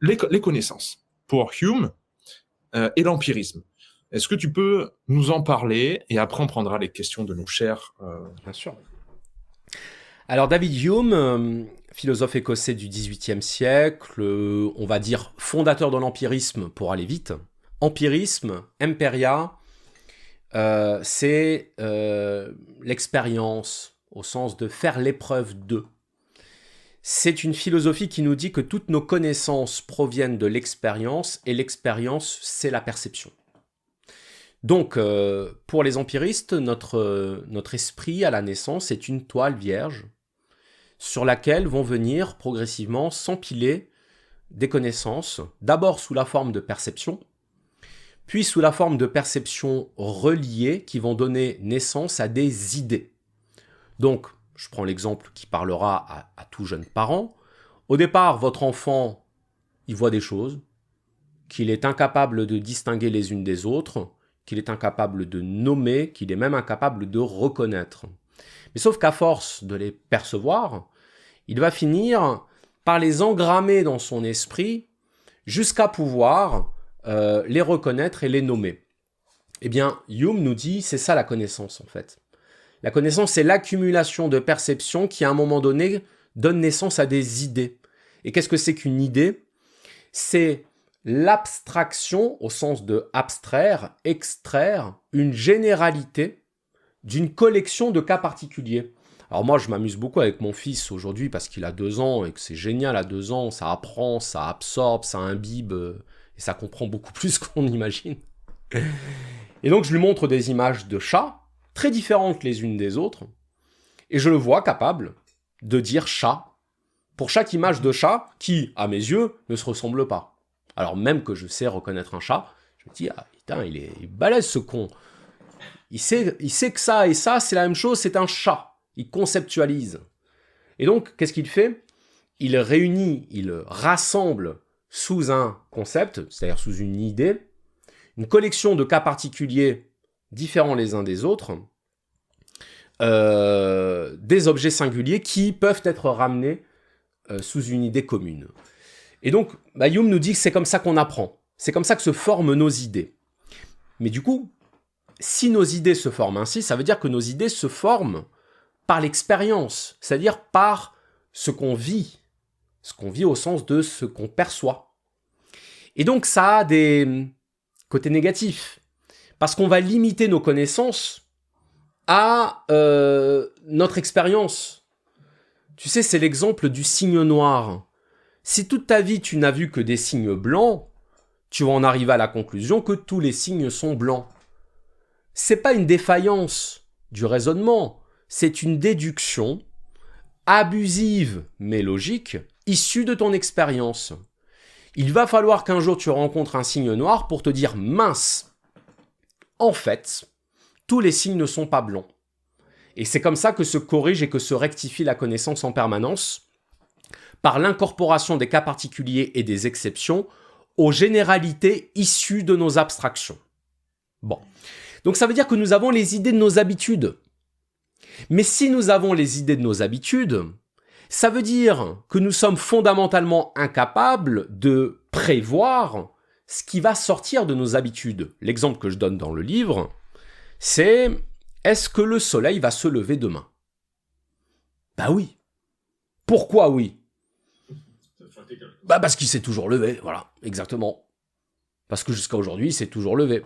les connaissances pour Hume et l'empirisme. Est-ce que tu peux nous en parler, et après on prendra les questions de nos chers... Bien sûr. Alors David Hume, philosophe écossais du XVIIIe siècle, on va dire fondateur de l'empirisme pour aller vite. Empirisme, emperia, c'est l'expérience au sens de faire l'épreuve de. C'est une philosophie qui nous dit que toutes nos connaissances proviennent de l'expérience, et l'expérience, c'est la perception. Donc, pour les empiristes, notre esprit à la naissance est une toile vierge sur laquelle vont venir progressivement s'empiler des connaissances, d'abord sous la forme de perception, puis sous la forme de perceptions reliées qui vont donner naissance à des idées. Donc, je prends l'exemple qui parlera à tout jeune parent. Au départ, votre enfant, il voit des choses qu'il est incapable de distinguer les unes des autres, qu'il est incapable de nommer, qu'il est même incapable de reconnaître. Mais sauf qu'à force de les percevoir, il va finir par les engrammer dans son esprit jusqu'à pouvoir les reconnaître et les nommer. Eh bien, Hume nous dit, c'est ça la connaissance en fait. La connaissance, c'est l'accumulation de perceptions qui, à un moment donné, donne naissance à des idées. Et qu'est-ce que c'est qu'une idée ? C'est l'abstraction, au sens de abstraire, extraire, une généralité d'une collection de cas particuliers. Alors moi, je m'amuse beaucoup avec mon fils aujourd'hui parce qu'il a 2 ans et que c'est génial à 2 ans, ça apprend, ça absorbe, ça imbibe et ça comprend beaucoup plus qu'on imagine. Et donc, je lui montre des images de chats, très différentes les unes des autres, et je le vois capable de dire chat pour chaque image de chat qui, à mes yeux, ne se ressemble pas. Alors même que je sais reconnaître un chat, je me dis, ah putain, il est balèze ce con. Il sait que ça et ça, c'est la même chose, c'est un chat. Il conceptualise. Et donc, qu'est-ce qu'il fait ? Il réunit, il rassemble sous un concept, c'est-à-dire sous une idée, une collection de cas particuliers différents les uns des autres, des objets singuliers qui peuvent être ramenés sous une idée commune. Et donc, Hume nous dit que c'est comme ça qu'on apprend. C'est comme ça que se forment nos idées. Mais du coup, si nos idées se forment ainsi, ça veut dire que nos idées se forment par l'expérience, c'est-à-dire par ce qu'on vit au sens de ce qu'on perçoit. Et donc, ça a des côtés négatifs, parce qu'on va limiter nos connaissances à notre expérience. Tu sais, c'est l'exemple du signe noir. Si toute ta vie, tu n'as vu que des signes blancs, tu vas en arriver à la conclusion que tous les signes sont blancs. C'est pas une défaillance du raisonnement, c'est une déduction abusive mais logique, issue de ton expérience. Il va falloir qu'un jour tu rencontres un signe noir pour te dire mince. En fait, tous les signes ne sont pas blancs. Et c'est comme ça que se corrige et que se rectifie la connaissance en permanence, par l'incorporation des cas particuliers et des exceptions aux généralités issues de nos abstractions. Bon. Donc ça veut dire que nous avons les idées de nos habitudes. Mais si nous avons les idées de nos habitudes, ça veut dire que nous sommes fondamentalement incapables de prévoir ce qui va sortir de nos habitudes. L'exemple que je donne dans le livre, c'est est-ce que le soleil va se lever demain ? Bah oui. Pourquoi oui ? Bah parce qu'il s'est toujours levé, voilà, exactement. Parce que jusqu'à aujourd'hui, il s'est toujours levé.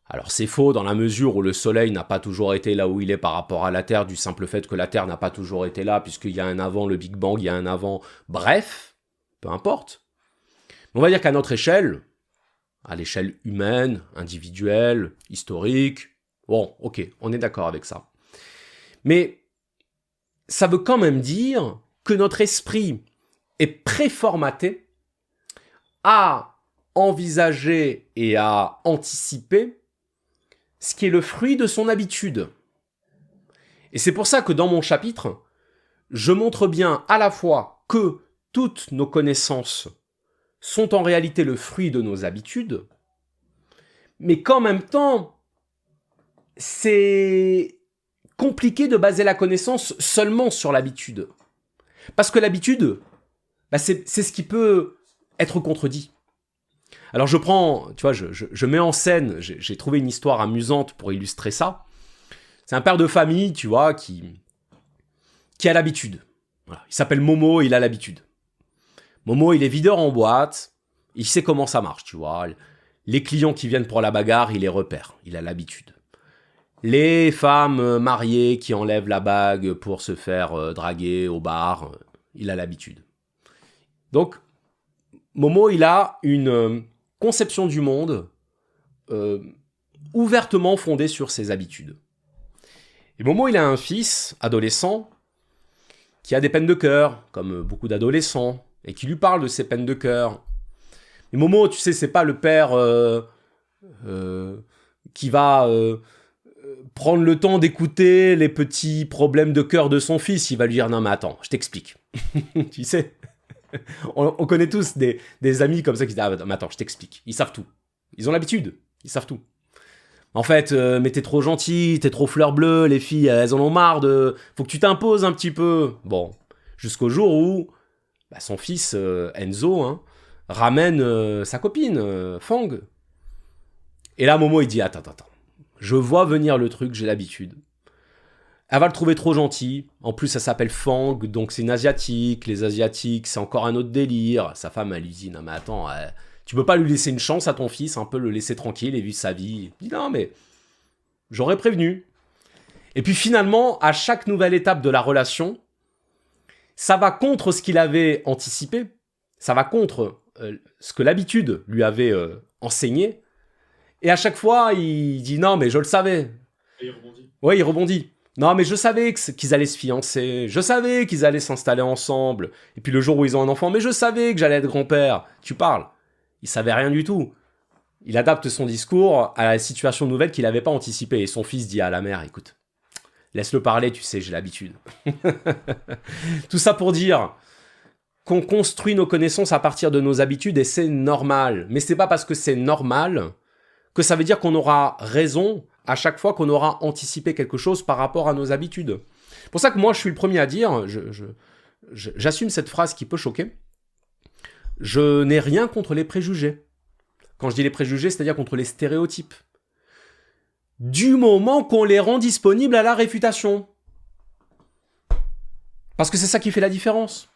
Alors c'est faux dans la mesure où le soleil n'a pas toujours été là où il est par rapport à la Terre, du simple fait que la Terre n'a pas toujours été là, puisqu'il y a un avant le Big Bang, il y a un avant... Bref, peu importe. On va dire qu'à notre échelle, à l'échelle humaine, individuelle, historique. Bon, ok, on est d'accord avec ça. Mais ça veut quand même dire que notre esprit est préformaté à envisager et à anticiper ce qui est le fruit de son habitude. Et c'est pour ça que dans mon chapitre, je montre bien à la fois que toutes nos connaissances sont en réalité le fruit de nos habitudes, mais qu'en même temps, c'est compliqué de baser la connaissance seulement sur l'habitude. Parce que l'habitude, c'est ce qui peut être contredit. Alors je prends, tu vois, je mets en scène, j'ai trouvé une histoire amusante pour illustrer ça. C'est un père de famille, tu vois, qui a l'habitude. Voilà. Il s'appelle Momo, il a l'habitude. Momo, il est videur en boîte, il sait comment ça marche, tu vois. Les clients qui viennent pour la bagarre, il les repère, il a l'habitude. Les femmes mariées qui enlèvent la bague pour se faire draguer au bar, il a l'habitude. Donc, Momo, il a une conception du monde ouvertement fondée sur ses habitudes. Et Momo, il a un fils, adolescent, qui a des peines de cœur, comme beaucoup d'adolescents, et qui lui parle de ses peines de cœur. Et Momo, tu sais, c'est pas le père qui va prendre le temps d'écouter les petits problèmes de cœur de son fils. Il va lui dire, non mais attends, je t'explique. Tu sais, on connaît tous des amis comme ça qui disent, ah mais attends, je t'explique. Ils savent tout. Ils ont l'habitude, ils savent tout. En fait, mais t'es trop gentil, t'es trop fleur bleue, les filles, elles en ont marre de... Faut que tu t'imposes un petit peu. Bon, jusqu'au jour où son fils, Enzo, ramène sa copine, Fang. Et là, Momo, il dit, attends. Je vois venir le truc, j'ai l'habitude. Elle va le trouver trop gentil. En plus, ça s'appelle Fang, donc c'est une asiatique. Les asiatiques, c'est encore un autre délire. Sa femme, elle lui dit, non mais attends... Tu peux pas lui laisser une chance à ton fils, un peu le laisser tranquille et vivre sa vie. Il dit non, mais j'aurais prévenu. Et puis finalement, à chaque nouvelle étape de la relation, ça va contre ce qu'il avait anticipé. Ça va contre ce que l'habitude lui avait enseigné. Et à chaque fois, il dit non, mais je le savais. Et il rebondit. Oui, il rebondit. Non, mais je savais qu'ils allaient se fiancer. Je savais qu'ils allaient s'installer ensemble. Et puis le jour où ils ont un enfant, mais je savais que j'allais être grand-père. Tu parles. Il savait rien du tout. Il adapte son discours à la situation nouvelle qu'il n'avait pas anticipée. Et son fils dit à la mère, écoute, laisse-le parler, tu sais, j'ai l'habitude. Tout ça pour dire qu'on construit nos connaissances à partir de nos habitudes et c'est normal. Mais c'est pas parce que c'est normal que ça veut dire qu'on aura raison à chaque fois qu'on aura anticipé quelque chose par rapport à nos habitudes. C'est pour ça que moi, je suis le premier à dire, j'assume cette phrase qui peut choquer, je n'ai rien contre les préjugés. Quand je dis les préjugés, c'est-à-dire contre les stéréotypes. Du moment qu'on les rend disponibles à la réfutation. Parce que c'est ça qui fait la différence.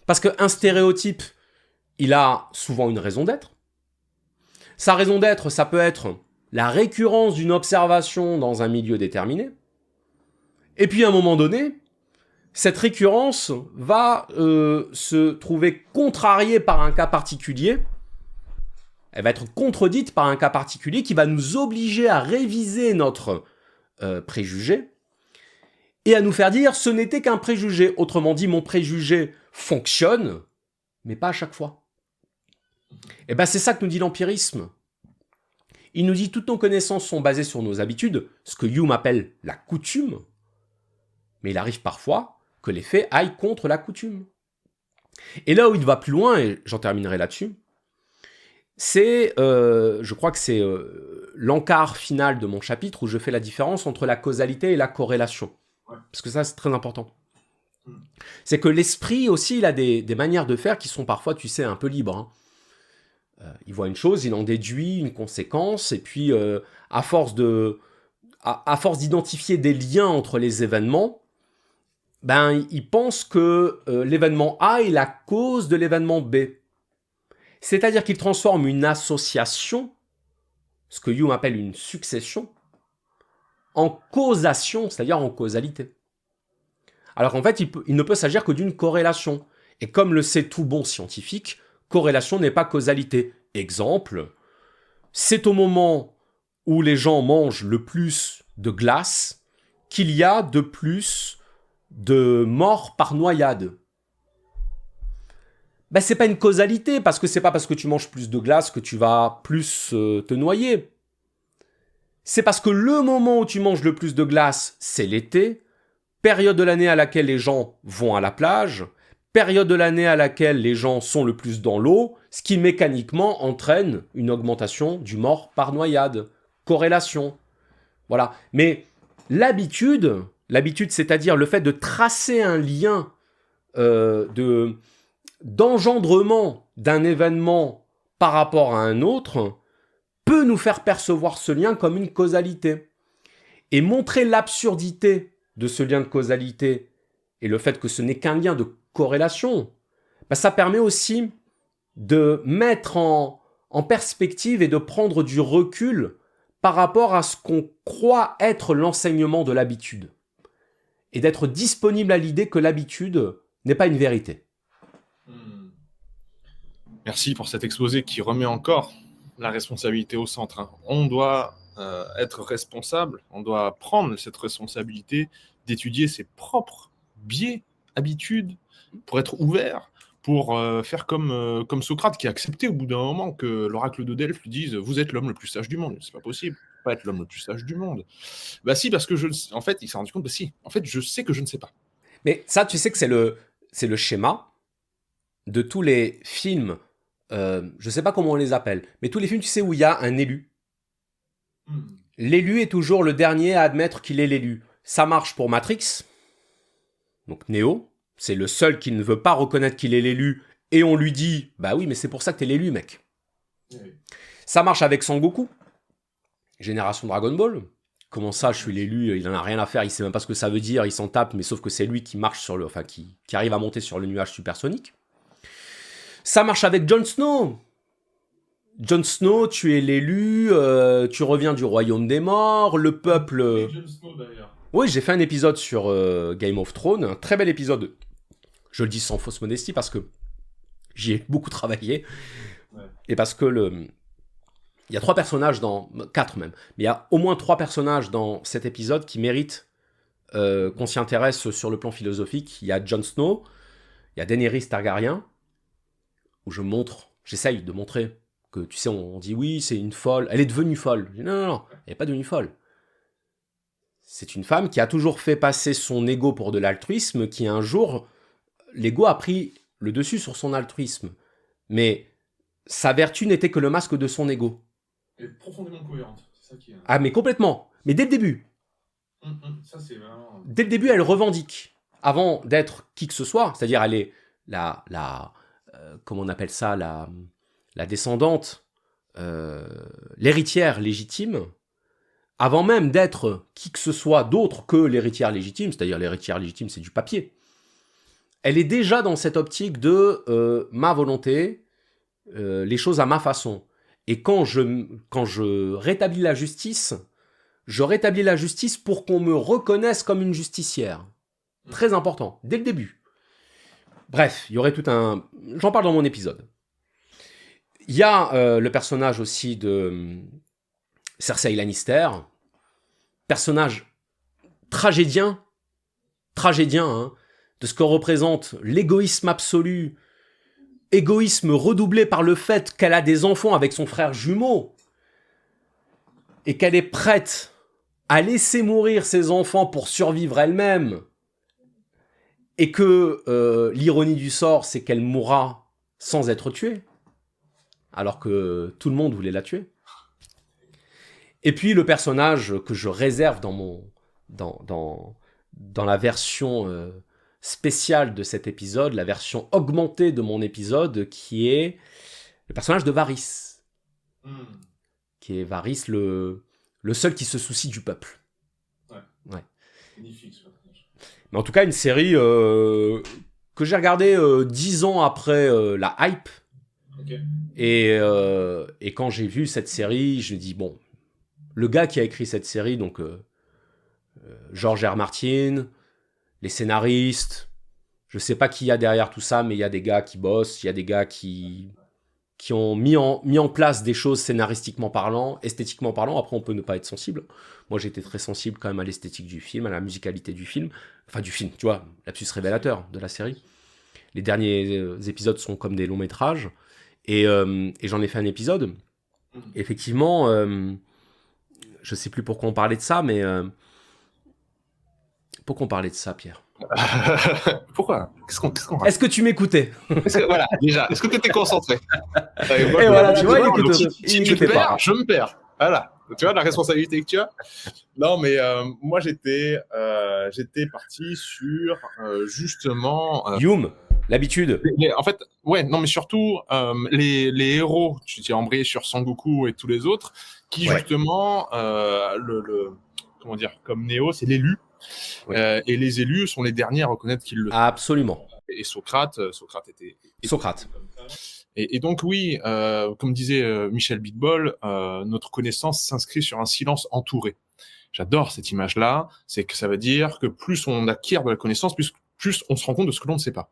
Parce qu'un stéréotype, il a souvent une raison d'être. Sa raison d'être, ça peut être la récurrence d'une observation dans un milieu déterminé. Et puis à un moment donné, cette récurrence va se trouver contrariée par un cas particulier. Elle va être contredite par un cas particulier qui va nous obliger à réviser notre préjugé et à nous faire dire ce n'était qu'un préjugé. Autrement dit, mon préjugé fonctionne, mais pas à chaque fois. Et bien c'est ça que nous dit l'empirisme. Il nous dit toutes nos connaissances sont basées sur nos habitudes, ce que Hume appelle la coutume, mais il arrive parfois que les faits aillent contre la coutume. Et là où il va plus loin, et j'en terminerai là-dessus, c'est, je crois que c'est l'encart final de mon chapitre où je fais la différence entre la causalité et la corrélation. Ouais. Parce que ça, c'est très important. C'est que l'esprit aussi, il a des manières de faire qui sont parfois, tu sais, un peu libres. Il voit une chose, il en déduit une conséquence, et puis à force d'identifier des liens entre les événements, il pense que l'événement A est la cause de l'événement B. C'est-à-dire qu'il transforme une association, ce que Hume appelle une succession, en causation, c'est-à-dire en causalité. Alors qu'en fait, il ne peut s'agir que d'une corrélation. Et comme le sait tout bon scientifique, corrélation n'est pas causalité. Exemple, c'est au moment où les gens mangent le plus de glace qu'il y a de plus de morts par noyade. Ben, c'est pas une causalité, parce que c'est pas parce que tu manges plus de glace que tu vas plus te noyer. C'est parce que le moment où tu manges le plus de glace, c'est l'été, période de l'année à laquelle les gens vont à la plage, période de l'année à laquelle les gens sont le plus dans l'eau, ce qui mécaniquement entraîne une augmentation du mort par noyade. Corrélation. Voilà. Mais l'habitude, c'est-à-dire le fait de tracer un lien d'engendrement d'un événement par rapport à un autre, peut nous faire percevoir ce lien comme une causalité. Et montrer l'absurdité de ce lien de causalité et le fait que ce n'est qu'un lien de corrélation, ben ça permet aussi de mettre en perspective et de prendre du recul par rapport à ce qu'on croit être l'enseignement de l'habitude. Et d'être disponible à l'idée que l'habitude n'est pas une vérité. Merci pour cet exposé qui remet encore la responsabilité au centre. Hein. On doit être responsable, on doit prendre cette responsabilité d'étudier ses propres biais, habitudes, pour être ouvert, pour faire comme Socrate qui a accepté au bout d'un moment que l'oracle de Delphes lui dise « Vous êtes l'homme le plus sage du monde ». C'est pas possible, pas être l'homme le plus sage du monde. Bah si, parce que en fait, il s'est rendu compte, bah si, en fait, je sais que je ne sais pas. Mais ça, tu sais que c'est le schéma de tous les films, je sais pas comment on les appelle, mais tous les films, tu sais, où il y a un élu. L'élu est toujours le dernier à admettre qu'il est l'élu. Ça marche pour Matrix, donc Neo, c'est le seul qui ne veut pas reconnaître qu'il est l'élu, et on lui dit « Bah oui, mais c'est pour ça que t'es l'élu, mec. Oui. » Ça marche avec Sangoku, Génération Dragon Ball. Comment ça, je suis l'élu, il en a rien à faire, il sait même pas ce que ça veut dire, il s'en tape, mais sauf que c'est lui qui marche sur le, enfin qui arrive à monter sur le nuage supersonique. Ça marche avec Jon Snow. Jon Snow, tu es l'élu, tu reviens du royaume des morts, le peuple... Et Jon Snow, d'ailleurs. Oui, j'ai fait un épisode sur Game of Thrones, un très bel épisode. Je le dis sans fausse modestie parce que j'y ai beaucoup travaillé. Ouais. Et parce que il y a 3 personnages 4 même, mais il y a au moins 3 personnages dans cet épisode qui méritent qu'on s'y intéresse sur le plan philosophique. Il y a Jon Snow, il y a Daenerys Targaryen, où j'essaye de montrer que, tu sais, on dit oui, c'est une folle, elle est devenue folle. Non, elle n'est pas devenue folle. C'est une femme qui a toujours fait passer son ego pour de l'altruisme, qui un jour, l'ego a pris le dessus sur son altruisme. Mais sa vertu n'était que le masque de son ego. Elle est profondément cohérente. C'est ça qui est... Ah, mais complètement. Mais dès le début. Ça, c'est vraiment... Dès le début, elle revendique. Avant d'être qui que ce soit, c'est-à-dire elle est comment on appelle ça, la descendante, l'héritière légitime, avant même d'être qui que ce soit d'autre que l'héritière légitime, c'est-à-dire l'héritière légitime, c'est du papier. Elle est déjà dans cette optique de ma volonté, les choses à ma façon. Et quand je rétablis la justice, je rétablis la justice pour qu'on me reconnaisse comme une justicière. Très important, dès le début. Bref, il y aurait tout un... J'en parle dans mon épisode. Il y a le personnage aussi de Cersei Lannister, personnage tragédien, hein, de ce que représente l'égoïsme absolu, égoïsme redoublé par le fait qu'elle a des enfants avec son frère jumeau, et qu'elle est prête à laisser mourir ses enfants pour survivre elle-même, et que l'ironie du sort, c'est qu'elle mourra sans être tuée, alors que tout le monde voulait la tuer. Et puis le personnage que je réserve dans la version spéciale de cet épisode, la version augmentée de mon épisode, qui est le personnage de Varys. Qui est Varys, le seul qui se soucie du peuple. Ouais. Magnifique ce personnage. Mais en tout cas, une série que j'ai regardée 10 ans après la hype. Okay. Et quand j'ai vu cette série, je me dis, bon, le gars qui a écrit cette série, donc George R. Martin, les scénaristes, je sais pas qui y a derrière tout ça, mais il y a des gars qui bossent, il y a des gars qui qui ont mis en place des choses scénaristiquement parlant, esthétiquement parlant. Après, on peut ne pas être sensible. Moi, j'étais très sensible quand même à l'esthétique du film, à la musicalité du film. Enfin, du film, tu vois, lapsus révélateur de la série. Les derniers épisodes sont comme des longs métrages. Et j'en ai fait un épisode. Effectivement, je sais plus pourquoi on parlait de ça, mais... pourquoi on parlait de ça, Pierre? Pourquoi? Qu'est-ce qu'on raconte? Est-ce que tu m'écoutais? Voilà, déjà, est-ce que tu étais concentré? Et voilà, tu vois, si tu te perds, je me perds. Voilà, tu vois la responsabilité que tu as. Non, mais moi j'étais parti sur justement. Youm, l'habitude. En fait, ouais, non, mais surtout les héros. Tu t'es embrayé sur Sangoku et tous les autres, qui justement comment dire, comme Néo, c'est l'élu. Et les élus sont les derniers à reconnaître qu'ils le sont. Absolument. Et Socrate était Socrate. Et donc oui, comme disait Michel Bitbol, notre connaissance s'inscrit sur un silence entouré. J'adore cette image-là, c'est que ça veut dire que plus on acquiert de la connaissance, plus on se rend compte de ce que l'on ne sait pas.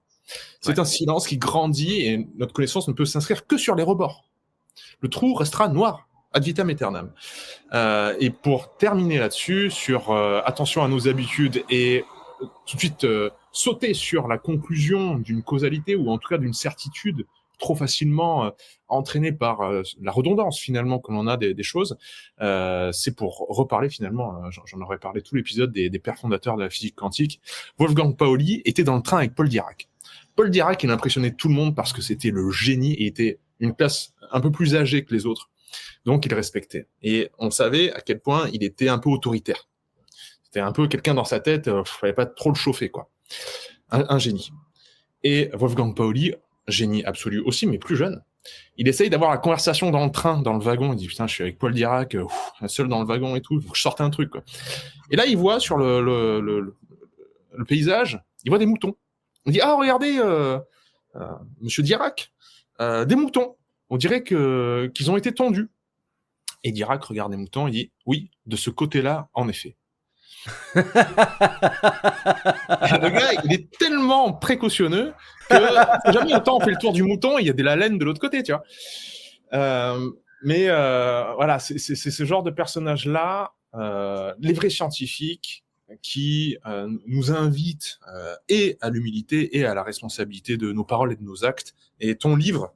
C'est un silence qui grandit et notre connaissance ne peut s'inscrire que sur les rebords. Le trou restera noir. Ad vitam aeternam. Et pour terminer là-dessus, sur attention à nos habitudes et tout de suite sauter sur la conclusion d'une causalité ou en tout cas d'une certitude trop facilement entraînée par la redondance finalement que l'on a des choses, c'est pour reparler finalement, j'en aurais parlé tout l'épisode des pères fondateurs de la physique quantique. Wolfgang Pauli était dans le train avec Paul Dirac. Paul Dirac, il impressionnait tout le monde parce que c'était le génie et était une classe un peu plus âgée que les autres. Donc, il respectait. Et on savait à quel point il était un peu autoritaire. C'était un peu quelqu'un dans sa tête, fallait pas trop le chauffer, quoi. Un génie. Et Wolfgang Pauli, génie absolu aussi, mais plus jeune, il essaye d'avoir la conversation dans le train, dans le wagon. Il dit, putain, je suis avec Paul Dirac, seul dans le wagon et tout, il faut que je sorte un truc, quoi. Et là, il voit sur le paysage, il voit des moutons. Il dit, ah, regardez, monsieur Dirac, des moutons. On dirait qu'ils ont été tondus. Et Dirac regarde les moutons et dit « Oui, de ce côté-là, en effet. » Le gars, il est tellement précautionneux que jamais autant on fait le tour du mouton et il y a de la laine de l'autre côté, tu vois. Mais voilà, c'est ce genre de personnage-là, les vrais scientifiques qui nous invitent et à l'humilité et à la responsabilité de nos paroles et de nos actes. Et ton livre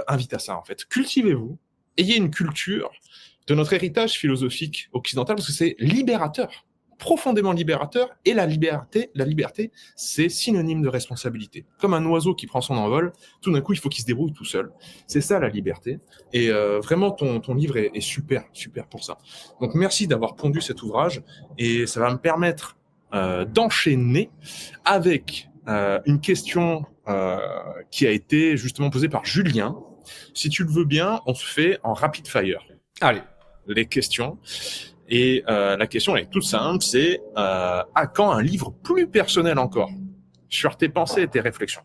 invite à ça, en fait. Cultivez-vous, ayez une culture de notre héritage philosophique occidental, parce que c'est libérateur, profondément libérateur, et la liberté, c'est synonyme de responsabilité. Comme un oiseau qui prend son envol, tout d'un coup, il faut qu'il se débrouille tout seul. C'est ça, la liberté. Et vraiment, ton livre est super pour ça. Donc, merci d'avoir pondu cet ouvrage, et ça va me permettre d'enchaîner avec une question qui a été justement posée par Julien. Si tu le veux bien, on se fait en rapid fire. Allez. Les questions. Et la question elle est toute simple, c'est à quand un livre plus personnel encore sur tes pensées et tes réflexions?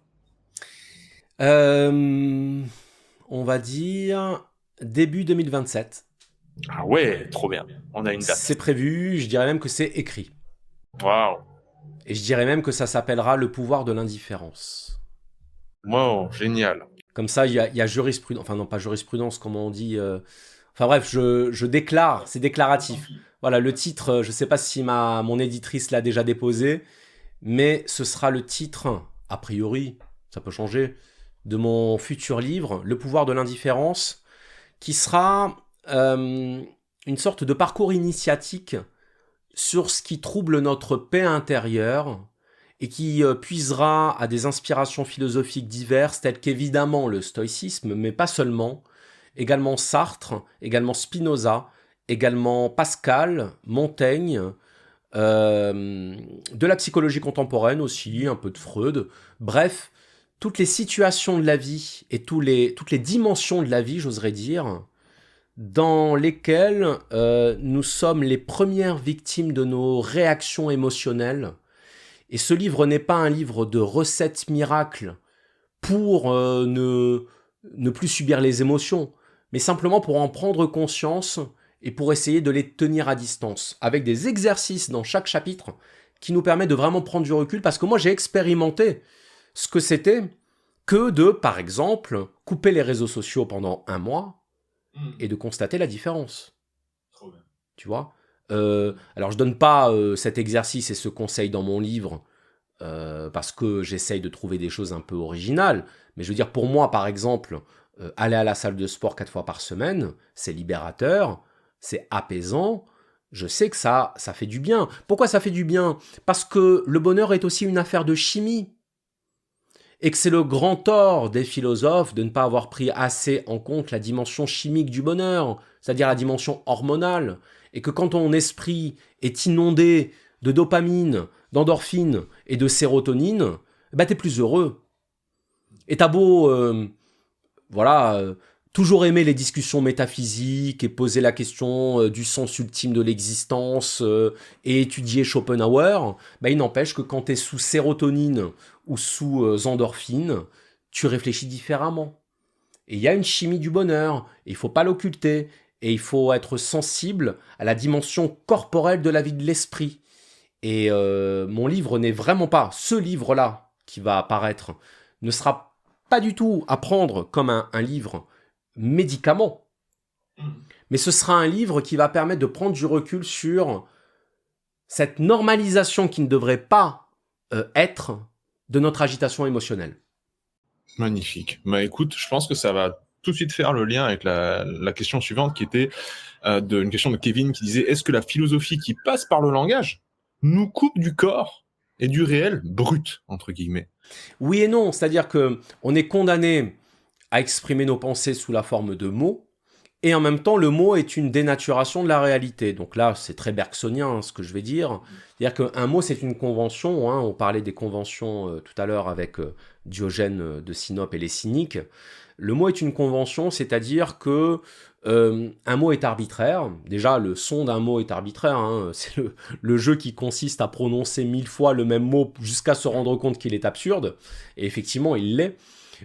On va dire début 2027. Ah ouais, trop bien. On a une date. C'est prévu, je dirais même que c'est écrit. Waouh. Et je dirais même que ça s'appellera Le pouvoir de l'indifférence. Wow, génial. Comme ça, il y a jurisprudence, enfin non pas jurisprudence, comment on dit... Enfin bref, je déclare, c'est déclaratif. Voilà, le titre, je ne sais pas si mon éditrice l'a déjà déposé, mais ce sera le titre, a priori, ça peut changer, de mon futur livre, Le pouvoir de l'indifférence, qui sera une sorte de parcours initiatique sur ce qui trouble notre paix intérieure et qui puisera à des inspirations philosophiques diverses, telles qu'évidemment le stoïcisme, mais pas seulement, également Sartre, également Spinoza, également Pascal, Montaigne, de la psychologie contemporaine aussi, un peu de Freud. Bref, toutes les situations de la vie et toutes les dimensions de la vie, j'oserais dire, dans lesquelles nous sommes les premières victimes de nos réactions émotionnelles. Et ce livre n'est pas un livre de recettes miracles pour ne plus subir les émotions, mais simplement pour en prendre conscience et pour essayer de les tenir à distance, avec des exercices dans chaque chapitre qui nous permettent de vraiment prendre du recul, parce que moi j'ai expérimenté ce que c'était que de, par exemple, couper les réseaux sociaux pendant 1 mois et de constater la différence. Trop bien. Tu vois. Alors, je donne pas cet exercice et ce conseil dans mon livre parce que j'essaye de trouver des choses un peu originales. Mais je veux dire, pour moi, par exemple, aller à la salle de sport 4 fois par semaine, c'est libérateur, c'est apaisant. Je sais que ça fait du bien. Pourquoi ça fait du bien? Parce que le bonheur est aussi une affaire de chimie. Et que c'est le grand tort des philosophes de ne pas avoir pris assez en compte la dimension chimique du bonheur, c'est-à-dire la dimension hormonale. Et que quand ton esprit est inondé de dopamine, d'endorphine et de sérotonine, bah t'es plus heureux. Et t'as beau, toujours aimer les discussions métaphysiques et poser la question du sens ultime de l'existence et étudier Schopenhauer, bah il n'empêche que quand t'es sous sérotonine ou sous endorphine, tu réfléchis différemment. Et il y a une chimie du bonheur, et il faut pas l'occulter, et il faut être sensible à la dimension corporelle de la vie de l'esprit. Et mon livre n'est vraiment pas, ce livre-là qui va apparaître, ne sera pas du tout à prendre comme un livre médicament, mais ce sera un livre qui va permettre de prendre du recul sur cette normalisation qui ne devrait pas être de notre agitation émotionnelle. Magnifique. Bah écoute, je pense que ça va tout de suite faire le lien avec la question suivante qui était une question de Kevin qui disait: est-ce que la philosophie qui passe par le langage nous coupe du corps et du réel brut, entre guillemets? Oui et non, c'est-à-dire que on est condamné à exprimer nos pensées sous la forme de mots, et en même temps, le mot est une dénaturation de la réalité. Donc là, c'est très bergsonien ce que je vais dire. C'est-à-dire qu'un mot, c'est une convention. On parlait des conventions tout à l'heure avec Diogène de Sinope et les cyniques. Le mot est une convention, c'est-à-dire que un mot est arbitraire. Déjà, le son d'un mot est arbitraire. C'est le jeu qui consiste à prononcer 1000 fois le même mot jusqu'à se rendre compte qu'il est absurde. Et effectivement, il l'est.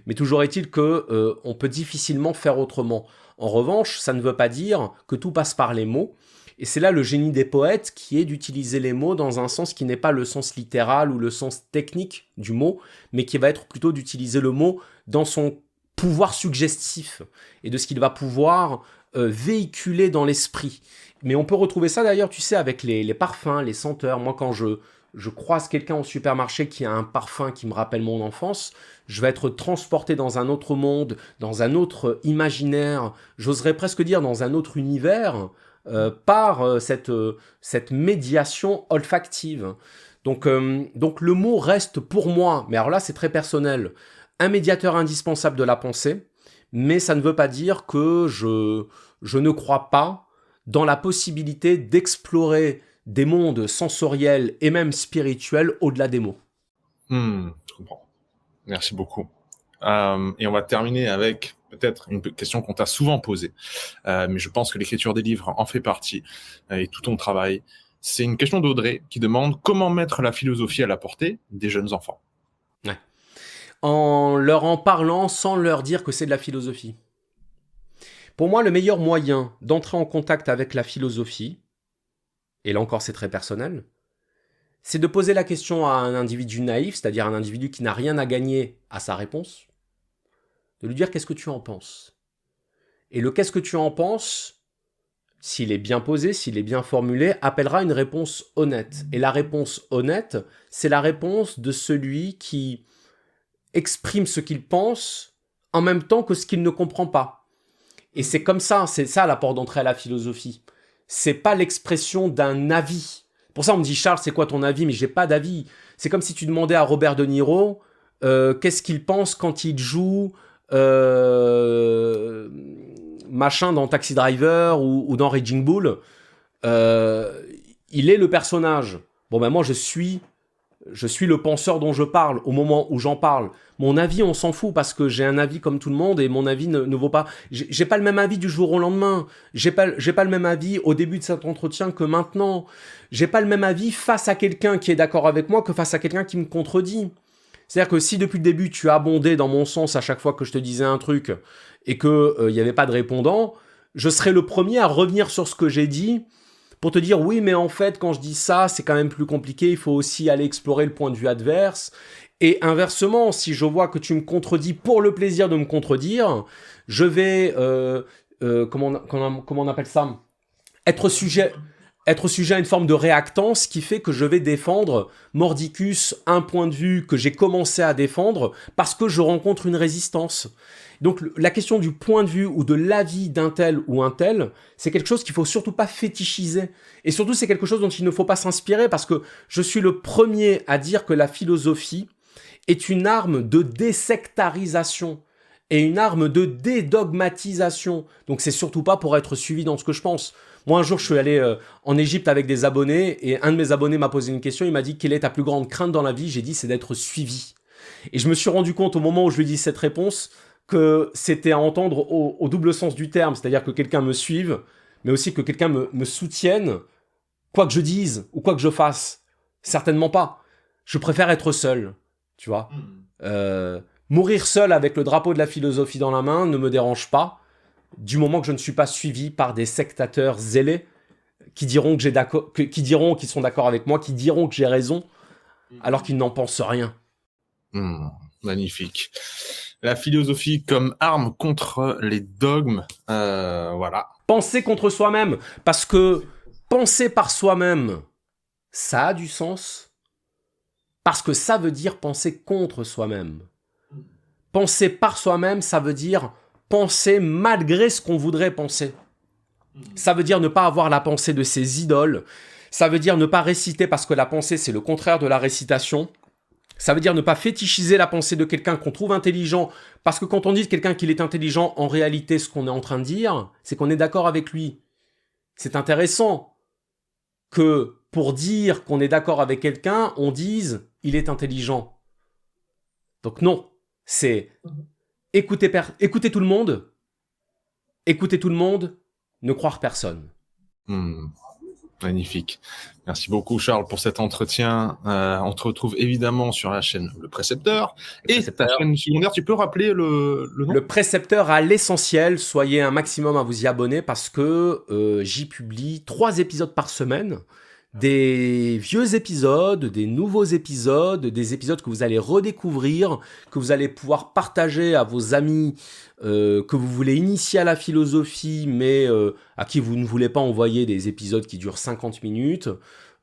Mais toujours est-il qu'on peut difficilement faire autrement. En revanche, ça ne veut pas dire que tout passe par les mots. Et c'est là le génie des poètes qui est d'utiliser les mots dans un sens qui n'est pas le sens littéral ou le sens technique du mot, mais qui va être plutôt d'utiliser le mot dans son pouvoir suggestif et de ce qu'il va pouvoir véhiculer dans l'esprit. Mais on peut retrouver ça d'ailleurs, tu sais, avec les parfums, les senteurs. Moi, quand je croise quelqu'un au supermarché qui a un parfum qui me rappelle mon enfance, je vais être transporté dans un autre monde, dans un autre imaginaire, j'oserais presque dire dans un autre univers, par cette médiation olfactive. Donc le mot reste pour moi, mais alors là c'est très personnel, un médiateur indispensable de la pensée, mais ça ne veut pas dire que je ne crois pas dans la possibilité d'explorer des mondes sensoriels et même spirituels au-delà des mots. Je comprends. Merci beaucoup. Et on va terminer avec peut-être une question qu'on t'a souvent posée, mais je pense que l'écriture des livres en fait partie, et tout ton travail. C'est une question d'Audrey qui demande comment mettre la philosophie à la portée des jeunes enfants. Ouais. En leur en parlant sans leur dire que c'est de la philosophie. Pour moi, le meilleur moyen d'entrer en contact avec la philosophie, et là encore c'est très personnel, c'est de poser la question à un individu naïf, c'est-à-dire un individu qui n'a rien à gagner à sa réponse, de lui dire qu'est-ce que tu en penses. Et le qu'est-ce que tu en penses, s'il est bien posé, s'il est bien formulé, appellera une réponse honnête. Et la réponse honnête, c'est la réponse de celui qui exprime ce qu'il pense en même temps que ce qu'il ne comprend pas. Et c'est comme ça, c'est ça la porte d'entrée à la philosophie. C'est pas l'expression d'un avis. Pour ça, on me dit, Charles, c'est quoi ton avis? Mais j'ai pas d'avis. C'est comme si tu demandais à Robert De Niro qu'est-ce qu'il pense quand il joue machin dans Taxi Driver ou dans Raging Bull. Il est le personnage. Bon, ben moi, je suis le penseur dont je parle au moment où j'en parle. Mon avis, on s'en fout parce que j'ai un avis comme tout le monde et mon avis ne vaut pas. J'ai pas le même avis du jour au lendemain. J'ai pas le même avis au début de cet entretien que maintenant. J'ai pas le même avis face à quelqu'un qui est d'accord avec moi que face à quelqu'un qui me contredit. C'est-à-dire que si depuis le début tu abondais dans mon sens à chaque fois que je te disais un truc et que y avait pas de répondant, je serais le premier à revenir sur ce que j'ai dit pour te dire oui, mais en fait, quand je dis ça, c'est quand même plus compliqué, il faut aussi aller explorer le point de vue adverse. Et inversement, si je vois que tu me contredis pour le plaisir de me contredire, je vais, comment on appelle ça, être sujet à une forme de réactance qui fait que je vais défendre mordicus un point de vue que j'ai commencé à défendre parce que je rencontre une résistance. Donc la question du point de vue ou de l'avis d'un tel ou un tel, c'est quelque chose qu'il faut surtout pas fétichiser. Et surtout, c'est quelque chose dont il ne faut pas s'inspirer parce que je suis le premier à dire que la philosophie est une arme de désectarisation et une arme de dédogmatisation. Donc c'est surtout pas pour être suivi dans ce que je pense. Moi, un jour, je suis allé en Égypte avec des abonnés et un de mes abonnés m'a posé une question. Il m'a dit, quelle est ta plus grande crainte dans la vie? J'ai dit, c'est d'être suivi. Et je me suis rendu compte au moment où je lui ai dit cette réponse que c'était à entendre au double sens du terme. C'est-à-dire que quelqu'un me suive, mais aussi que quelqu'un me soutienne, quoi que je dise ou quoi que je fasse. Certainement pas. Je préfère être seul, tu vois. Mourir seul avec le drapeau de la philosophie dans la main ne me dérange pas, du moment que je ne suis pas suivi par des sectateurs zélés qui diront qu'ils sont d'accord avec moi, qui diront que j'ai raison, alors qu'ils n'en pensent rien. Magnifique. La philosophie comme arme contre les dogmes, voilà. Penser contre soi-même, parce que penser par soi-même, ça a du sens, parce que ça veut dire penser contre soi-même. Penser par soi-même, ça veut dire penser malgré ce qu'on voudrait penser. Ça veut dire ne pas avoir la pensée de ses idoles. Ça veut dire ne pas réciter parce que la pensée, c'est le contraire de la récitation. Ça veut dire ne pas fétichiser la pensée de quelqu'un qu'on trouve intelligent. Parce que quand on dit de quelqu'un qu'il est intelligent, en réalité, ce qu'on est en train de dire, c'est qu'on est d'accord avec lui. C'est intéressant que pour dire qu'on est d'accord avec quelqu'un, on dise « il est intelligent ». Donc non, c'est écouter tout le monde, ne croire personne. Magnifique. Merci beaucoup Charles pour cet entretien. On te retrouve évidemment sur la chaîne Le Précepteur. Ta chaîne secondaire, tu peux rappeler le nom? Le Précepteur à l'essentiel, soyez un maximum à vous y abonner parce que j'y publie 3 épisodes par semaine. Des vieux épisodes, des nouveaux épisodes, des épisodes que vous allez redécouvrir, que vous allez pouvoir partager à vos amis que vous voulez initier à la philosophie, mais à qui vous ne voulez pas envoyer des épisodes qui durent 50 minutes.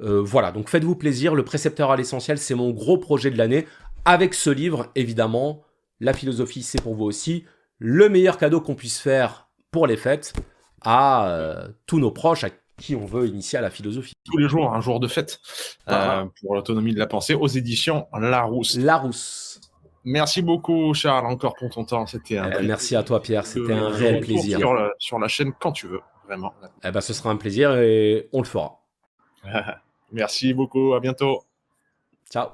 Voilà, donc faites-vous plaisir. Le Précepteur à l'essentiel, c'est mon gros projet de l'année. Avec ce livre, évidemment, la philosophie, c'est pour vous aussi. Le meilleur cadeau qu'on puisse faire pour les fêtes à tous nos proches, à qui on veut initier à la philosophie. Tous les jours, un jour de fête pour l'autonomie de la pensée aux éditions Larousse. Larousse. Merci beaucoup Charles encore pour ton temps. C'était un merci à toi Pierre, c'était un réel plaisir. Sur la chaîne quand tu veux, vraiment. Ce sera un plaisir et on le fera. Merci beaucoup, à bientôt. Ciao.